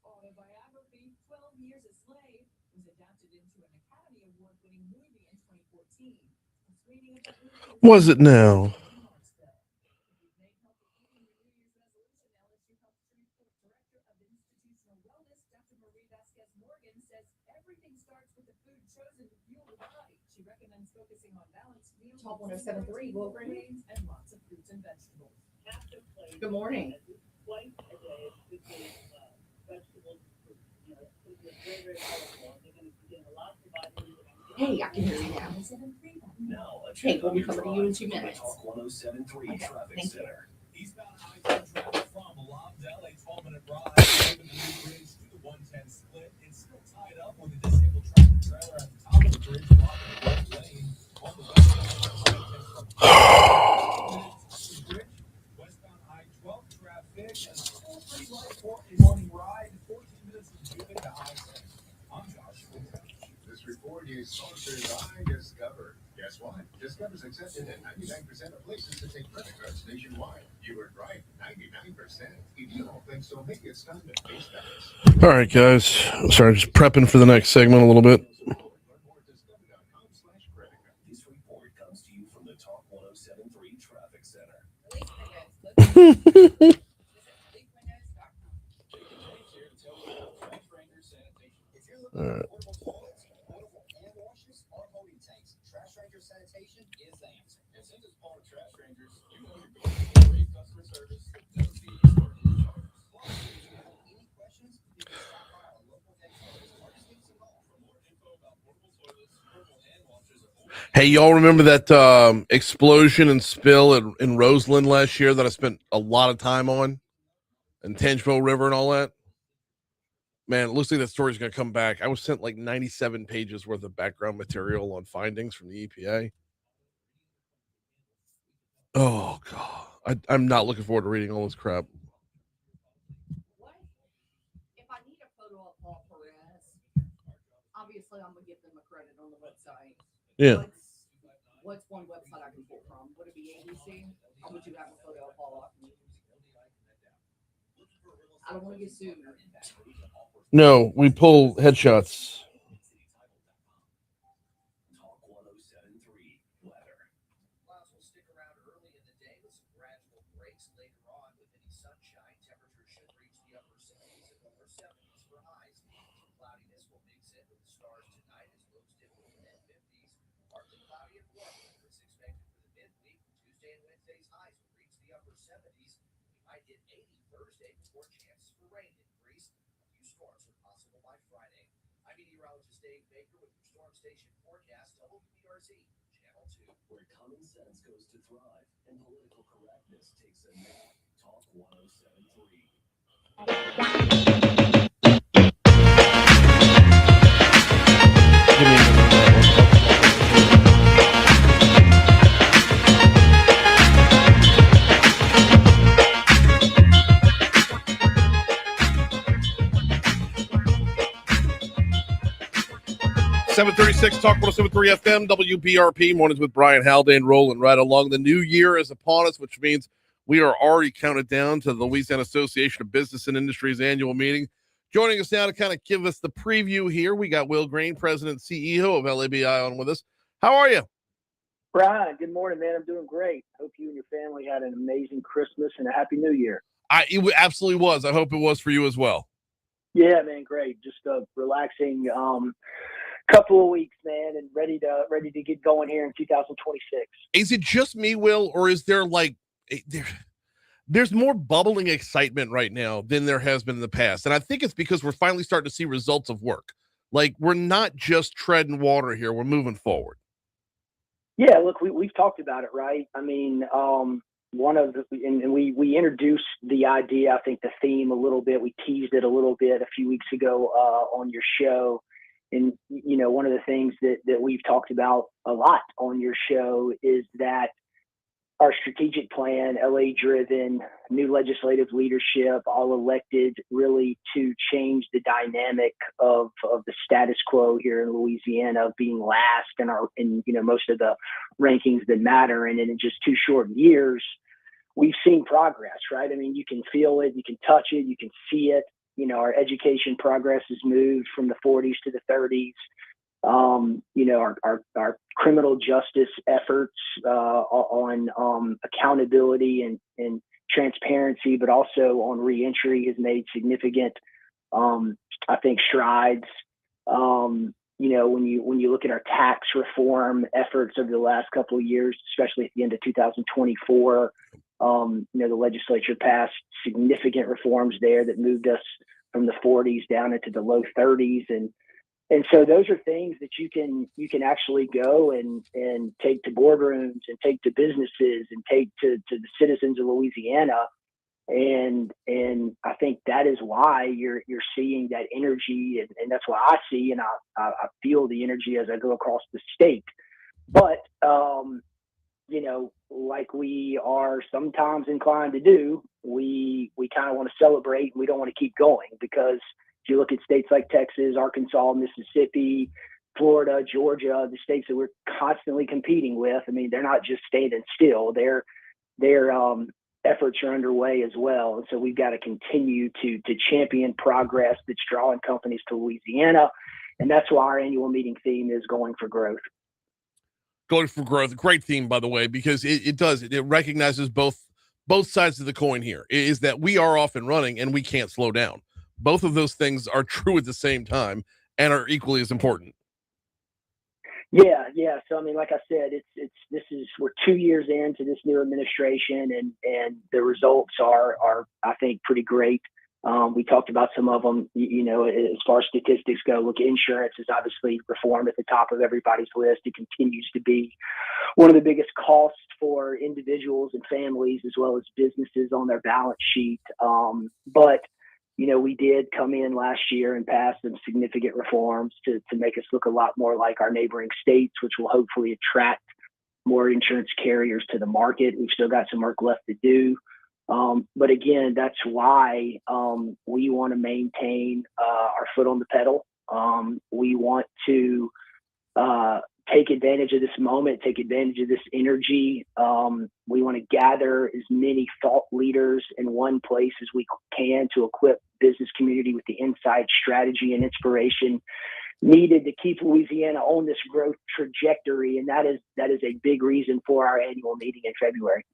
Autobiography, 12 Years a Slave, was adapted into an Academy Award-winning movie in 2014. A screening of that movie Was it now? Top 107.3 Wolverine and lots of fruits and vegetables. Good morning. Hey, I can hear you now. Hey, we'll be coming to you in 2 minutes. Talk 107.3 Traffic thank you. Center. Eastbound I-10 traffic from Lobdell, a 12-minute ride over the new bridge to the 110 split. It's still tied up with a disabled tractor trailer at the top of the bridge blocking the left lane. On the west side of the westbound I-12 traffic and still pretty light for a morning ride. 14 minutes from Cuban to I-10. I'm Josh. This report is sponsored by Discover. Guess what? Discover's accepted at 99% of places to take credit cards nationwide. You were right, 99%. If you don't think so, maybe it's time to face that. All right, guys. Sorry, just prepping for the next segment a little bit. This report comes to you from the Talk 107.3 Traffic Center. All right. Hey, y'all remember that explosion and spill in Roseland last year that I spent a lot of time on? And Tangipahoa River and all that? Man, it looks like that story's going to come back. I was sent like 97 pages worth of background material on findings from the EPA. Oh, God. I'm not looking forward to reading all this crap. If I need a photo of Paul Perez, obviously I'm going to give them a credit on the website. Yeah. What's one website I can pull from? Would it be ABC? Or would you have a photo of Paul? I don't want to get sued. No, we pull headshots. Where common sense goes to thrive and political correctness takes a nap. Talk 736 Talk 1073 FM, WBRP, mornings with Brian Haldane, rolling right along. The new year is upon us, which means we are already counted down to the Louisiana Association of Business and Industry's annual meeting. Joining us now to kind of give us the preview here, we got Will Green, President and CEO of LABI, on with us. How are you? Brian, good morning, man. I'm doing great. Hope you and your family had an amazing Christmas and a happy New Year. It absolutely was. I hope it was for you as well. Yeah, man, great. Just a relaxing couple of weeks, man, and ready to get going here in 2026. Is it just me, Will, or is there there's more bubbling excitement right now than there has been in the past? And I think it's because we're finally starting to see results of work. Like, we're not just treading water here. We're moving forward. Yeah, look, we've talked about it, right? I mean, we introduced the idea, I think the theme a little bit. We teased it a little bit a few weeks ago on your show. And, you know, one of the things that we've talked about a lot on your show is that our strategic plan, LA-driven, new legislative leadership, all elected really to change the dynamic of the status quo here in Louisiana of being last in most of the rankings that matter. And in just 2 short years, we've seen progress, right? I mean, you can feel it, you can touch it, you can see it. You know, our education progress has moved from the 40s to the 30s. Our criminal justice efforts on accountability and transparency, but also on reentry has made significant, I think, strides. When you look at our tax reform efforts over the last couple of years, especially at the end of 2024, the legislature passed significant reforms there that moved us from the 40s down into the low 30s. And so those are things that you can actually go and take to boardrooms and take to businesses and take to the citizens of Louisiana. And I think that is why you're seeing that energy, and that's why I see and I feel the energy as I go across the state. But like we are sometimes inclined to do, we kind of want to celebrate and we don't want to keep going, because if you look at states like Texas, Arkansas, Mississippi, Florida, Georgia, the states that we're constantly competing with, I mean, they're not just standing still. Their efforts are underway as well. And so we've got to continue to champion progress that's drawing companies to Louisiana. And that's why our annual meeting theme is Going for Growth. Going for growth. Great theme, by the way, because it recognizes both sides of the coin here, is that we are off and running and we can't slow down. Both of those things are true at the same time and are equally as important. Yeah. So, I mean, like I said, we're 2 years into this new administration, and the results are I think pretty great. We talked about some of them, as far as statistics go. Look, insurance is obviously reformed at the top of everybody's list. It continues to be one of the biggest costs for individuals and families as well as businesses on their balance sheet. But we did come in last year and pass some significant reforms to make us look a lot more like our neighboring states, which will hopefully attract more insurance carriers to the market. We've still got some work left to do. But again, that's why we want to maintain our foot on the pedal. We want to take advantage of this moment, take advantage of this energy. We want to gather as many thought leaders in one place as we can to equip business community with the insight, strategy, and inspiration needed to keep Louisiana on this growth trajectory. And that is a big reason for our annual meeting in February.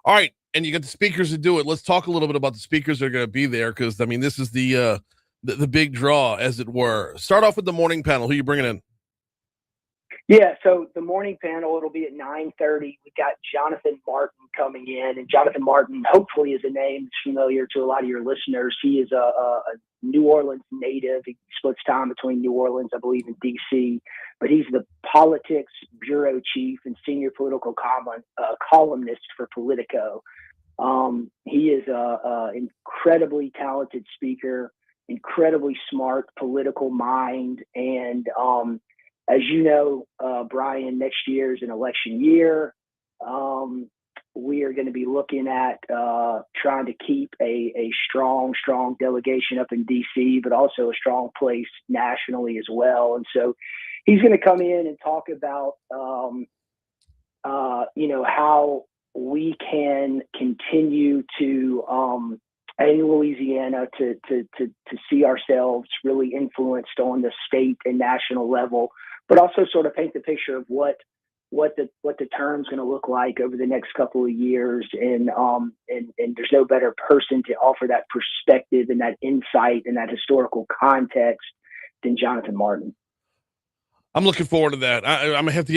All right. And you got the speakers to do it. Let's talk a little bit about the speakers that are going to be there, because, I mean, this is the big draw, as it were. Start off with the morning panel. Who are you bringing in? Yeah, so the morning panel, it'll be at 9:30. We got Jonathan Martin coming in, and Jonathan Martin hopefully is a name that's familiar to a lot of your listeners. He is a New Orleans native. He splits time between New Orleans, I believe, and D.C., but he's the politics bureau chief and senior political columnist for Politico. He is an incredibly talented speaker, incredibly smart political mind, and as you know, Brian, next year is an election year. We are going to be looking at trying to keep a strong delegation up in D.C., but also a strong place nationally as well. And so he's going to come in and talk about, how we can continue to, in Louisiana, to see ourselves really influenced on the state and national level, but also sort of paint the picture of what the term's going to look like over the next couple of years. And there's no better person to offer that perspective and that insight and that historical context than Jonathan Martin. I'm looking forward to that. I'm gonna have to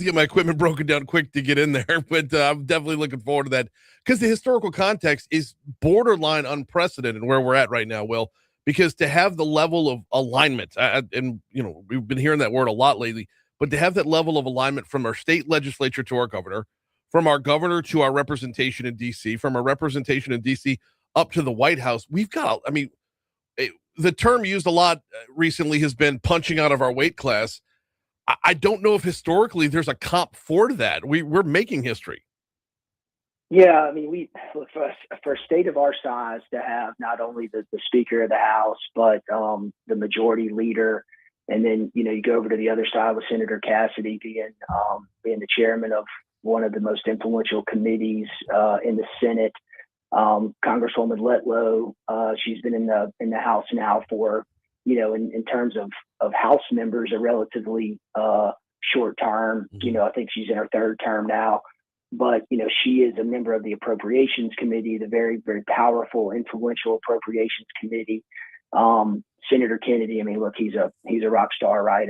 get my equipment broken down quick to get in there, but I'm definitely looking forward to that, because the historical context is borderline unprecedented where we're at right now, Will, because to have the level of alignment, and we've been hearing that word a lot lately, but to have that level of alignment from our state legislature to our governor, from our governor to our representation in DC, from our representation in DC up to the White House, we've got, the term used a lot recently has been punching out of our weight class. I don't know if historically there's a comp for that. We're making history. Yeah, we look for a state of our size to have not only the Speaker of the House, but the Majority Leader, and then you go over to the other side with Senator Cassidy being the chairman of one of the most influential committees in the Senate. Congresswoman Letlow, she's been in the House now for in terms of House members, a relatively short term. I think she's in her third term now. But, she is a member of the Appropriations Committee, the very, very powerful, influential Appropriations Committee. Senator Kennedy, look, he's a rock star, right?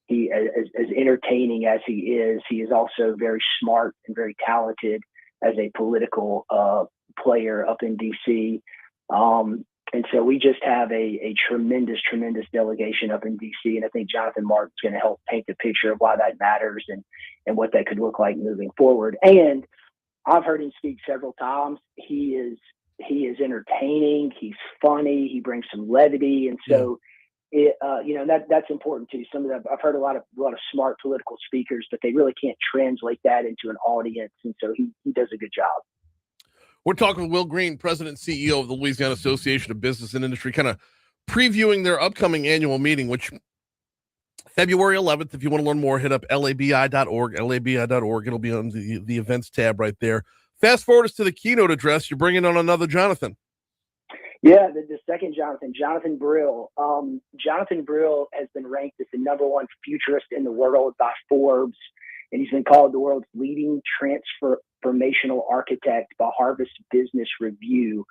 He as entertaining as he is also very smart and very talented as a political player up in D.C. And so we just have a tremendous delegation up in D.C. And I think Jonathan Martin's going to help paint the picture of why that matters and what that could look like moving forward. And I've heard him speak several times. He is entertaining. He's funny. He brings some levity. And so, that's important too. I've heard a lot of smart political speakers, but they really can't translate that into an audience. And so he does a good job. We're talking with Will Green, President and CEO of the Louisiana Association of Business and Industry, kind of previewing their upcoming annual meeting, which February 11th. If you want to learn more, hit up labi.org, labi.org. It'll be on the events tab right there. Fast forward us to the keynote address. You're bringing on another Jonathan. Yeah, the second Jonathan Brill. Jonathan Brill has been ranked as the #1 futurist in the world by Forbes, and he's been called the world's leading transformational architect by Harvard Business Review.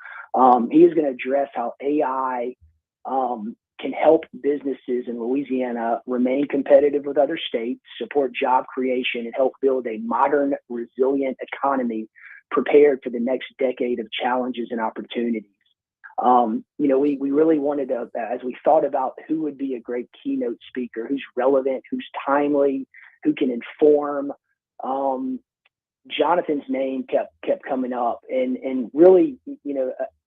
He is going to address how AI can help businesses in Louisiana remain competitive with other states, support job creation, and help build a modern, resilient economy prepared for the next decade of challenges and opportunities. We really wanted to, as we thought about who would be a great keynote speaker, who's relevant, who's timely, who can inform, Jonathan's name kept coming up, and really,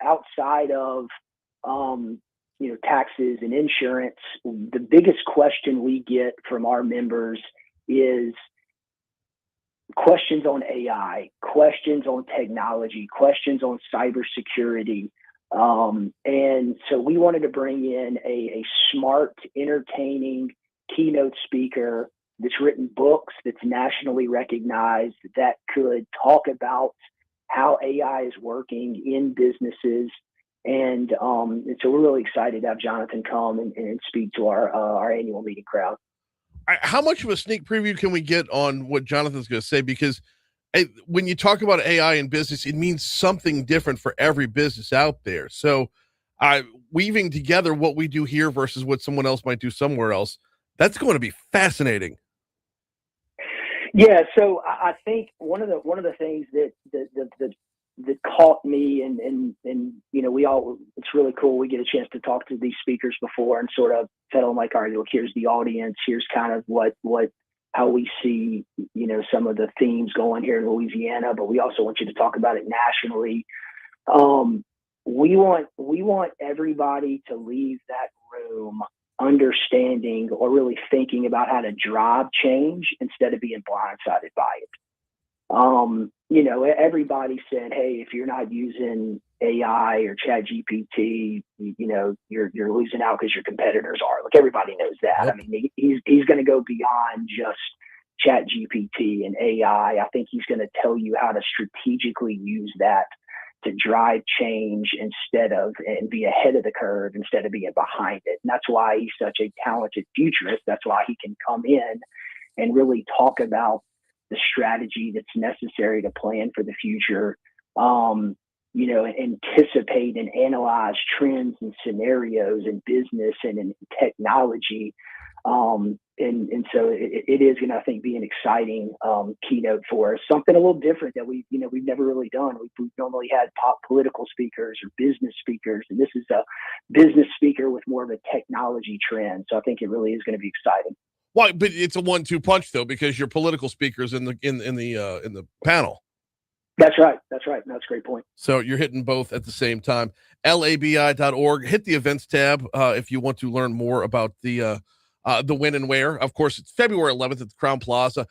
outside of, taxes and insurance, the biggest question we get from our members is questions on AI, questions on technology, questions on cybersecurity. And so we wanted to bring in a smart, entertaining keynote speaker that's written books, that's nationally recognized, that could talk about how AI is working in businesses. And so we're really excited to have Jonathan come and speak to our annual meeting crowd. How much of a sneak preview can we get on what Jonathan's going to say? Because when you talk about AI in business, it means something different for every business out there. So weaving together what we do here versus what someone else might do somewhere else, that's going to be fascinating. Yeah, so I think one of the things that caught me, and it's really cool. We get a chance to talk to these speakers before and sort of tell them, like, all right, look, here's the audience, here's kind of how we see, some of the themes going here in Louisiana, but we also want you to talk about it nationally. We want everybody to leave that room understanding or really thinking about how to drive change instead of being blindsided by it. Everybody said, hey, if you're not using AI or Chat GPT, you're losing out because your competitors are. Look, everybody knows that. Yep. I mean, he's going to go beyond just Chat GPT and AI. I think he's going to tell you how to strategically use that to drive change and be ahead of the curve instead of being behind it. And that's why he's such a talented futurist. That's why he can come in and really talk about the strategy that's necessary to plan for the future, anticipate and analyze trends and scenarios in business and in technology. And so it is going to, I think, be an exciting keynote for us. Something a little different that we've never really done. We've normally had political speakers or business speakers, and this is a business speaker with more of a technology trend. So I think it really is going to be exciting. Why? But it's a 1-2 punch though, because your political speakers in the panel. That's right. That's a great point. So you're hitting both at the same time. labi.org. Hit the events tab if you want to learn more about the when and where. Of course, it's February 11th at the Crown Plaza.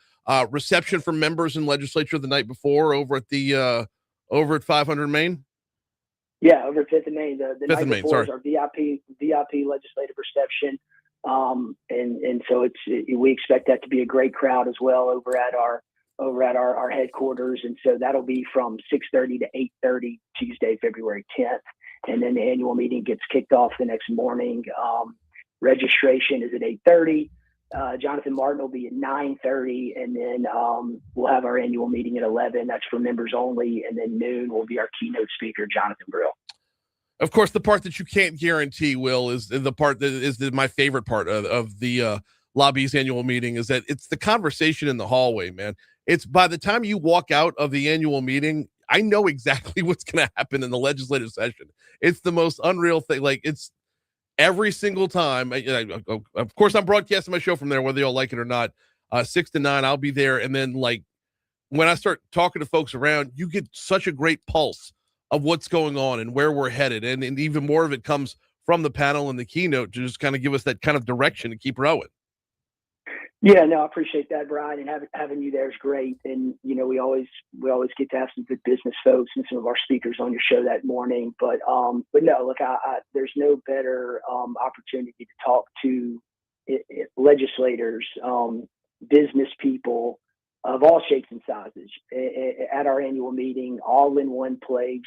Reception for members and legislature the night before over at 500 Main. Yeah, over at 5th and Main. The night before is our VIP legislative reception. And so we expect that to be a great crowd as well over at our headquarters. And so that'll be from 6:30 to 8:30 Tuesday, February 10th. And then the annual meeting gets kicked off the next morning. Registration is at 8:30. Jonathan Martin will be at 9:30, and then we'll have our annual meeting at 11. That's for members only. And then noon will be our keynote speaker, Jonathan Brill. Of course, the part that you can't guarantee, Will, is the part that is my favorite part of the lobby's annual meeting, is that it's the conversation in the hallway, man. It's by the time you walk out of the annual meeting, I know exactly what's going to happen in the legislative session. It's the most unreal thing. Like, it's every single time. Of course, I'm broadcasting my show from there, whether y'all like it or not. 6 to 9, I'll be there. And then, like, when I start talking to folks around, you get such a great pulse of what's going on and where we're headed. And even more of it comes from the panel and the keynote to just kind of give us that kind of direction to keep rowing. Yeah, no, I appreciate that, Brian, and having you there is great. And, we always get to have some good business folks and some of our speakers on your show that morning. But no, look, there's no better opportunity to talk to legislators, business people of all shapes and sizes at our annual meeting, all in one place,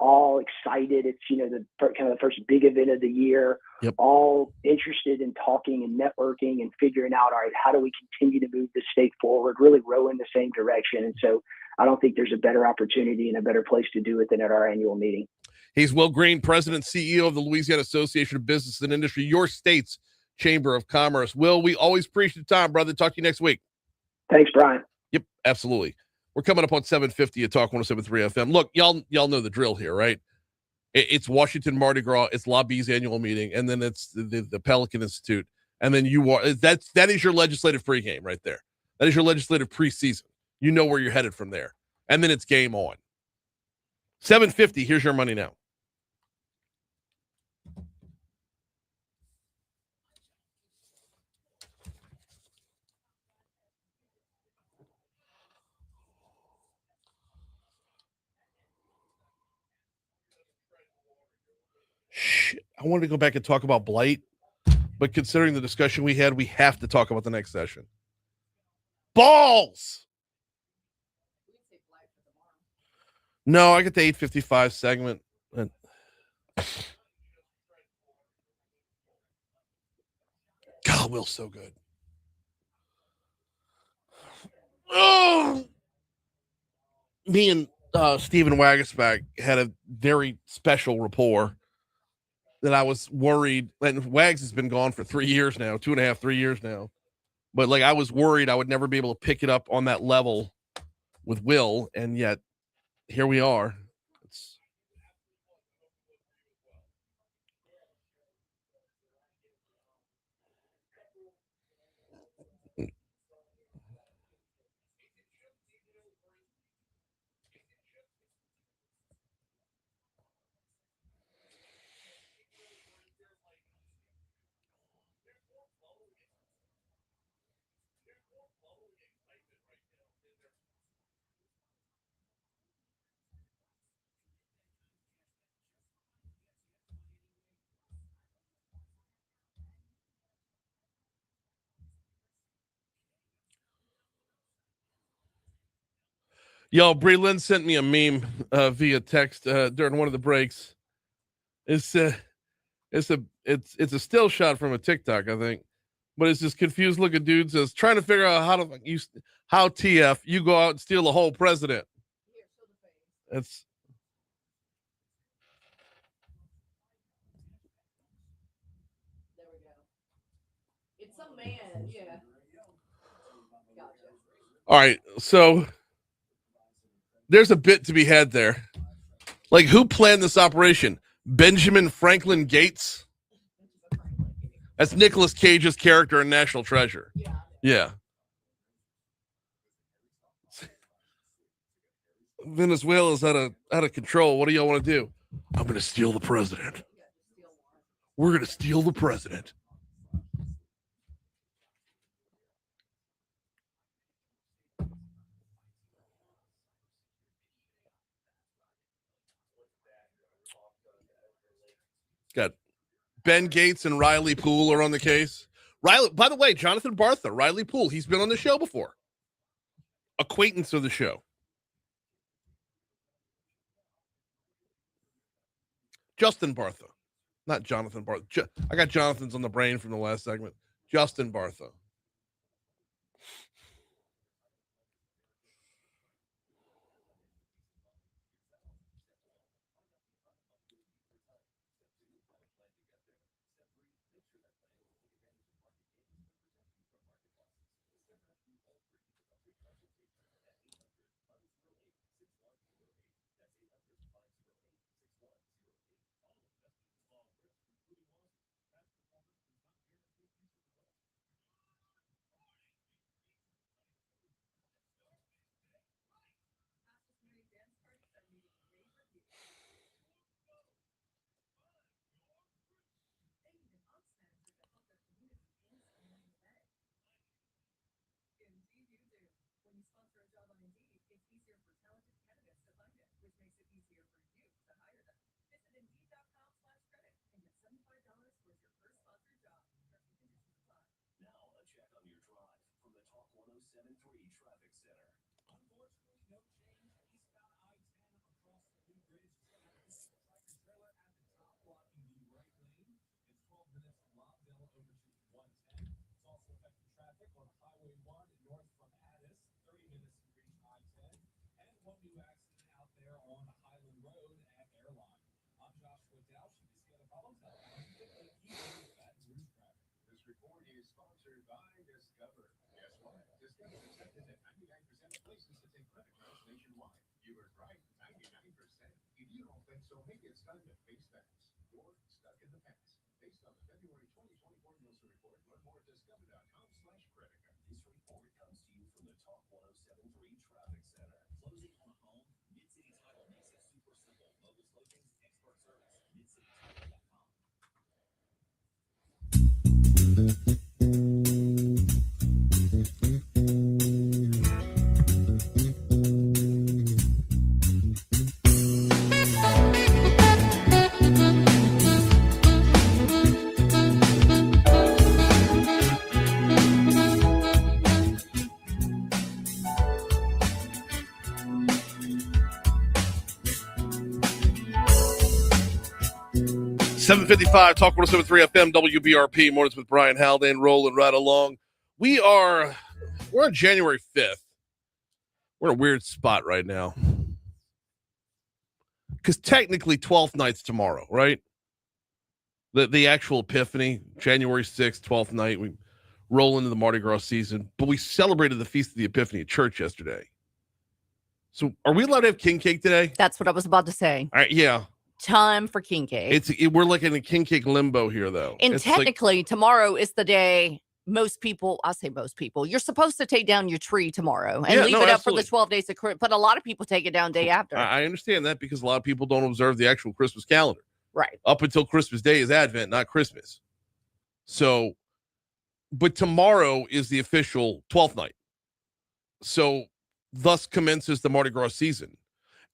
all excited. It's, the first big event of the year. Yep. All interested in talking and networking and figuring out, all right, how do we continue to move the state forward, really row in the same direction. And so I don't think there's a better opportunity and a better place to do it than at our annual meeting. He's Will Green, President, CEO of the Louisiana Association of Business and Industry, your state's Chamber of Commerce. Will, we always appreciate the time, brother. Talk to you next week. Thanks, Brian. Yep, absolutely. We're coming up on 750 at Talk 107.3 FM. Look, y'all know the drill here, right? It's Washington Mardi Gras, it's Lobby's annual meeting, and then it's the Pelican Institute, and then that is your legislative pregame right there. That is your legislative preseason. You know where you're headed from there, and then it's game on. 750. Here's your money now. I wanted to go back and talk about Blight, but considering the discussion we had, we have to talk about the next session. Balls! No, I get the 8:55 segment. God, Will's so good. Oh! Me and Stephen Wagasback had a very special rapport that I was worried. And Wags has been gone for 3 years now, 2.5, 3 years now. But like I was worried I would never be able to pick it up on that level with Will, and yet here we are. Yo, Brie Lynn sent me a meme via text during one of the breaks. It's a still shot from a TikTok, I think, but it's this confused looking dude says trying to figure out how TF you go out and steal the whole president. It's It's a man, yeah. Gotcha. all right. So there's a bit to be had there. Like, who planned this operation? Benjamin Franklin Gates? That's Nicolas Cage's character in National Treasure. Yeah. Venezuela's out of control. What do y'all want to do? I'm going to steal the president. We're going to steal the president. Got Ben Gates and Riley Poole are on the case. Riley, by the way, Jonathan Bartha, Riley Poole, he's been on the show before. Acquaintance of the show. Justin Bartha, not Jonathan Bartha. I got Jonathan's on the brain from the last segment. Justin Bartha. 7:55, Talk 107.3 FM, WBRP, mornings with Brian Haldane, rolling right along. We're on January 5th. We're in a weird spot right now. Because technically 12th night's tomorrow, right? The actual Epiphany, January 6th, 12th night, we roll into the Mardi Gras season, but we celebrated the Feast of the Epiphany at church yesterday. So are we allowed to have king cake today? That's what I was about to say. All right, yeah. Time for king cake. We're like in a king cake limbo here, though. And technically, tomorrow is the day most people, I say most people, you're supposed to take down your tree tomorrow and leave it up for the 12 days of Christmas. But a lot of people take it down day after. I understand that because a lot of people don't observe the actual Christmas calendar. Right. Up until Christmas Day is Advent, not Christmas. So, but tomorrow is the official 12th night. So, thus commences the Mardi Gras season.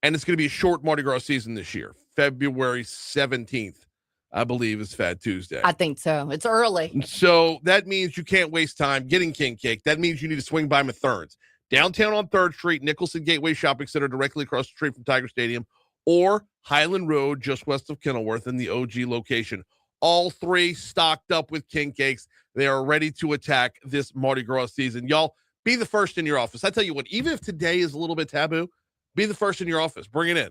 And it's going to be a short Mardi Gras season this year. February 17th, I believe, is Fat Tuesday. I think so. It's early. So that means you can't waste time getting king cake. That means you need to swing by Mathern's. Downtown on 3rd Street, Nicholson Gateway Shopping Center, directly across the street from Tiger Stadium, or Highland Road, just west of Kenilworth in the OG location. All three stocked up with king cakes. They are ready to attack this Mardi Gras season. Y'all, be the first in your office. I tell you what, even if today is a little bit taboo, be the first in your office. Bring it in.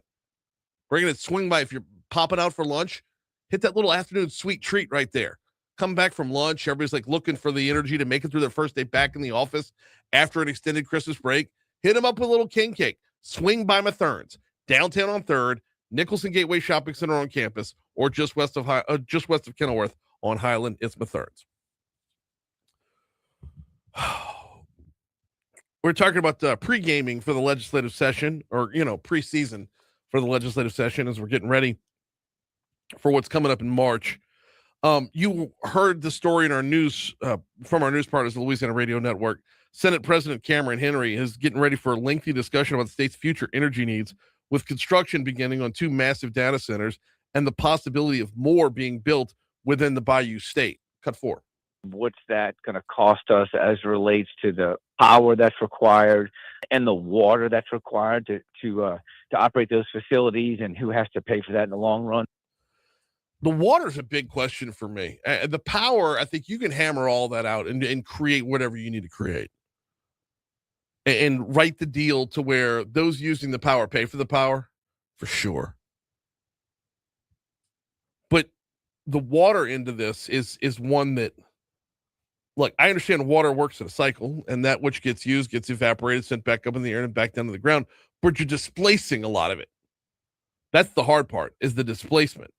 Bring it in. Swing by. If you're popping out for lunch, hit that little afternoon sweet treat right there. Come back from lunch. Everybody's like looking for the energy to make it through their first day back in the office after an extended Christmas break. Hit them up with a little king cake. Swing by Mathern's, downtown on 3rd, Nicholson Gateway Shopping Center on campus, or just west of Kenilworth on Highland. It's Mathern's. We're talking about pre-gaming for the legislative session, or, preseason for the legislative session as we're getting ready for what's coming up in March. You heard the story in our news from our news partners, the Louisiana Radio Network. Senate President Cameron Henry is getting ready for a lengthy discussion about the state's future energy needs, with construction beginning on 2 massive data centers and the possibility of more being built within the Bayou State. Cut 4. What's that going to cost us as it relates to the power that's required and the water that's required to operate those facilities, and who has to pay for that in the long run? The water's a big question for me. The power, I think you can hammer all that out and create whatever you need to create. And write the deal to where those using the power pay for the power, for sure. But the water end of this is one that, look, I understand water works in a cycle, and that which gets used gets evaporated, sent back up in the air and back down to the ground, but you're displacing a lot of it. That's the hard part, is the displacement.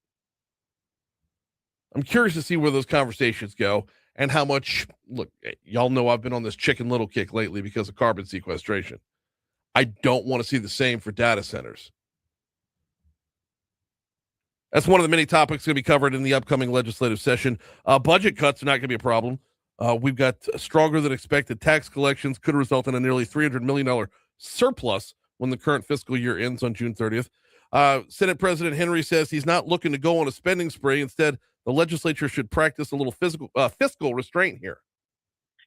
I'm curious to see where those conversations go and how much, look, y'all know I've been on this Chicken Little kick lately because of carbon sequestration. I don't want to see the same for data centers. That's one of the many topics going to be covered in the upcoming legislative session. Budget cuts are not going to be a problem. We've got stronger than expected tax collections, could result in a nearly $300 million surplus when the current fiscal year ends on June 30th. Senate President Henry says he's not looking to go on a spending spree. Instead, the legislature should practice a little fiscal restraint here.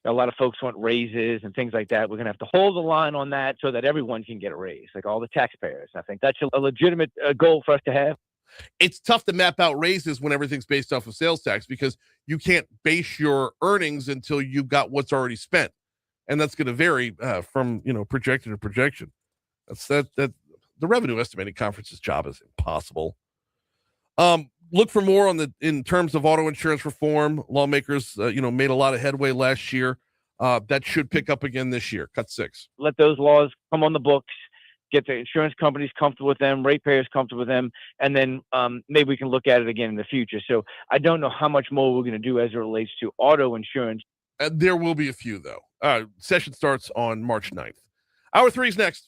A lot of folks want raises and things like that. We're going to have to hold the line on that so that everyone can get a raise, like all the taxpayers. I think that's a legitimate goal for us to have. It's tough to map out raises when everything's based off of sales tax, because you can't base your earnings until you've got what's already spent. And that's going to vary from, projection to projection. That's that the revenue estimating conference's job is impossible. Look for more in terms of auto insurance reform. Lawmakers, made a lot of headway last year. That should pick up again this year. Cut 6. Let those laws come on the books, get the insurance companies comfortable with them, ratepayers comfortable with them, and then maybe we can look at it again in the future. So I don't know how much more we're going to do as it relates to auto insurance. There will be a few, though. Session starts on March 9th. Hour 3 is next.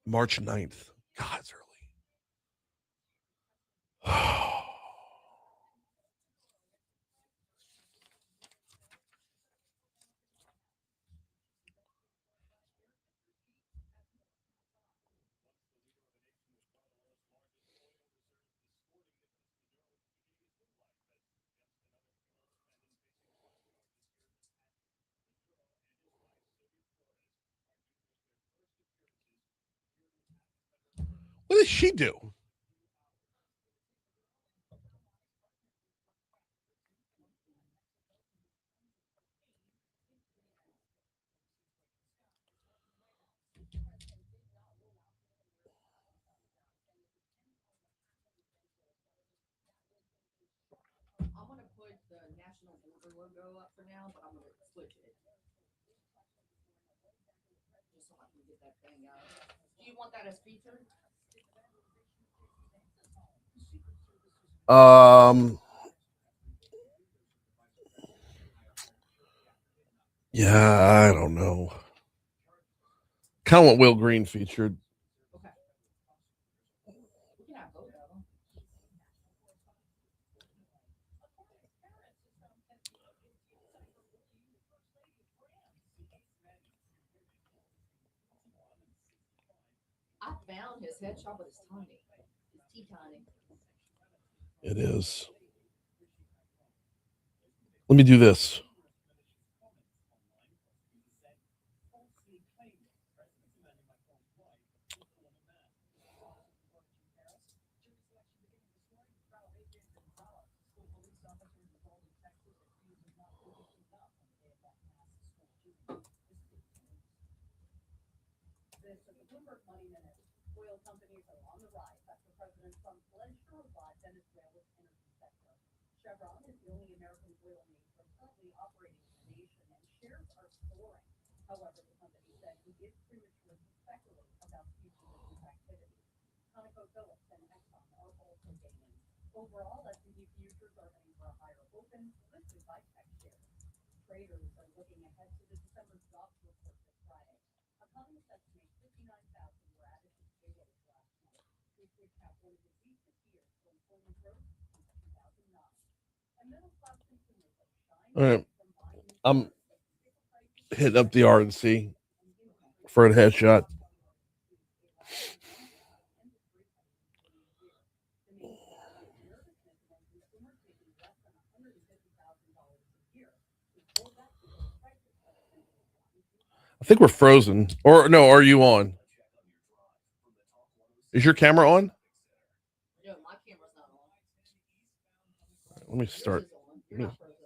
March 9th. God, it's early. What does she do? I'm going to put the National Border logo up for now, but I'm going to switch it. Just so I can get that thing out. Do you want that as featured? Yeah, I don't know. Kind of want Will Green featured. Okay. We can have both of them. I found his headshot, but it's tiny. It's teeny. It is. Let me do this. Bloomberg Money Minute. Oil companies are on the rise after President Trump pledged to revive Venezuela's energy sector. Chevron is the only American oil major currently operating in the nation, and shares are soaring. However, the company said it is premature to speculate about future business activity. ConocoPhillips and Exxon are also gaining. Overall, S&P futures are heading for a higher open, lifted by tech shares. Traders are looking ahead to the December jobs report this Friday. Economists estimate 59,000 were added to payrolls last month, which would have one of the weakest years for employment growth since 2009. And middle-class consumers are shining. All right. I'm hitting up the RNC for a headshot. I think we're frozen. Or no, are you on? Is your camera on? No, my camera's not on. Let me start. You're not frozen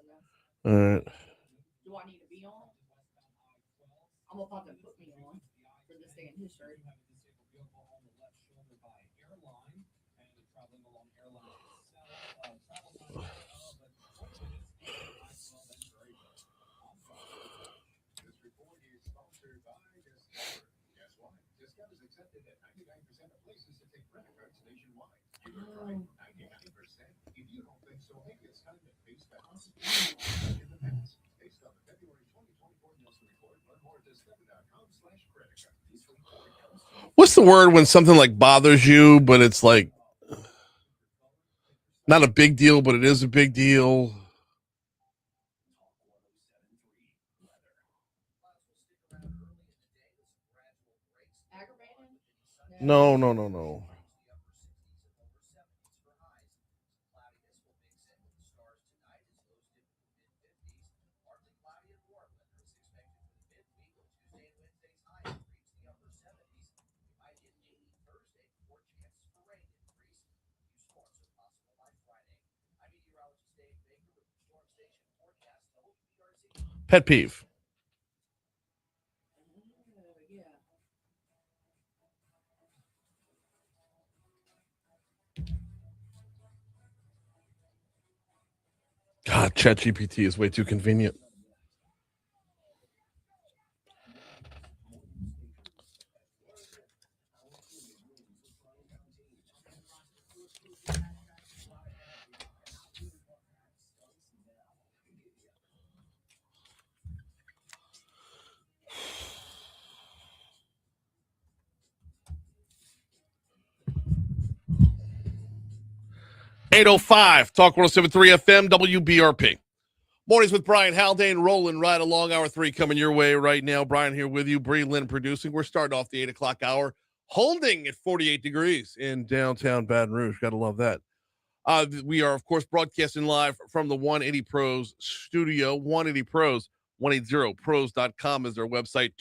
All now. right. Do I need to be on? I'm about to put me on for this day in history. Discover's accepted at 99% of places to take credit cards nationwide. You were right, 99%. If you don't think so, maybe it's time to face balance. In the past, based on the February 2024 Nielsen report, learn more at discover.com/credit card. This report comes to you. What's the word when something like bothers you, but it's like not a big deal, but it is a big deal? No. Pet peeve. God, ChatGPT is way too convenient. .805 Talk 107.3 FM WBRP. Mornings with Brian Haldane, rolling right along. Hour 3 coming your way right now. Brian here with you. Bree Lynn producing. We're starting off the 8 o'clock hour, holding at 48 degrees in downtown Baton Rouge. Got to love that. We are, of course, broadcasting live from the 180 Pros studio. 180 Pros, 180pros.com is their website.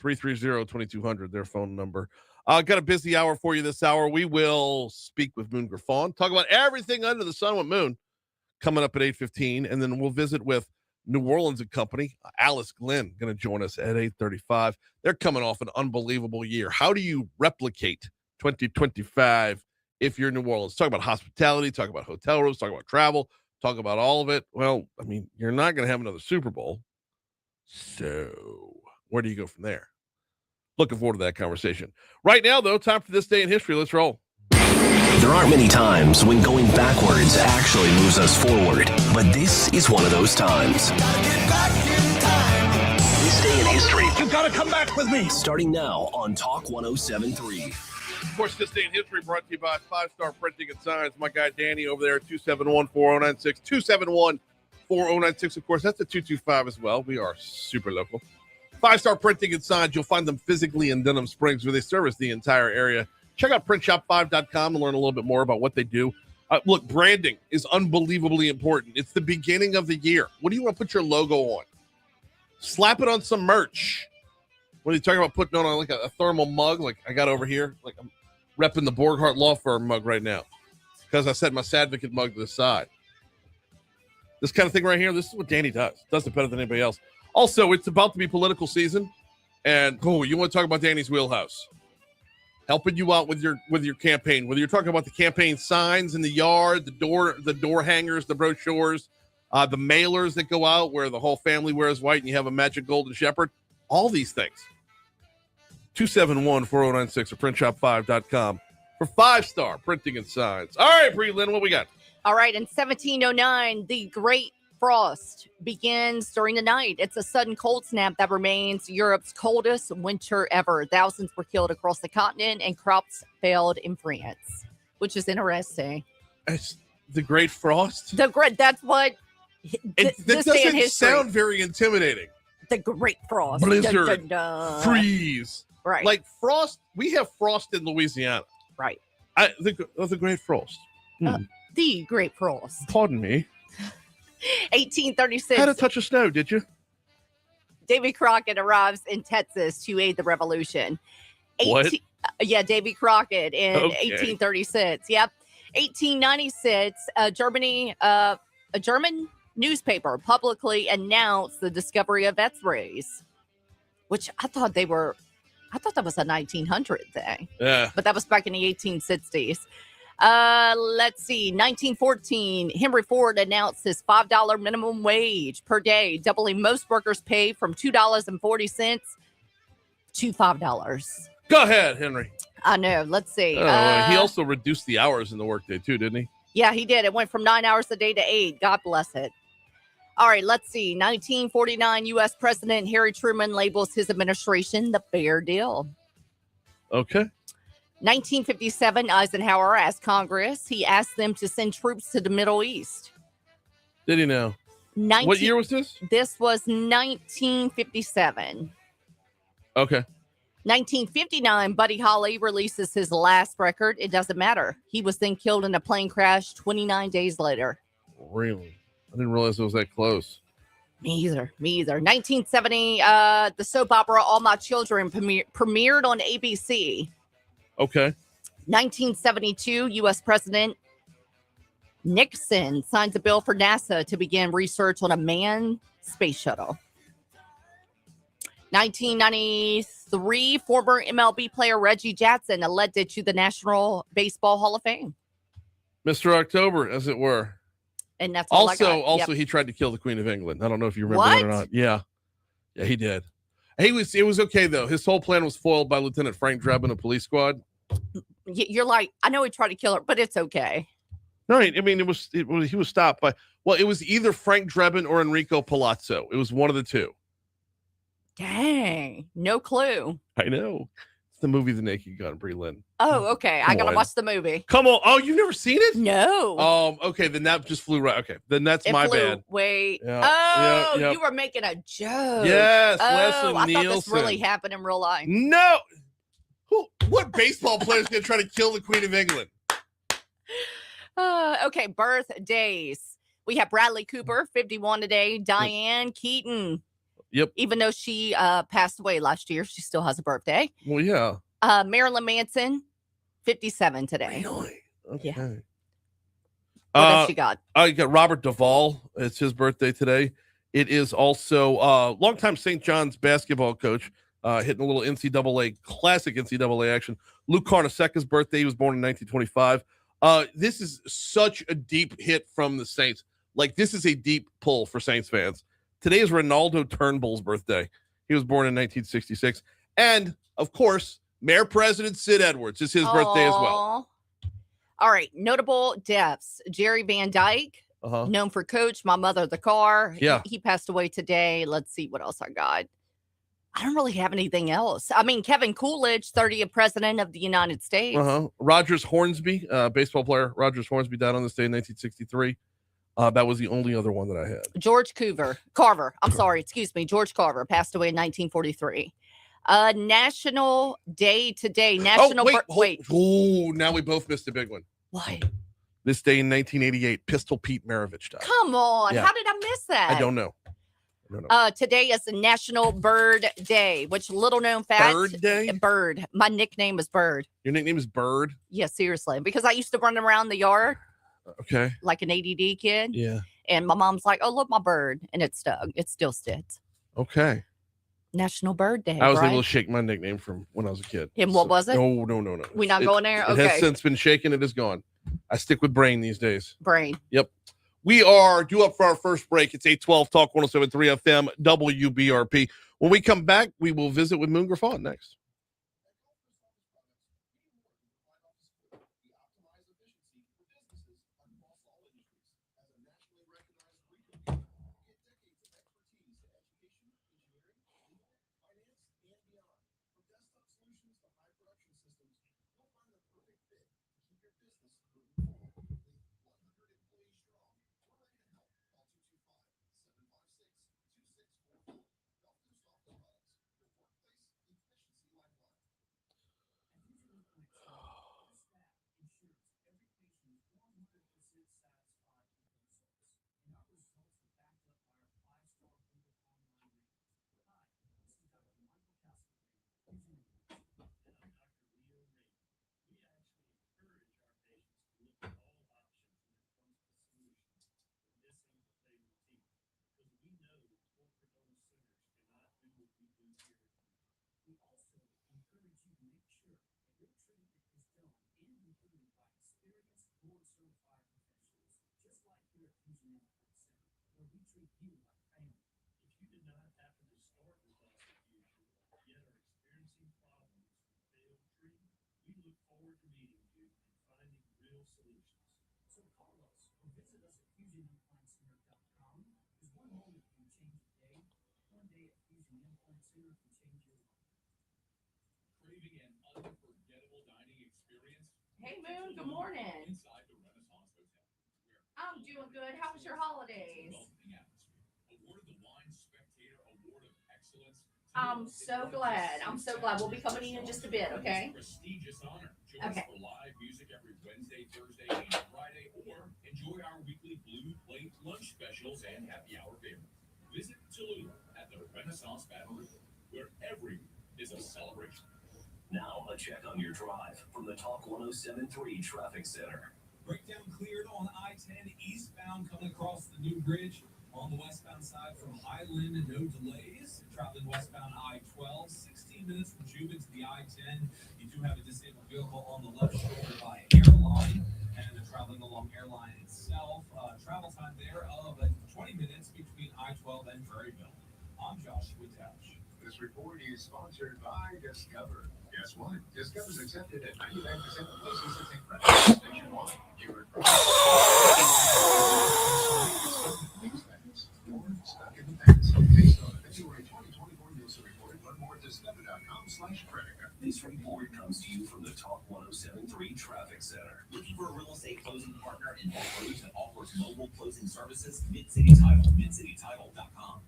225-330-2200, their phone number. Got a busy hour for you this hour. We will speak with Moon Griffon, talk about everything under the sun with Moon, coming up at 8:15, and then we'll visit with New Orleans and Company. Alice Glenn going to join us at 8:35. They're coming off an unbelievable year. How do you replicate 2025 if you're New Orleans? Talk about hospitality, talk about hotel rooms, talk about travel, talk about all of it. Well, I mean, you're not going to have another Super Bowl. So where do you go from there? Looking forward to that conversation. Right now, though, time for This Day in History. Let's roll. There aren't many times when going backwards actually moves us forward, but this is one of those times. This Day in History. You've got to come back with me. Starting now on Talk 107.3. Of course, This Day in History brought to you by 5 Star Printing and Signs. My guy Danny over there, 271-4096. 271-4096. Of course, that's a 225 as well. We are super local. 5 Star Printing and Signs. You'll find them physically in Denham Springs, where they service the entire area. Check out printshop5.com and learn a little bit more about what they do. Look, branding is unbelievably important. It's the beginning of the year. What do you want to put your logo on? Slap it on some merch. What are you talking about putting on like a thermal mug like I got over here? Like I'm repping the Borghardt Law Firm mug right now because I set my Sadvocate mug to the side. This kind of thing right here, this is what Danny does. Does it better than anybody else. Also, it's about to be political season, and you want to talk about Danny's wheelhouse, helping you out with your campaign. Whether you're talking about the campaign signs in the yard, the door hangers, the brochures, the mailers that go out where the whole family wears white and you have a magic golden shepherd, all these things. 271-4096 or printshop5.com for 5 Star Printing and Signs. All right, Bree Lynn, what we got? All right, in 1709, the Great Frost begins during the night. It's a sudden cold snap that remains Europe's coldest winter ever. Thousands were killed across the continent and crops failed in France, which is interesting. It's the Great Frost? That's what that doesn't sound very intimidating. The Great Frost. Blizzard. Dun, dun, dun. Freeze. Right. Like frost, we have frost in Louisiana. Right. The Great Frost. The Great Frost. Pardon me. 1836. Had a touch of snow, did you? Davy Crockett arrives in Texas to aid the revolution. What? Davy Crockett in 1836. Yep. 1896, a German newspaper publicly announced the discovery of X-rays, which I thought that was a 1900 thing. Yeah. But that was back in the 1860s. Let's see. 1914, Henry Ford announced his $5 minimum wage per day, doubling most workers' pay from $2.40 to $5. Go ahead, Henry. I know. Let's see. He also reduced the hours in the workday too, didn't he? Yeah, he did. It went from 9 hours a day to 8. God bless it. All right, let's see. 1949, U.S. President Harry Truman labels his administration the Fair Deal. Okay. 1957, Eisenhower asked Congress. He asked them to send troops to the Middle East. Did he know? What year was this? This was 1957. Okay. 1959, Buddy Holly releases his last record, It Doesn't Matter. He was then killed in a plane crash 29 days later. Really? I didn't realize it was that close. Me either. 1970, the soap opera All My Children premiered on ABC. Okay. 1972, U.S. President Nixon signs a bill for NASA to begin research on a manned space shuttle. 1993, former MLB player Reggie Jackson elected to the National Baseball Hall of Fame. Mr. October, as it were. And that's all I got. Also, he tried to kill the Queen of England. I don't know if you remember that or not. Yeah, he did. It was okay though. His whole plan was foiled by Lieutenant Frank Drebin of Police Squad. You're like, I know he tried to kill her, but it's okay. No, I mean he was stopped by. Well, it was either Frank Drebin or Enrico Palazzo. It was one of the two. Dang, no clue. I know. It's the movie The Naked Gun, Brie Lynn. Oh, okay. I gotta watch the movie. Come on. Oh, you've never seen it? No. Okay. Then that just flew right. Okay. Then that's my bad. Wait. Yeah, you were making a joke. Yes. Oh, Leslie I Nielsen. thought this really happened in real life. No. What baseball player is going to try to kill the Queen of England? Okay. Birthdays. We have Bradley Cooper, 51 today. Diane Keaton. Yep. Even though she passed away last year, she still has a birthday. Well, yeah. Marilyn Manson, 57 today. Really? Okay. Yeah. What else you got? I got Robert Duvall. It's his birthday today. It is also longtime St. John's basketball coach, hitting a little classic NCAA action. Luke Carnesecca's birthday. He was born in 1925. This is such a deep hit from the Saints. Like, this is a deep pull for Saints fans. Today is Ronaldo Turnbull's birthday. He was born in 1966. And, of course, Mayor President Sid Edwards is his birthday as well. All right. Notable deaths. Jerry Van Dyke, known for Coach, My Mother, the Car. Yeah. He passed away today. Let's see what else I got. I don't really have anything else. I mean, Kevin Coolidge, 30th President of the United States. Rogers Hornsby, baseball player. Rogers Hornsby died on this day in 1963. That was the only other one that I had. George Carver. I'm sorry. Excuse me. George Carver passed away in 1943. National Day today. National. Oh, now we both missed a big one. What? This day in 1988, Pistol Pete Maravich died. Come on. Yeah. How did I miss that? I don't know. Today is the National Bird Day, which little known fact. Bird Day? Bird. My nickname is Bird. Your nickname is Bird? Yeah, seriously. Because I used to run around the yard. Okay. Like an ADD kid. Yeah. And my mom's like, oh, look, my bird. And it stuck. It still sticks. Okay. National Bird Day. I was Brian. able to shake my nickname from when I was a kid. And what was it? No. We not going there? It Okay. has since been shaken. It is gone. I stick with Brain these days. Brain. Yep. We are due up for our first break. It's 812 Talk 107.3 FM WBRP. When we come back, we will visit with Moon Griffon next. Hey, Moon, good morning. I'm doing good. How was your holidays? I'm so glad. We'll be coming in just a bit, okay? Prestigious honor. Join us for live music every Wednesday, Thursday, and Friday, or enjoy our weekly Blue Plate lunch specials and happy hour favorites. Visit Tallulah at the Renaissance Baton Rouge, where every is a celebration. Now, a check on your drive from the Talk 107.3 Traffic Center. Breakdown cleared on I-10 eastbound coming across the new bridge. On the westbound side from Highland, no delays. Traveling westbound I-12, 16 minutes from Juba to the I-10. You do have a disabled vehicle on the left shoulder by Airline, and traveling along Airline itself. Travel time there of 20 minutes between I-12 and Prairieville. I'm Joshua Touch. This report is sponsored by Discover. Guess what? Discover's accepted at 99% of places that take credit nationwide. You are stuck in the past. Based on the February 2024 Nielsen report, learn more at discover.com/credit. This report comes to you from the Talk 107.3 Traffic Center. Looking for a real estate closing partner in Baton Rouge that offers mobile closing services? Mid-City Title, midcitytitle.com.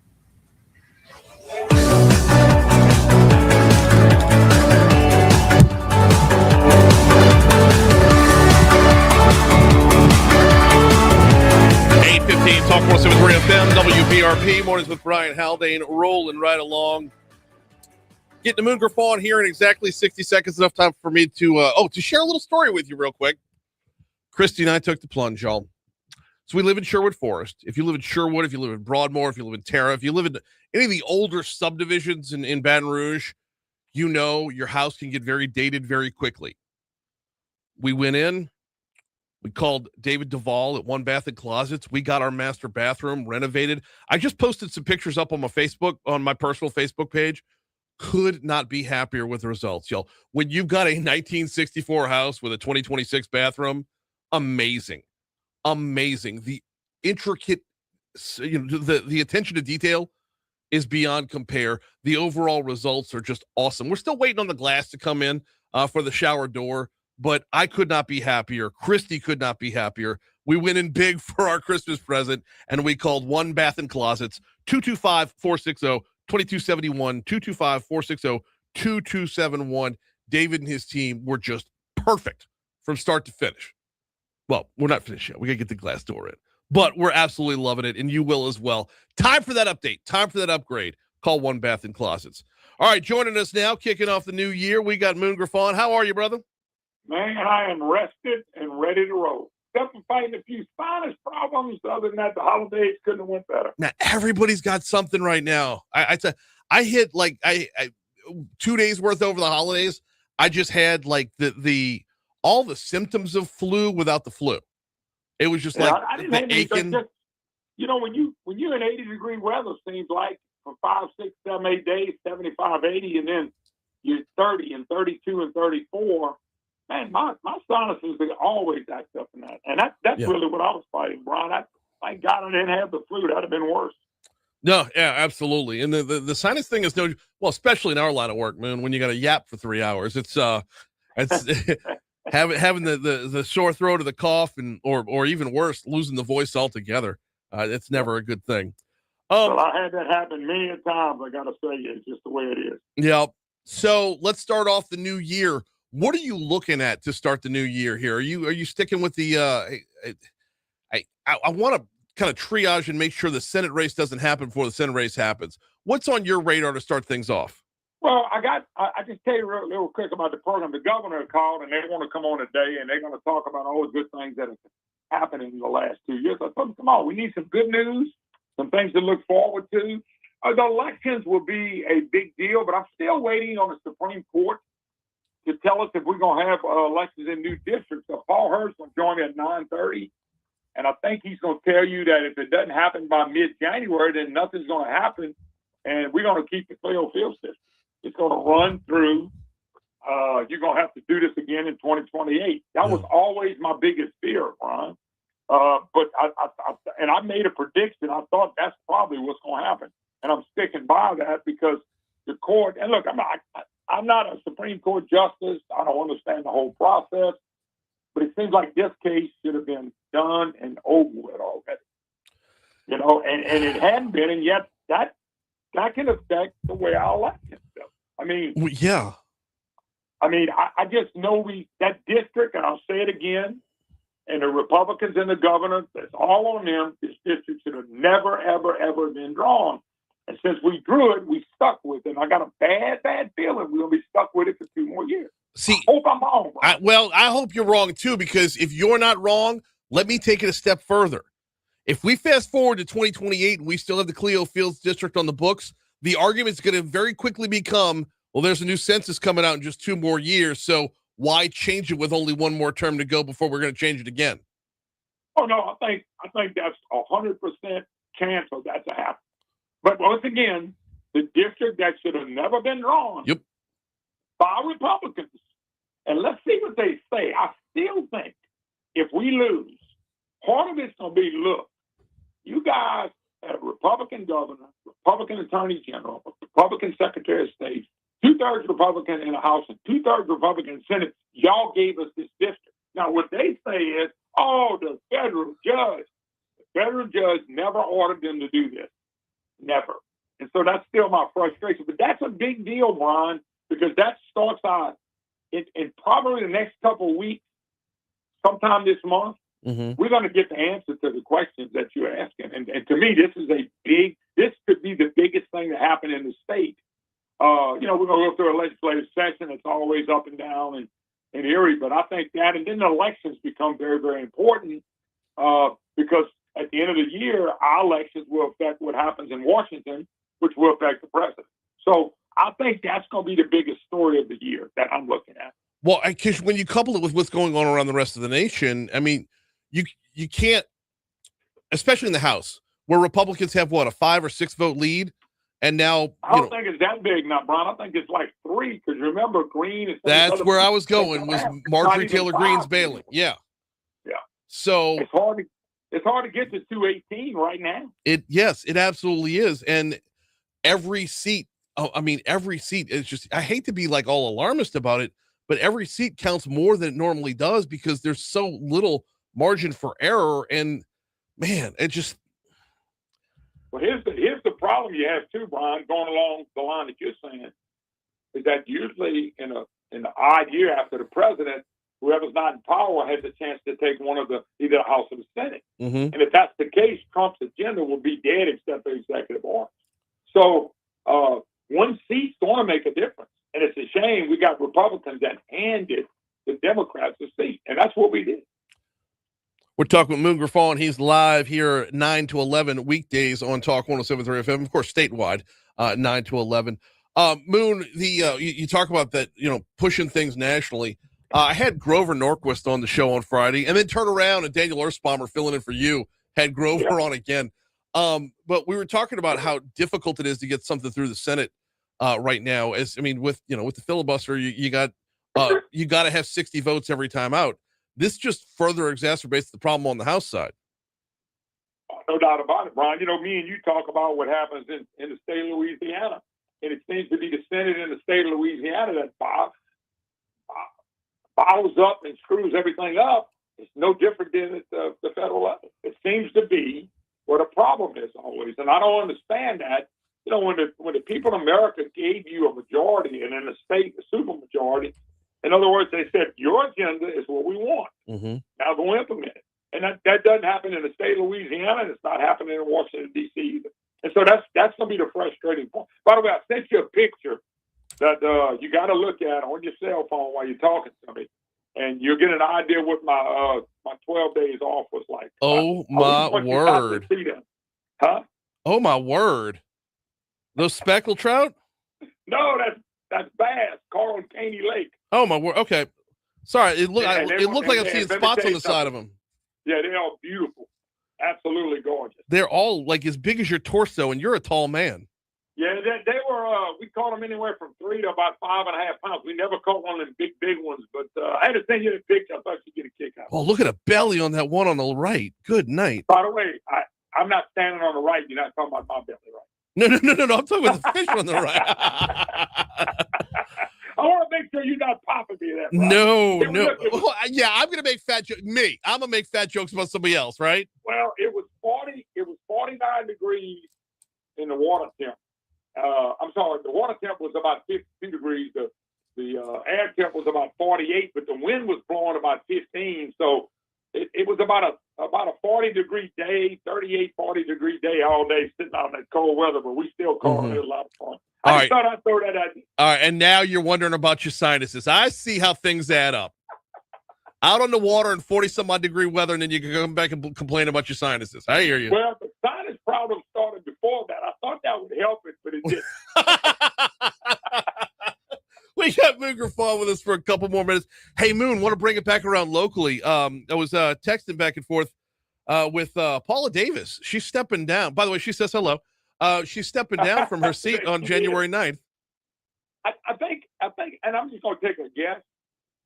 Talk 107.3 FM, WBRP, mornings with Brian Haldane, rolling right along. Getting to Moon Griffon here in exactly 60 seconds. Enough time for me to share a little story with you real quick. Christy and I took the plunge, y'all. So we live in Sherwood Forest. If you live in Sherwood, if you live in Broadmoor, if you live in Tara, if you live in any of the older subdivisions in Baton Rouge, you know your house can get very dated very quickly. We went in. We called David Duvall at One Bath and Closets. We got our master bathroom renovated. I just posted some pictures up on my personal Facebook page. Could not be happier with the results, y'all. When you've got a 1964 house with a 2026 bathroom, amazing. The intricate, the attention to detail is beyond compare. The overall results are just awesome. We're still waiting on the glass to come in for the shower door, but I could not be happier. Christy could not be happier. We went in big for our Christmas present, and we called One Bath and Closets, 225-460-2271, 225-460-2271. David and his team were just perfect from start to finish. Well, we're not finished yet. We got to get the glass door in. But we're absolutely loving it, and you will as well. Time for that update. Time for that upgrade. Call One Bath and Closets. All right, joining us now, kicking off the new year, we got Moon Griffon. How are you, brother? Man, I am rested and ready to roll. Except for fighting a few sinus problems. Other than that, the holidays couldn't have went better. Now, everybody's got something right now. I hit like 2 days worth over the holidays. I just had like the all the symptoms of flu without the flu. It was just like I didn't the have any, aching. just, when you're in 80-degree weather, seems like for 5, 6, 7, 8 days, 75, 80, and then you're 30 and 32 and 34. Man, my sinuses are always act up in that. And that's really what I was fighting, Brian. Thank God I didn't have the flu. That'd have been worse. No, yeah, absolutely. And the sinus thing is especially in our line of work, man, when you got to yap for 3 hours, it's having the sore throat or the cough or even worse, losing the voice altogether. It's never a good thing. Well, I had that happen many a times. I got to say, it's just the way it is. Yeah. So let's start off the new year. What are you looking at to start the new year here? Are you sticking with the I want to kind of triage and make sure the Senate race doesn't happen before the Senate race happens. What's on your radar to start things off? Well, I just tell you real quick about the program. The governor called and they want to come on today and they're going to talk about all the good things that have happened in the last 2 years. I told them, come on, we need some good news, some things to look forward to. The elections will be a big deal, but I'm still waiting on the Supreme Court to tell us if we're going to have elections in new districts. So Paul Hurst will join me at 9:30, and I think he's going to tell you that if it doesn't happen by mid-January, then nothing's going to happen, and we're going to keep the Cleo Field system. It's going to run through. You're going to have to do this again in 2028. That was always my biggest fear, Ron. But I made a prediction. I thought that's probably what's going to happen, and I'm sticking by that because the court. And look, I'm not a Supreme Court justice. I don't understand the whole process, but it seems like this case should have been done and over with already. And it hadn't been, and yet that can affect the way our election goes. I mean, yeah. I just know that district, and I'll say it again, and the Republicans and the governor, that's all on them. This district should have never, ever, ever been drawn. And since we drew it, we stuck with it. And I got a bad feeling we're going to be stuck with it for 2 more years. See, I hope I'm wrong. I hope you're wrong, too, because if you're not wrong, let me take it a step further. If we fast forward to 2028 and we still have the Cleo Fields district on the books, the argument's going to very quickly become, well, there's a new census coming out in just 2 more years, so why change it with only 1 more term to go before we're going to change it again? Oh, no, I think that's 100% chance of that to happen. But once again, the district that should have never been drawn by Republicans. And let's see what they say. I still think if we lose, part of it's going to be, look, you guys have a Republican governor, Republican attorney general, Republican secretary of state, 2/3 Republican in the House and 2/3 Republican in the Senate. Y'all gave us this district. Now, what they say is, the federal judge never ordered them to do this. Never. And so that's still my frustration. But that's a big deal, Brian, because that starts out in probably the next couple of weeks, sometime this month. We're going to get the answer to the questions that you're asking. And to me, this could be the biggest thing that happened in the state We're going to go through a legislative session. It's always up and down and eerie, but I think that, and then the elections become very, very important because at the end of the year, our elections will affect what happens in Washington, which will affect the president. So I think that's going to be the biggest story of the year that I'm looking at. Well, because when you couple it with what's going on around the rest of the nation, I mean, you can't, especially in the House, where Republicans have what, a 5 or 6 vote lead, and now I don't think it's that big now, Brian. I think it's like 3 because remember, Green. That's where I was going. Was Marjorie Taylor Greene's bailing? Yeah. So it's hard to get to 218 right now. Yes, it absolutely is, and every seat. Every seat is just. I hate to be like all alarmist about it, but every seat counts more than it normally does because there's so little margin for error, and man, it just. Well, here's the problem you have too, Brian. Going along the line that you're saying, is that usually in the odd year after the president, whoever's not in power has a chance to take one of either the House or the Senate. Mm-hmm. And if that's the case, Trump's agenda will be dead except for executive orders. So one seat's going to make a difference. And it's a shame we got Republicans that handed the Democrats a seat. And that's what we did. We're talking with Moon Griffon. He's live here 9 to 11 weekdays on Talk 107.3 FM, of course, statewide, 9 to 11. Moon, you talk about that, pushing things nationally. I had Grover Norquist on the show on Friday, and then turn around and Daniel Earthsbomber filling in for you had Grover on again. But we were talking about how difficult it is to get something through the Senate right now. With the filibuster, you got to have 60 votes every time out. This just further exacerbates the problem on the House side. No doubt about it, Brian. Me and you talk about what happens in the state of Louisiana, and it seems to be the Senate in the state of Louisiana that bottles up and screws everything up. It's no different than at the federal level. It seems to be where the problem is always, and I don't understand that. When the people in America gave you a majority, and in the state, a supermajority. In other words, they said, your agenda is what we want. Mm-hmm. Now go implement it. And that doesn't happen in the state of Louisiana, and it's not happening in Washington, D.C. either. And so that's going to be the frustrating point. By the way, I sent you a picture that you got to look at on your cell phone while you're talking to me, and you'll get an idea what my 12 days off was like. Oh, my word. Huh? Oh, my word. Those speckled trout? No, that's bass, Carl and Caney Lake. Oh my word! Okay, sorry. It looked like I'm seeing spots on the side of them. Yeah, they're all beautiful, absolutely gorgeous. They're all like as big as your torso, and you're a tall man. Yeah, they were. We caught them anywhere from 3 to about 5.5 pounds. We never caught one of them big ones, but I had to send you the picture. I thought you'd get a kick out. Oh, look at a belly on that one on the right. Good night. By the way, I'm not standing on the right. You're not talking about my belly, right? No. I'm talking about the fish on the right. I want to make sure you're not popping me that. Right? No. Well, yeah, I'm gonna make fat jokes. I'm gonna make fat jokes about somebody else, right? Well, it was 40. It was 49 degrees in the water temp. I'm sorry, the water temp was about 52 degrees. The air temp was about 48, but the wind was blowing about 15. So it was about a 40-degree day, 38, 40-degree day all day, sitting out in that cold weather. But we still caught it. A lot of fun. I just thought I'd throw that at you. All right, and now you're wondering about your sinuses. I see how things add up. Out on the water in 40-some-odd degree weather, and then you can come back and complain about your sinuses. I hear you. Well, the sinus problem started before that. I thought that would help it, but it didn't. We got Moon Griffon with us for a couple more minutes. Hey, Moon, want to bring it back around locally. I was texting back and forth with Paula Davis. She's stepping down. By the way, she says hello. She's stepping down from her seat on January 9th. I think, and I'm just going to take a guess.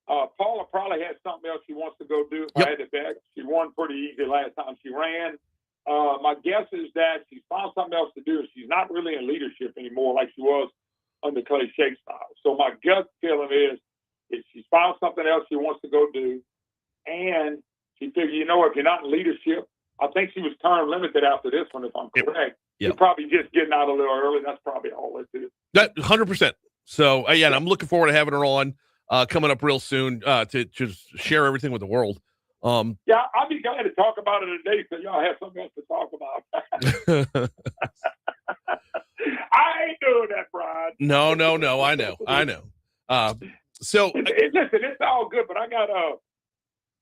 Paula probably has something else she wants to go do. If I had to bet, she won pretty easy last time she ran. My guess is that she's found something else to do. She's not really in leadership anymore like she was under Clay Shake's style. So my gut feeling is she's found something else she wants to go do, and she figured, if you're not in leadership, I think she was term limited after this one, if I'm correct. You're probably just getting out a little early. That's probably all it is. That 100%. So yeah, I'm looking forward to having her on coming up real soon to share everything with the world. Yeah, I'll be glad to talk about it today so y'all have something else to talk about. I ain't doing that, Brian. No. I know. So listen, it's all good, but I got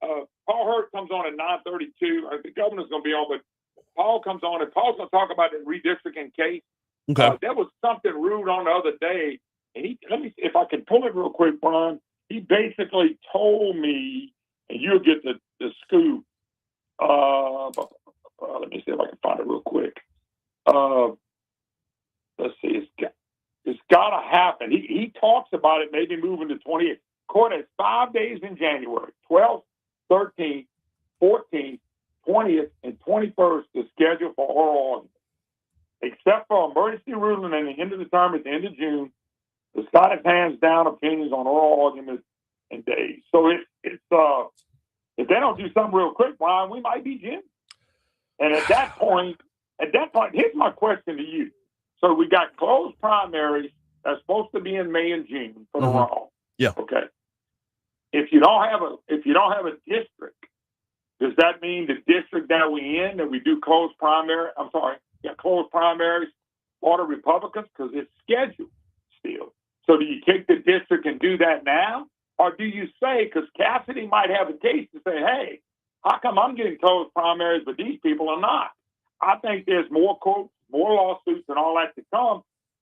Paul Hurt comes on at 9:32. The governor's going to be on, but Paul comes on, and Paul's going to talk about the redistricting case. Okay. There was something rude on the other day, and let me see if I can pull it real quick, Brian. He basically told me, and you'll get the scoop. Let me see if I can find it real quick. Let's see. It's got to happen. He talks about it maybe moving to 28th. Court has 5 days in January, 12th, 13th, 14th, 20th, and 21st to schedule for oral argument. Except for emergency ruling and the end of the term at the end of June, the Scottish hands down opinions on oral arguments and days. So if they don't do something real quick, Brian, we might be Jim. And at that point, here's my question to you. So we got closed primaries that's supposed to be in May and June for the runoff. Yeah. Okay. If you don't have a district, does that mean the district that we in that we do closed primaries for the Republicans because it's scheduled still? So do you kick the district and do that now, or do you say because Cassidy might have a case to say, hey, how come I'm getting closed primaries but these people are not? I think there's more quotes, more lawsuits, and all that to come.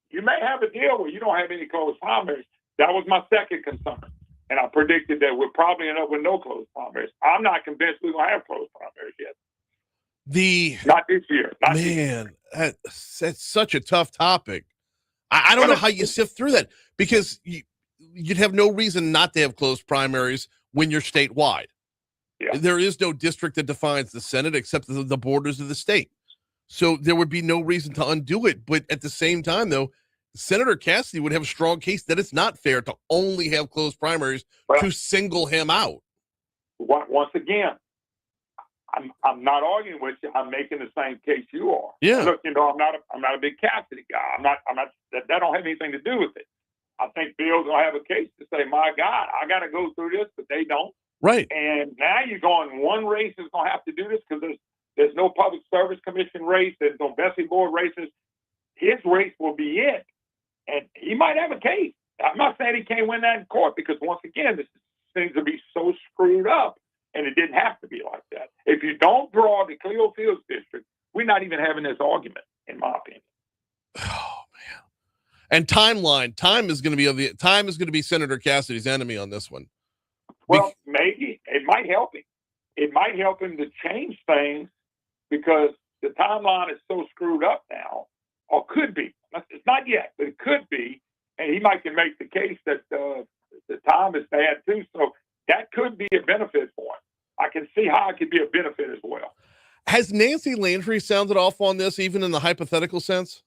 You may have a deal where you don't have any closed primaries. That was my second concern. And I predicted that we'll probably end up with no closed primaries. I'm not convinced we're going to have closed primaries yet. Not this year. That's such a tough topic. I don't know how you sift through that because you'd have no reason not to have closed primaries when you're statewide. Yeah. There is no district that defines the Senate except the borders of the state. So there would be no reason to undo it. But at the same time, though, Senator Cassidy would have a strong case that it's not fair to only have closed primaries to single him out. Once again, I'm not arguing with you. I'm making the same case you are. Yeah. Look, I'm not a big Cassidy guy. I'm not. That don't have anything to do with it. I think Bill's gonna have a case to say, my God, I got to go through this, but they don't. Right. And now you're going, one race is gonna have to do this because there's no Public Service Commission race. There's no Bessie Board races. His race will be it. And he might have a case. I'm not saying he can't win that in court because, once again, this seems to be so screwed up, and it didn't have to be like that. If you don't draw the Cleo Fields district, we're not even having this argument, in my opinion. Oh, man. And time is going to be Senator Cassidy's enemy on this one. Well, maybe. It might help him. It might help him to change things because the timeline is so screwed up now, or could be. It's not yet, but it could be, and he might can make the case that the time is bad too. So that could be a benefit for him. I can see how it could be a benefit as well. Has Nancy Landry sounded off on this, even in the hypothetical sense?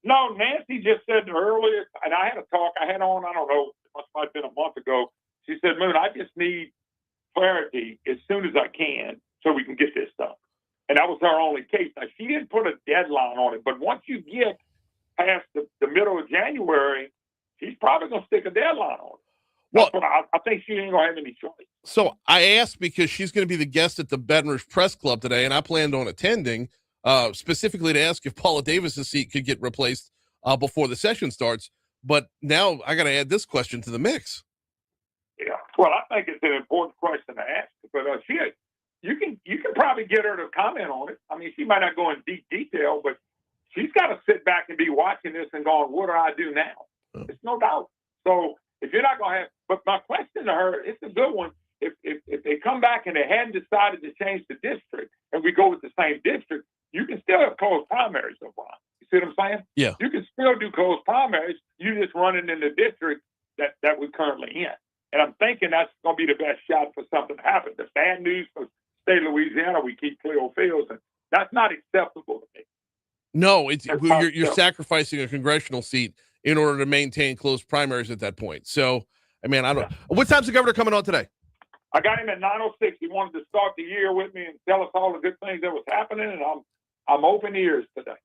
No, Nancy just said earlier, and I had a talk I had on, I don't know, it must have been a month ago. She said, Moon, I just need clarity as soon as I can so we can get this done. And that was her only case. Now, she didn't put a deadline on it, but once you get past the middle of January, she's probably going to stick a deadline on it. Well, I think she ain't going to have any choice. So I asked because she's going to be the guest at the Baton Rouge Press Club today, and I planned on attending specifically to ask if Paula Davis's seat could get replaced before the session starts. But now I got to add this question to the mix. Yeah, well, I think it's an important question to ask, but you can probably get her to comment on it. I mean, she might not go in deep detail, but she's got to sit back and be watching this and going, what do I do now? It's no doubt. So if you're not going to have, but my question to her, it's a good one. If they come back and they hadn't decided to change the district and we go with the same district, you can still have closed primaries, though, Brian. You see what I'm saying? Yeah. You can still do closed primaries. You just running in the district that we're currently in. And I'm thinking that's going to be the best shot for something to happen. The bad news for state of Louisiana, we keep Cleo Fields, and that's not acceptable to me. No, you're sacrificing a congressional seat in order to maintain closed primaries at that point. So, I mean, I don't. What time's the governor coming on today? I got him at 9:06. He wanted to start the year with me and tell us all the good things that was happening, and I'm open ears today.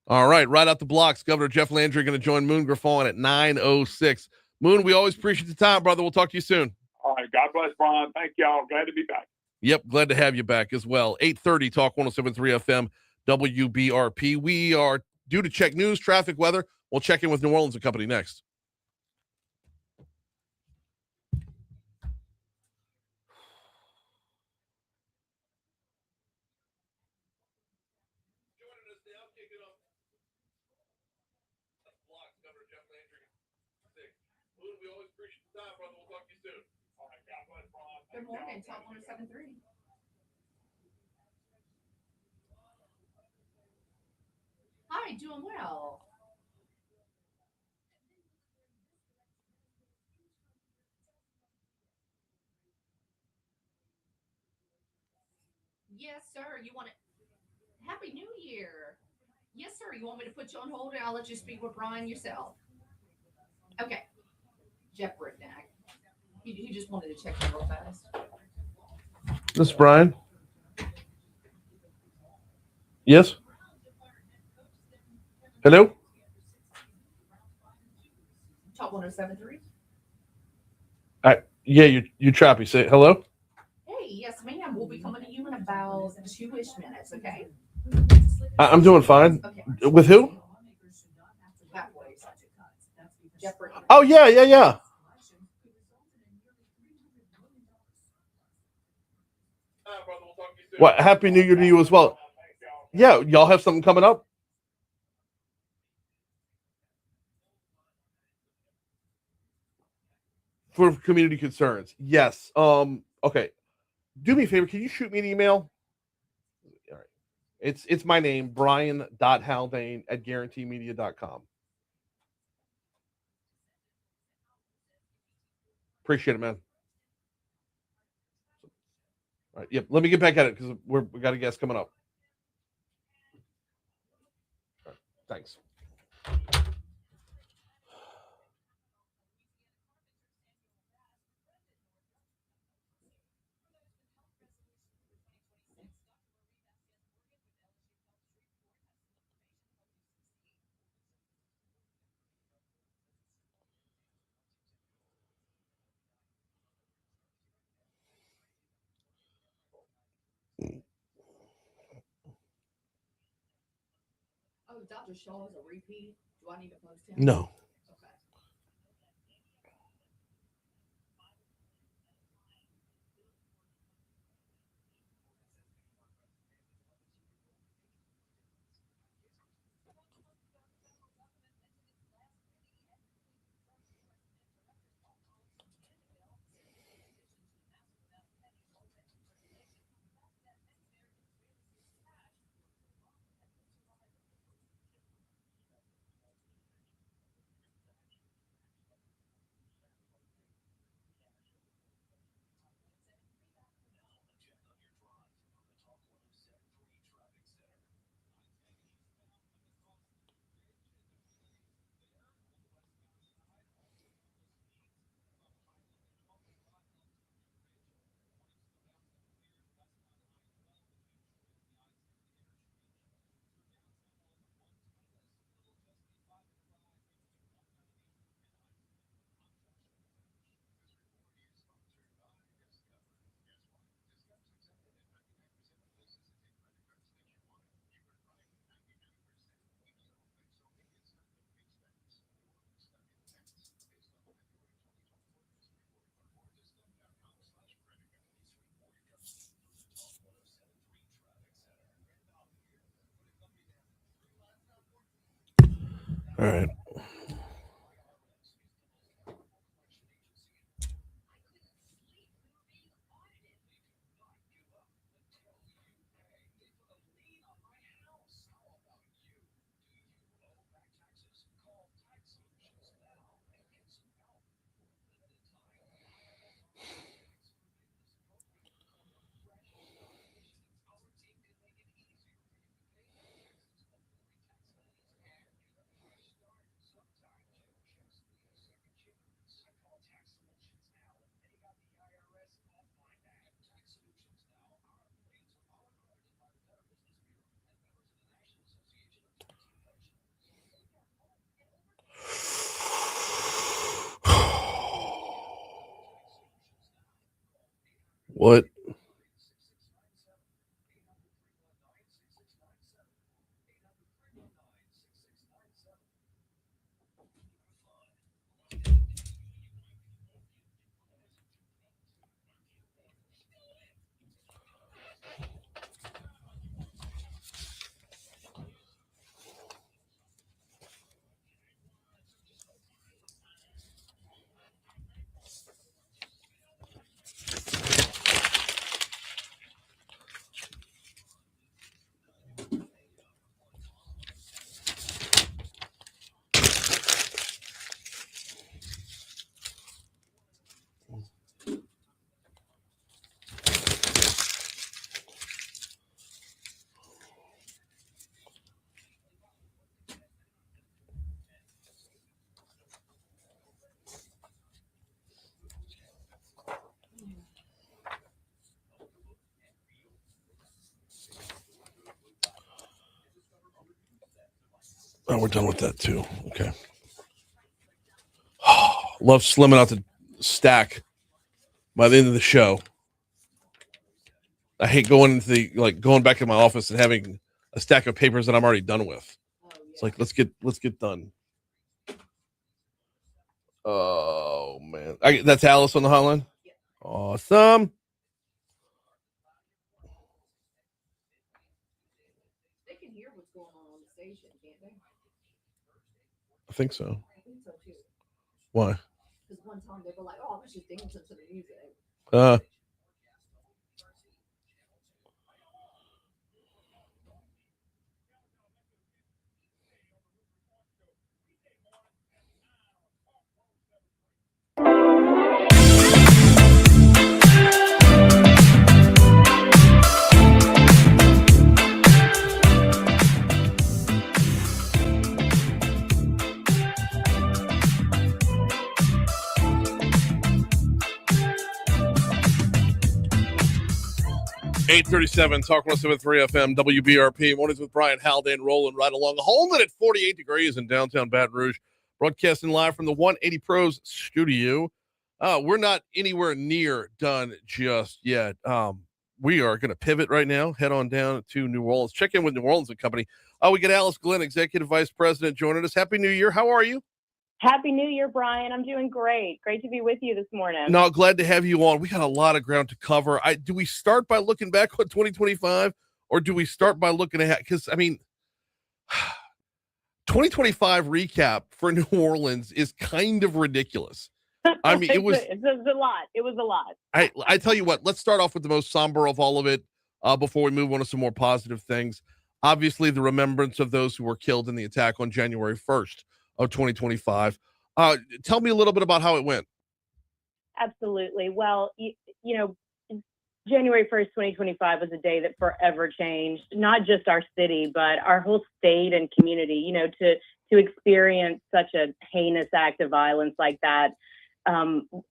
All right, right out the blocks, Governor Jeff Landry going to join Moon Griffon at 9:06. Moon, we always appreciate the time, brother. We'll talk to you soon. All right, God bless, Brian. Thank y'all. Glad to be back. Yep, glad to have you back as well. 8:30 Talk 107.3 FM WBRP. We are due to check news, traffic, weather. We'll check in with New Orleans and company next. Good morning, Top 107.3. Hi, doing well. Yes, sir. You want it? Happy New Year. Yes, sir. You want me to put you on hold and I'll let you speak with Brian yourself? Okay. Jeff Bricknack. He just wanted to check in real fast. This is Brian. Yes. Hello. Top 107.3. Yeah, you choppy. Say hello. Hey, yes, ma'am. We'll be coming to you in about 2-ish minutes, okay? I'm doing fine. Okay. With who? Jeff Bricknack. Oh, yeah. What? Happy New Year to you as well. Yeah, y'all have something coming up? For community concerns. Yes. Okay. Do me a favor. Can you shoot me an email? All right. It's my name, brian.haldane@guaranteemedia.com. Appreciate it, man. All right. Yep. Let me get back at it because we got a guest coming up. All right, thanks. Oh, Dr. Shaw is a repeat. Do I need to post him? No. Okay. All right. What? Oh, we're done with that too. Okay. Love slimming out the stack by the end of the show. I hate going back to my office and having a stack of papers that I'm already done with. It's like let's get done. Oh man, that's Alice on the hotline. Awesome. They can hear what's going on the station, can't they? I think so. I think so too. Why? Because one time they were like, "Oh, I was just dancing to the music." Uh. 837 Talk 107.3 FM WBRP. Mornings with Brian Haldane, rolling right along. Holding at 48 degrees in downtown Baton Rouge. Broadcasting live from the 180 Pros studio. We're not anywhere near done just yet. We are going to pivot right now, head on down to New Orleans. Check in with New Orleans and Company. We get Alice Glenn, Executive Vice President, joining us. Happy New Year. How are you? Happy New Year, Brian. I'm doing great. Great to be with you this morning. No, glad to have you on. We got a lot of ground to cover. Do we start by looking back on 2025 or do we start by looking ahead? Because, 2025 recap for New Orleans is kind of ridiculous. It was a lot. It was a lot. I tell you what, let's start off with the most somber of all of it before we move on to some more positive things. Obviously, the remembrance of those who were killed in the attack on January 1st of 2025. Tell me a little bit about how it went. Absolutely. Well, January 1st, 2025 was a day that forever changed, not just our city, but our whole state and community. To experience such a heinous act of violence like that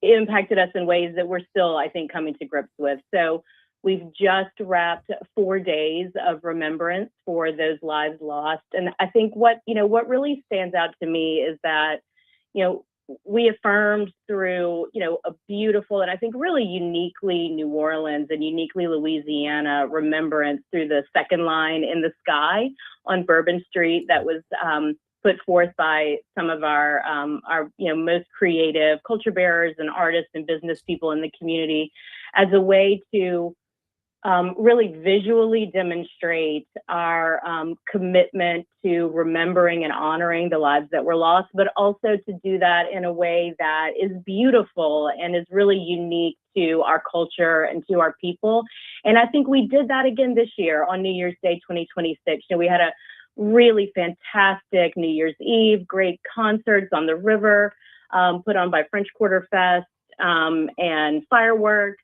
impacted us in ways that we're still, I think, coming to grips with. So we've just wrapped 4 days of remembrance for those lives lost. And I think what really stands out to me is that, we affirmed through, a beautiful and I think really uniquely New Orleans and uniquely Louisiana remembrance through the second line in the sky on Bourbon Street that was put forth by some of our most creative culture bearers and artists and business people in the community as a way to really visually demonstrate our commitment to remembering and honoring the lives that were lost, but also to do that in a way that is beautiful and is really unique to our culture and to our people. And I think we did that again this year on New Year's Day 2026. We had a really fantastic New Year's Eve, great concerts on the river, put on by French Quarter Fest. And fireworks,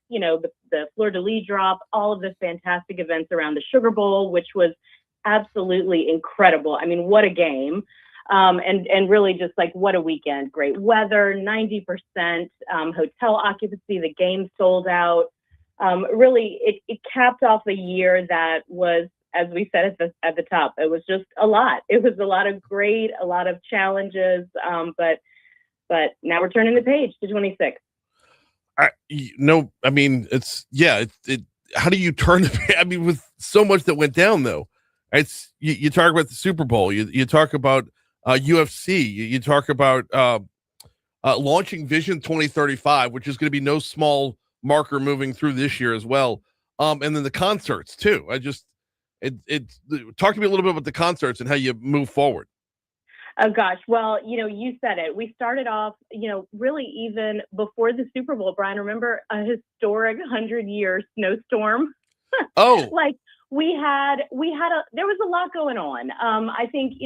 the fleur-de-lis drop, all of the fantastic events around the Sugar Bowl, which was absolutely incredible. I mean, what a game. And really just like, what a weekend. Great weather, 90% hotel occupancy, the game sold out. Really, it capped off a year that was, as we said at the top, it was just a lot. It was a lot of a lot of challenges, but now we're turning the page to 26. How do you turn with so much that went down though? It's you talk about the Super Bowl, you talk about UFC, you talk about launching Vision 2035, which is going to be no small marker moving through this year as well. And then the concerts too. Talk to me a little bit about the concerts and how you move forward. Oh gosh. Well, you said it. We started off, really even before the Super Bowl, Brian, remember a historic 100-year snowstorm? Oh, there was a lot going on. I think,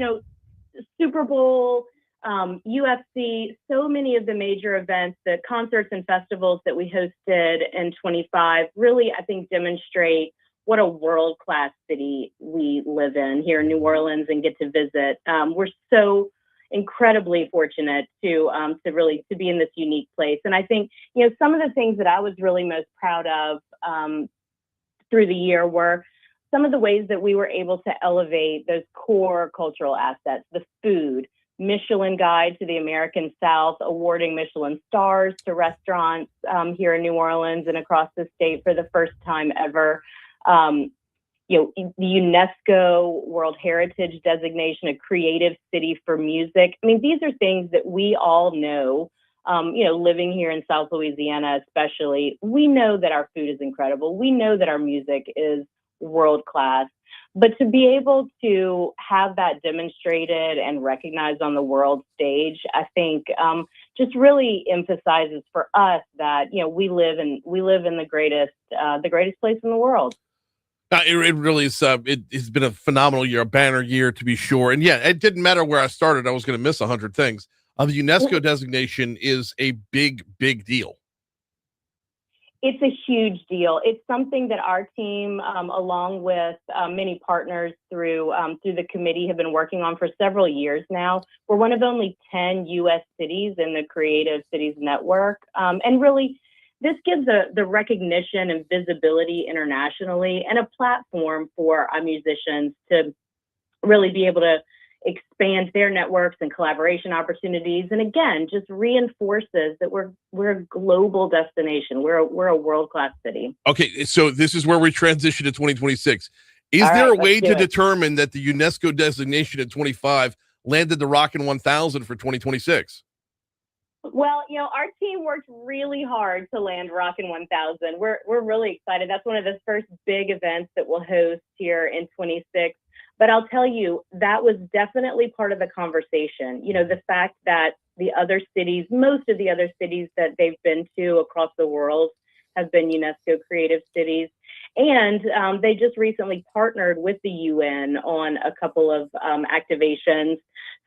Super Bowl, UFC, so many of the major events, the concerts and festivals that we hosted in 25 really, I think, demonstrate what a world-class city we live in here in New Orleans and get to visit. We're so incredibly fortunate to be in this unique place. And I think, some of the things that I was really most proud of through the year were some of the ways that we were able to elevate those core cultural assets, the food, Michelin Guide to the American South, awarding Michelin stars to restaurants here in New Orleans and across the state for the first time ever. The UNESCO World Heritage designation, a creative city for music. I mean, these are things that we all know. Living here in South Louisiana, especially, we know that our food is incredible. We know that our music is world class. But to be able to have that demonstrated and recognized on the world stage, I think just really emphasizes for us that we live in the greatest place in the world. It really is. It's been a phenomenal year, a banner year to be sure. And yeah, it didn't matter where I started. I was going to miss 100 things. The UNESCO designation is a big, big deal. It's a huge deal. It's something that our team, along with many partners through the committee, have been working on for several years now. We're one of only 10 U.S. cities in the Creative Cities Network. And really, this gives the recognition and visibility internationally and a platform for our musicians to really be able to expand their networks and collaboration opportunities. And again, just reinforces that we're a global destination. We're a world-class city. Okay, so this is where we transition to 2026. Is there a way to determine that the UNESCO designation at 25 landed the Rockin' 1000 for 2026? Well, our team worked really hard to land Rockin' 1000. We're really excited. That's one of the first big events that we'll host here in 26. But I'll tell you, that was definitely part of the conversation. The fact that most of the other cities that they've been to across the world have been UNESCO creative cities. And they just recently partnered with the UN on a couple of activations.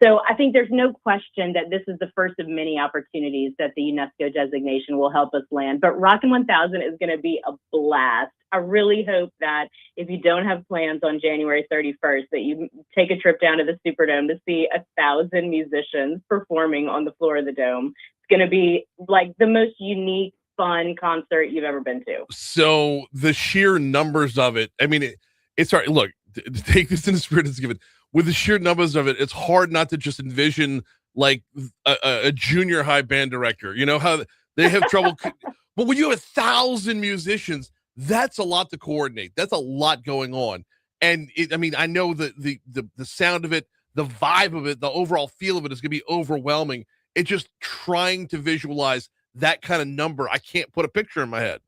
So I think there's no question that this is the first of many opportunities that the UNESCO designation will help us land. But Rockin' 1000 is going to be a blast. I really hope that if you don't have plans on January 31st, that you take a trip down to the Superdome to see 1,000 musicians performing on the floor of the Dome. It's going to be like the most unique, fun concert you've ever been to. So the sheer numbers of it, I mean, it's hard. Look, take this in the spirit it's given. With the sheer numbers of it, it's hard not to just envision like a junior high band director. You know how they have trouble. But when you have 1,000 musicians, that's a lot to coordinate. That's a lot going on. And I know that the sound of it, the vibe of it, the overall feel of it is going to be overwhelming. It's just trying to visualize that kind of number. I can't put a picture in my head.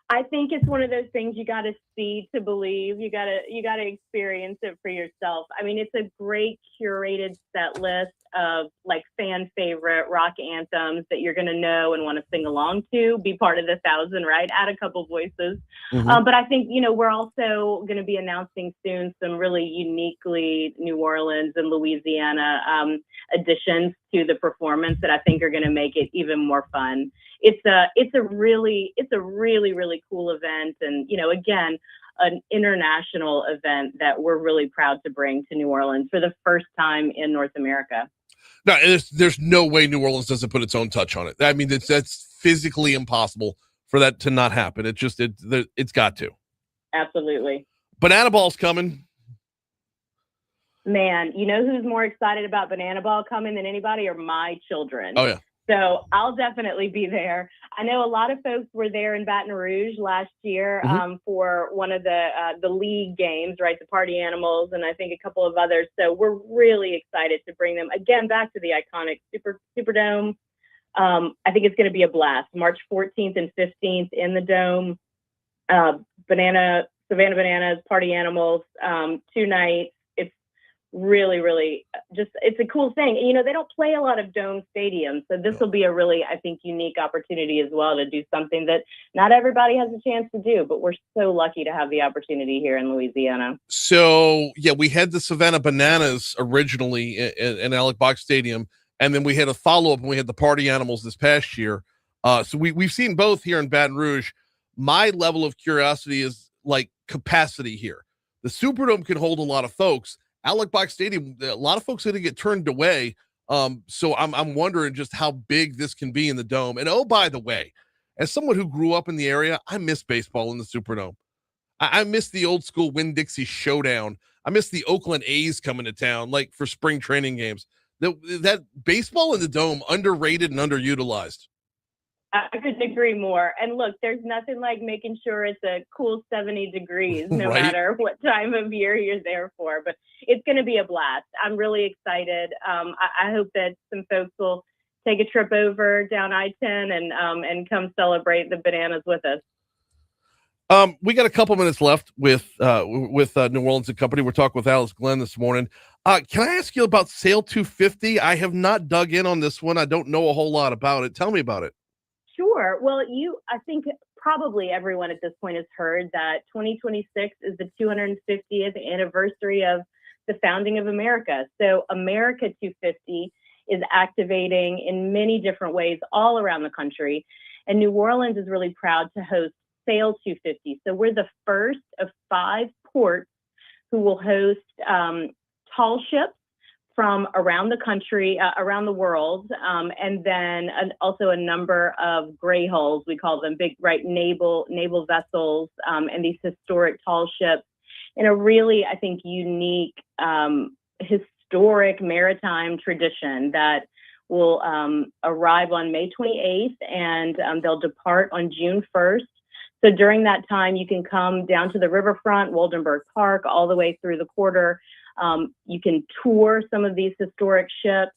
I think it's one of those things you got to see to believe. You got to experience it for yourself. I mean, it's a great curated set list of like fan favorite rock anthems that you're going to know and want to sing along to, be part of the 1,000, right? Add a couple voices. Mm-hmm. But I think, we're also going to be announcing soon some really uniquely New Orleans and Louisiana additions to the performance that I think are going to make it even more fun. It's a really cool event. And, again, an international event that we're really proud to bring to New Orleans for the first time in North America. No, there's no way New Orleans doesn't put its own touch on it. I mean, that's physically impossible for that to not happen. It's got to. Absolutely. Banana Ball's coming. Man, who's more excited about Banana Ball coming than anybody are my children. Oh, yeah. So I'll definitely be there. I know a lot of folks were there in Baton Rouge last year for one of the league games, right? The Party Animals, and I think a couple of others. So we're really excited to bring them again back to the iconic Superdome. I think it's going to be a blast. March 14th and 15th in the Dome. Savannah Bananas, Party Animals, 2 nights. Really just it's a cool thing. They don't play a lot of dome stadiums, so this will be a really, I think, unique opportunity as well to do something that not everybody has a chance to do, but we're so lucky to have the opportunity here in Louisiana. So yeah, we had the Savannah Bananas originally in Alec Box Stadium, and then we had a follow-up and we had the Party Animals this past year. So we've seen both here in Baton Rouge. My level of curiosity is like capacity here. The Superdome can hold a lot of folks. Alec Box Stadium, a lot of folks didn't get turned away. So I'm wondering just how big this can be in the Dome. And oh, by the way, as someone who grew up in the area, I miss baseball in the Superdome. I miss the old school Winn-Dixie showdown. I miss the Oakland A's coming to town, like for spring training games. That baseball in the Dome, underrated and underutilized. I couldn't agree more. And look, there's nothing like making sure it's a cool 70 degrees, no Right. matter what time of year you're there for. But it's going to be a blast. I'm really excited. I hope that some folks will take a trip over down I-10 and come celebrate the bananas with us. We got a couple minutes left with New Orleans and Company. We're talking with Alice Glenn this morning. Can I ask you about Sale 250? I have not dug in on this one. I don't know a whole lot about it. Tell me about it. Sure. Well, I think probably everyone at this point has heard that 2026 is the 250th anniversary of the founding of America. So America 250 is activating in many different ways all around the country. And New Orleans is really proud to host Sail 250. So we're the first of 5 ports who will host tall ships from around the country, around the world, and then also a number of gray hulls, we call them, big, right, naval vessels, and these historic tall ships in a really, I think, unique, historic maritime tradition that will arrive on May 28th, and they'll depart on June 1st. So during that time, you can come down to the riverfront, Waldenburg Park, all the way through the quarter. You can tour some of these historic ships,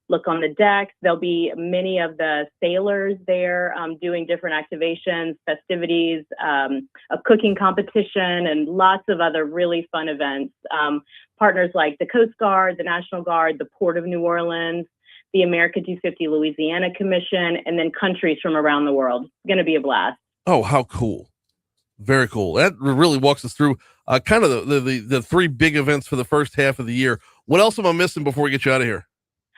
look on the decks. There'll be many of the sailors there doing different activations, festivities, a cooking competition, and lots of other really fun events. Partners like the Coast Guard, the National Guard, the Port of New Orleans, the America 250 Louisiana Commission, and then countries from around the world. It's going to be a blast. Oh, how cool. Very cool. That really walks us through kind of the 3 big events for the first half of the year. What else am I missing before we get you out of here?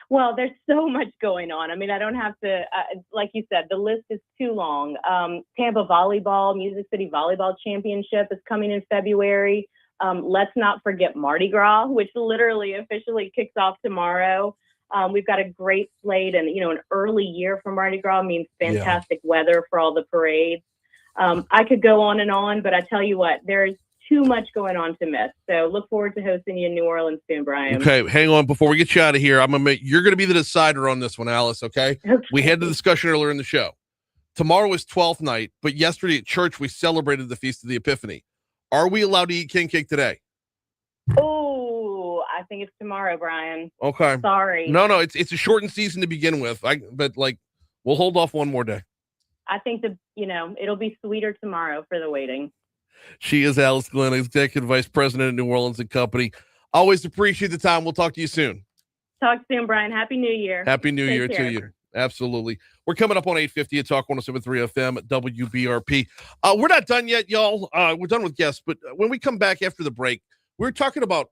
Well, there's so much going on. I mean, I don't have to, like you said, the list is too long. Tampa Volleyball, Music City Volleyball Championship is coming in February. Let's not forget Mardi Gras, which literally officially kicks off tomorrow. We've got a great slate, and, an early year for Mardi Gras means fantastic weather for all the parades. I could go on, but I tell you what, there's too much going on to miss. So look forward to hosting you in New Orleans soon, Brian. Okay, hang on. Before we get you out of here, you're going to be the decider on this one, Alice, okay? We had the discussion earlier in the show. Tomorrow is 12th night, but yesterday at church, we celebrated the Feast of the Epiphany. Are we allowed to eat king cake today? Oh, I think it's tomorrow, Brian. Okay. Sorry. No, it's a shortened season to begin with. But we'll hold off one more day. I think it'll be sweeter tomorrow for the waiting. She is Alice Glenn, Executive Vice President at New Orleans and Company. Always appreciate the time. We'll talk to you soon. Talk soon, Brian. Happy New Year. Happy New Year Take care. to you. Absolutely. We're coming up on 8:50 at Talk 107.3 FM at WBRP. We're not done yet, y'all. We're done with guests, but when we come back after the break, we're talking about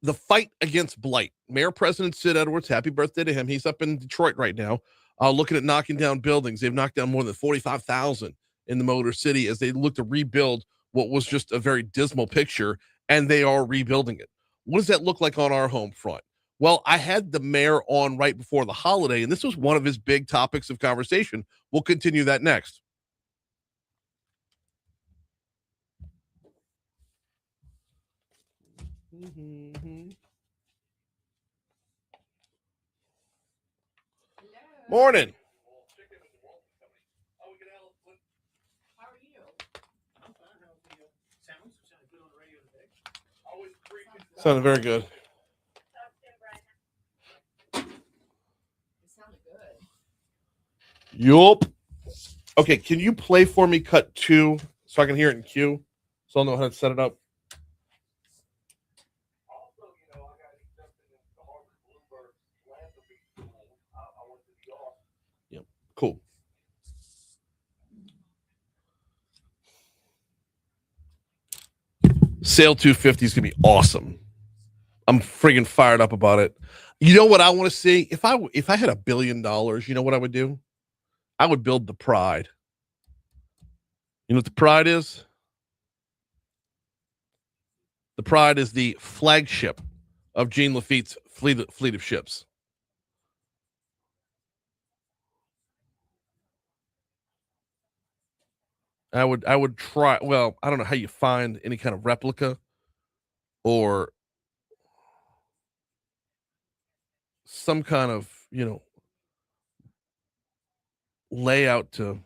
the fight against blight. Mayor President Sid Edwards, happy birthday to him. He's up in Detroit right now, looking at knocking down buildings. They've knocked down more than 45,000 in the Motor City as they look to rebuild what was just a very dismal picture, and they are rebuilding it. What does that look like on our home front? Well, I had the mayor on right before the holiday, and this was one of his big topics of conversation. We'll continue that next. Morning. Sounded very good. Yup. Okay, can you play for me cut 2 so I can hear it in Q? So I'll know how to set it up. Yep, cool. Sale 250 is gonna be awesome. I'm friggin' fired up about it. You know what I want to see? If I had $1 billion, you know what I would do? I would build the Pride. You know what the Pride is? The Pride is the flagship of Jean Lafitte's fleet of ships. I would try. Well, I don't know how you find any kind of replica or some kind of, layout to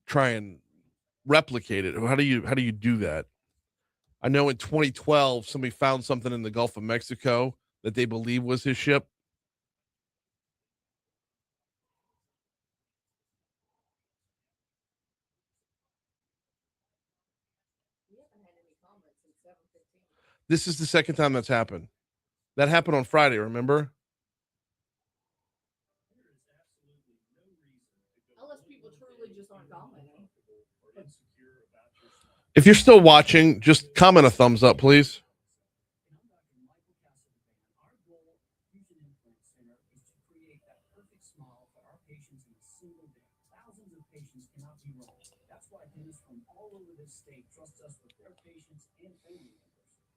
try and replicate it. How do you do that? I know in 2012 somebody found something in the Gulf of Mexico that they believe was his ship. This is the second time that's happened. That happened on Friday, remember? Unless people truly just aren't commenting. If you're still watching, just comment a thumbs up, please. That's why dentists from all over this state trust us with their patients and family members.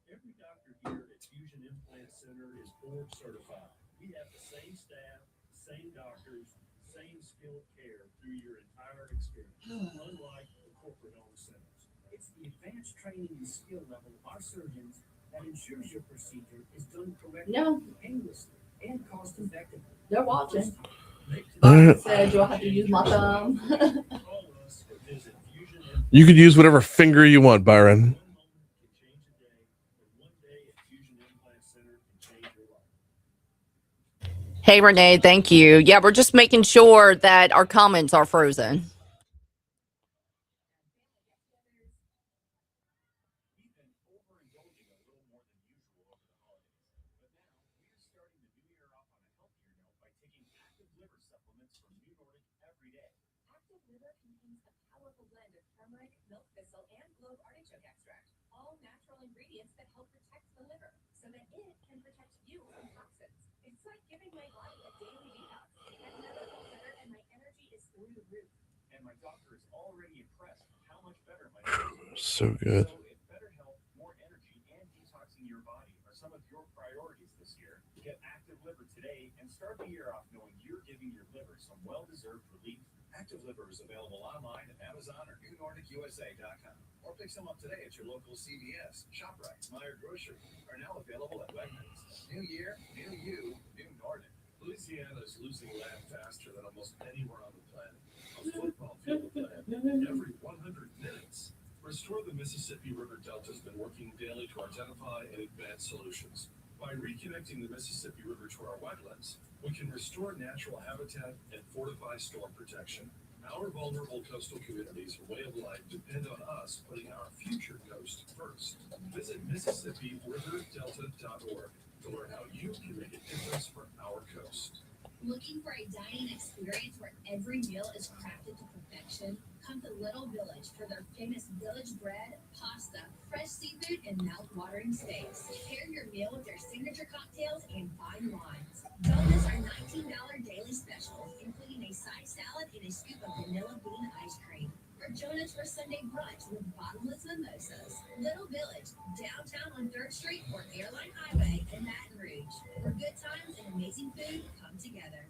Every doctor here at Fusion Implant Center is board certified. We have the same staff, same doctors, same skilled care through your entire experience, unlike the corporate-owned centers. It's the advanced training and skill level of our surgeons that ensures your procedure is done correctly, painlessly, and cost-effectively. They're watching. All right. Said you'll have to use my thumb. You could use whatever finger you want, Byron. Hey, Renee, thank you. Yeah, we're just making sure that our comments are frozen. So good. Some of your priorities this year. Get Active Liver today and start the year off knowing you're giving your liver some well-deserved relief. Active Liver is available online at Amazon or NewNordicUSA.com. Or pick some up today at your local CVS, ShopRite, Meyer Grocery. Are now available at Wegmans. New year, new you, new Nordic. Louisiana is losing land faster than almost anywhere on the planet. A football field of land every 100 minutes. Restore the Mississippi River Delta has been working daily to identify and advance solutions. By reconnecting the Mississippi River to our wetlands, we can restore natural habitat and fortify storm protection. Our vulnerable coastal communities and way of life depend on us putting our future coast first. Visit MississippiRiverDelta.org to learn how you can make a difference for our coast. Looking for a dining experience where every meal is crafted to perfection? Come to Little Village for their famous village bread, pasta, fresh seafood, and mouth-watering steaks. Pair your meal with their signature cocktails and fine wines. Don't miss our $19 daily specials, including a side salad and a scoop of vanilla bean ice cream. Or join us for Sunday brunch with bottomless mimosas. Little Village, downtown on 3rd Street or Airline Highway in Baton Rouge, where good times and amazing food come together.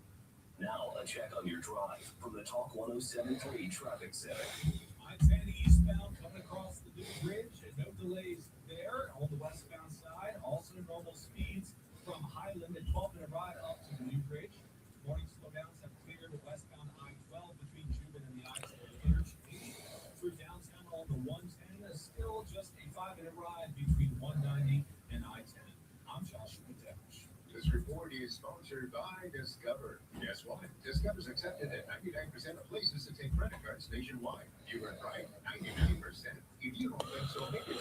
Now, a check on your drive from the Talk 107.3 Traffic Center. I-10 eastbound coming across the new bridge, and no delays there on the westbound side. Also normal speeds from Highland and 12-minute ride up to the new bridge. Morning slowdowns have cleared the westbound I-12 between Cuban and the I-12 interchange. Through downtown on the 110, still just a 5-minute ride between 190 and I-10. I'm Joshua Dash. This report is sponsored by Discover. Guess what? Discover's accepted at 99% of places to take credit cards nationwide. You heard right, 99%. If you don't think so, make it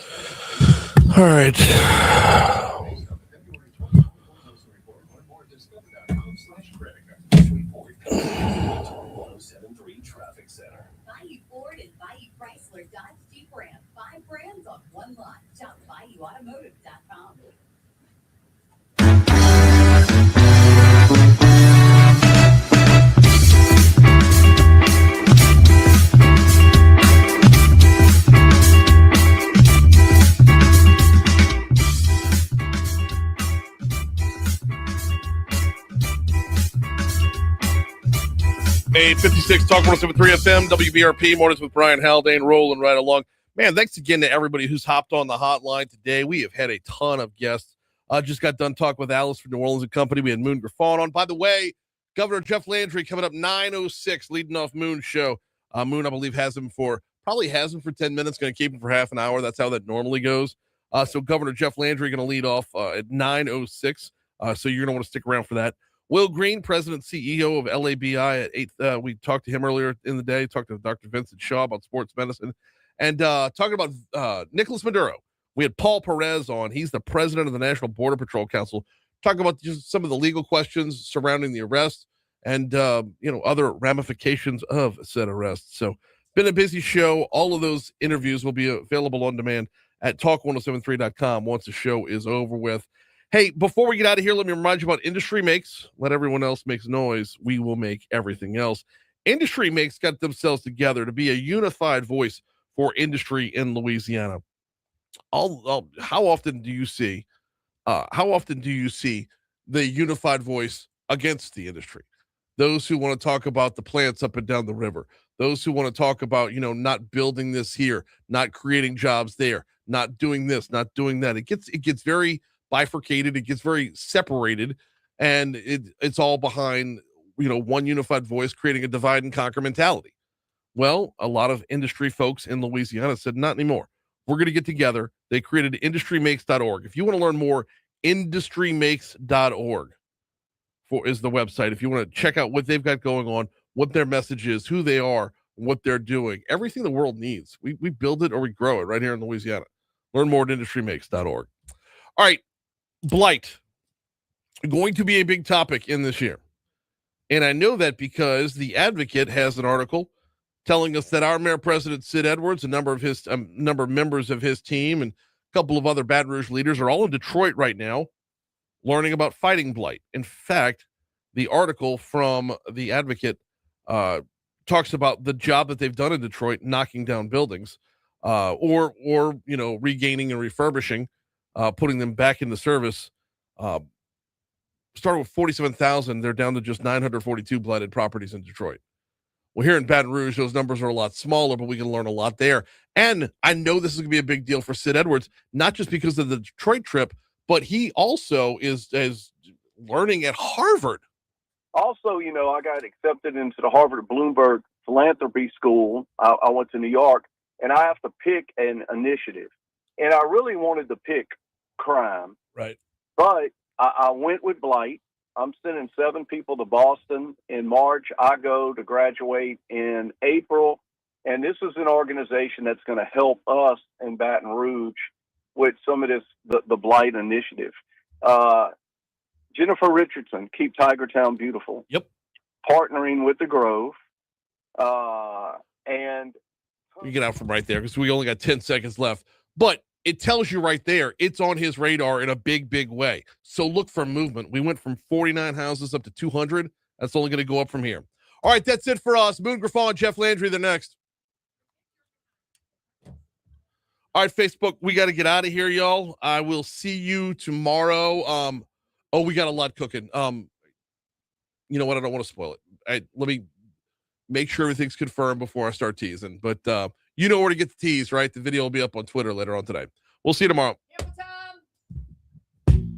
All right. Discover.com/credit card. This report comes from the Talk 107.3 Traffic Center. Bayou Ford and Bayou Chrysler Dodge Jeep Ram. 5 brands on one lot. Shop BayouAutomotive.com. 8:56, Talk 107.3 FM, WBRP, mornings with Brian Haldane, rolling right along. Man, thanks again to everybody who's hopped on the hotline today. We have had a ton of guests. Just got done talking with Alice from New Orleans and Company. We had Moon Griffon on. By the way, Governor Jeff Landry coming up 9:06, leading off Moon's show. Moon, I believe, has him for 10 minutes, going to keep him for half an hour. That's how that normally goes. So Governor Jeff Landry going to lead off at 9:06. So you're going to want to stick around for that. Will Green, President CEO of LABI at 8. We talked to him earlier in the day, talked to Dr. Vincent Shaw about sports medicine, and talking about Nicolas Maduro. We had Paul Perez on. He's the president of the National Border Patrol Council, talking about just some of the legal questions surrounding the arrest and, other ramifications of said arrest. So been a busy show. All of those interviews will be available on demand at talk1073.com once the show is over with. Hey, before we get out of here, let me remind you about Industry Makes. Let everyone else make noise. We will make everything else. Industry Makes got themselves together to be a unified voice for industry in Louisiana. How often do you see the unified voice against the industry? Those who want to talk about the plants up and down the river, those who want to talk about, not building this here, not creating jobs there, not doing this, not doing that. It gets very bifurcated, it gets very separated, and it's all behind, one unified voice creating a divide and conquer mentality. Well, a lot of industry folks in Louisiana said, not anymore. We're going to get together. They created industrymakes.org. If you want to learn more, industrymakes.org is the website. If you want to check out what they've got going on, what their message is, who they are, what they're doing, everything the world needs. We build it or we grow it right here in Louisiana. Learn more at industrymakes.org. All right, blight. Going to be a big topic in this year. And I know that because the Advocate has an article telling us that our Mayor President Sid Edwards, a number of members of his team, and a couple of other Baton Rouge leaders are all in Detroit right now learning about fighting blight. In fact, the article from the Advocate talks about the job that they've done in Detroit, knocking down buildings, or regaining and refurbishing, putting them back into service. Started with 47,000, they're down to just 942 blighted properties in Detroit. Well, here in Baton Rouge, those numbers are a lot smaller, but we can learn a lot there. And I know this is going to be a big deal for Sid Edwards, not just because of the Detroit trip, but he also is learning at Harvard. Also, I got accepted into the Harvard Bloomberg Philanthropy School. I went to New York, and I have to pick an initiative. And I really wanted to pick crime. Right. But I went with blight. I'm sending 7 people to Boston in March. I go to graduate in April. And this is an organization that's going to help us in Baton Rouge with some of this, the blight initiative. Jennifer Richardson, Keep Tigertown Beautiful. Yep. Partnering with the Grove. And you get out from right there because we only got 10 seconds left. But it tells you right there, it's on his radar in a big, big way. So look for movement. We went from 49 houses up to 200. That's only going to go up from here. All right, that's it for us. Moon Griffon, Jeff Landry, the next. All right, Facebook, we got to get out of here, y'all. I will see you tomorrow. We got a lot cooking. You know what? I don't want to spoil it. Let me make sure everything's confirmed before I start teasing. But you know where to get the tease, right? The video will be up on Twitter later on today. We'll see you tomorrow.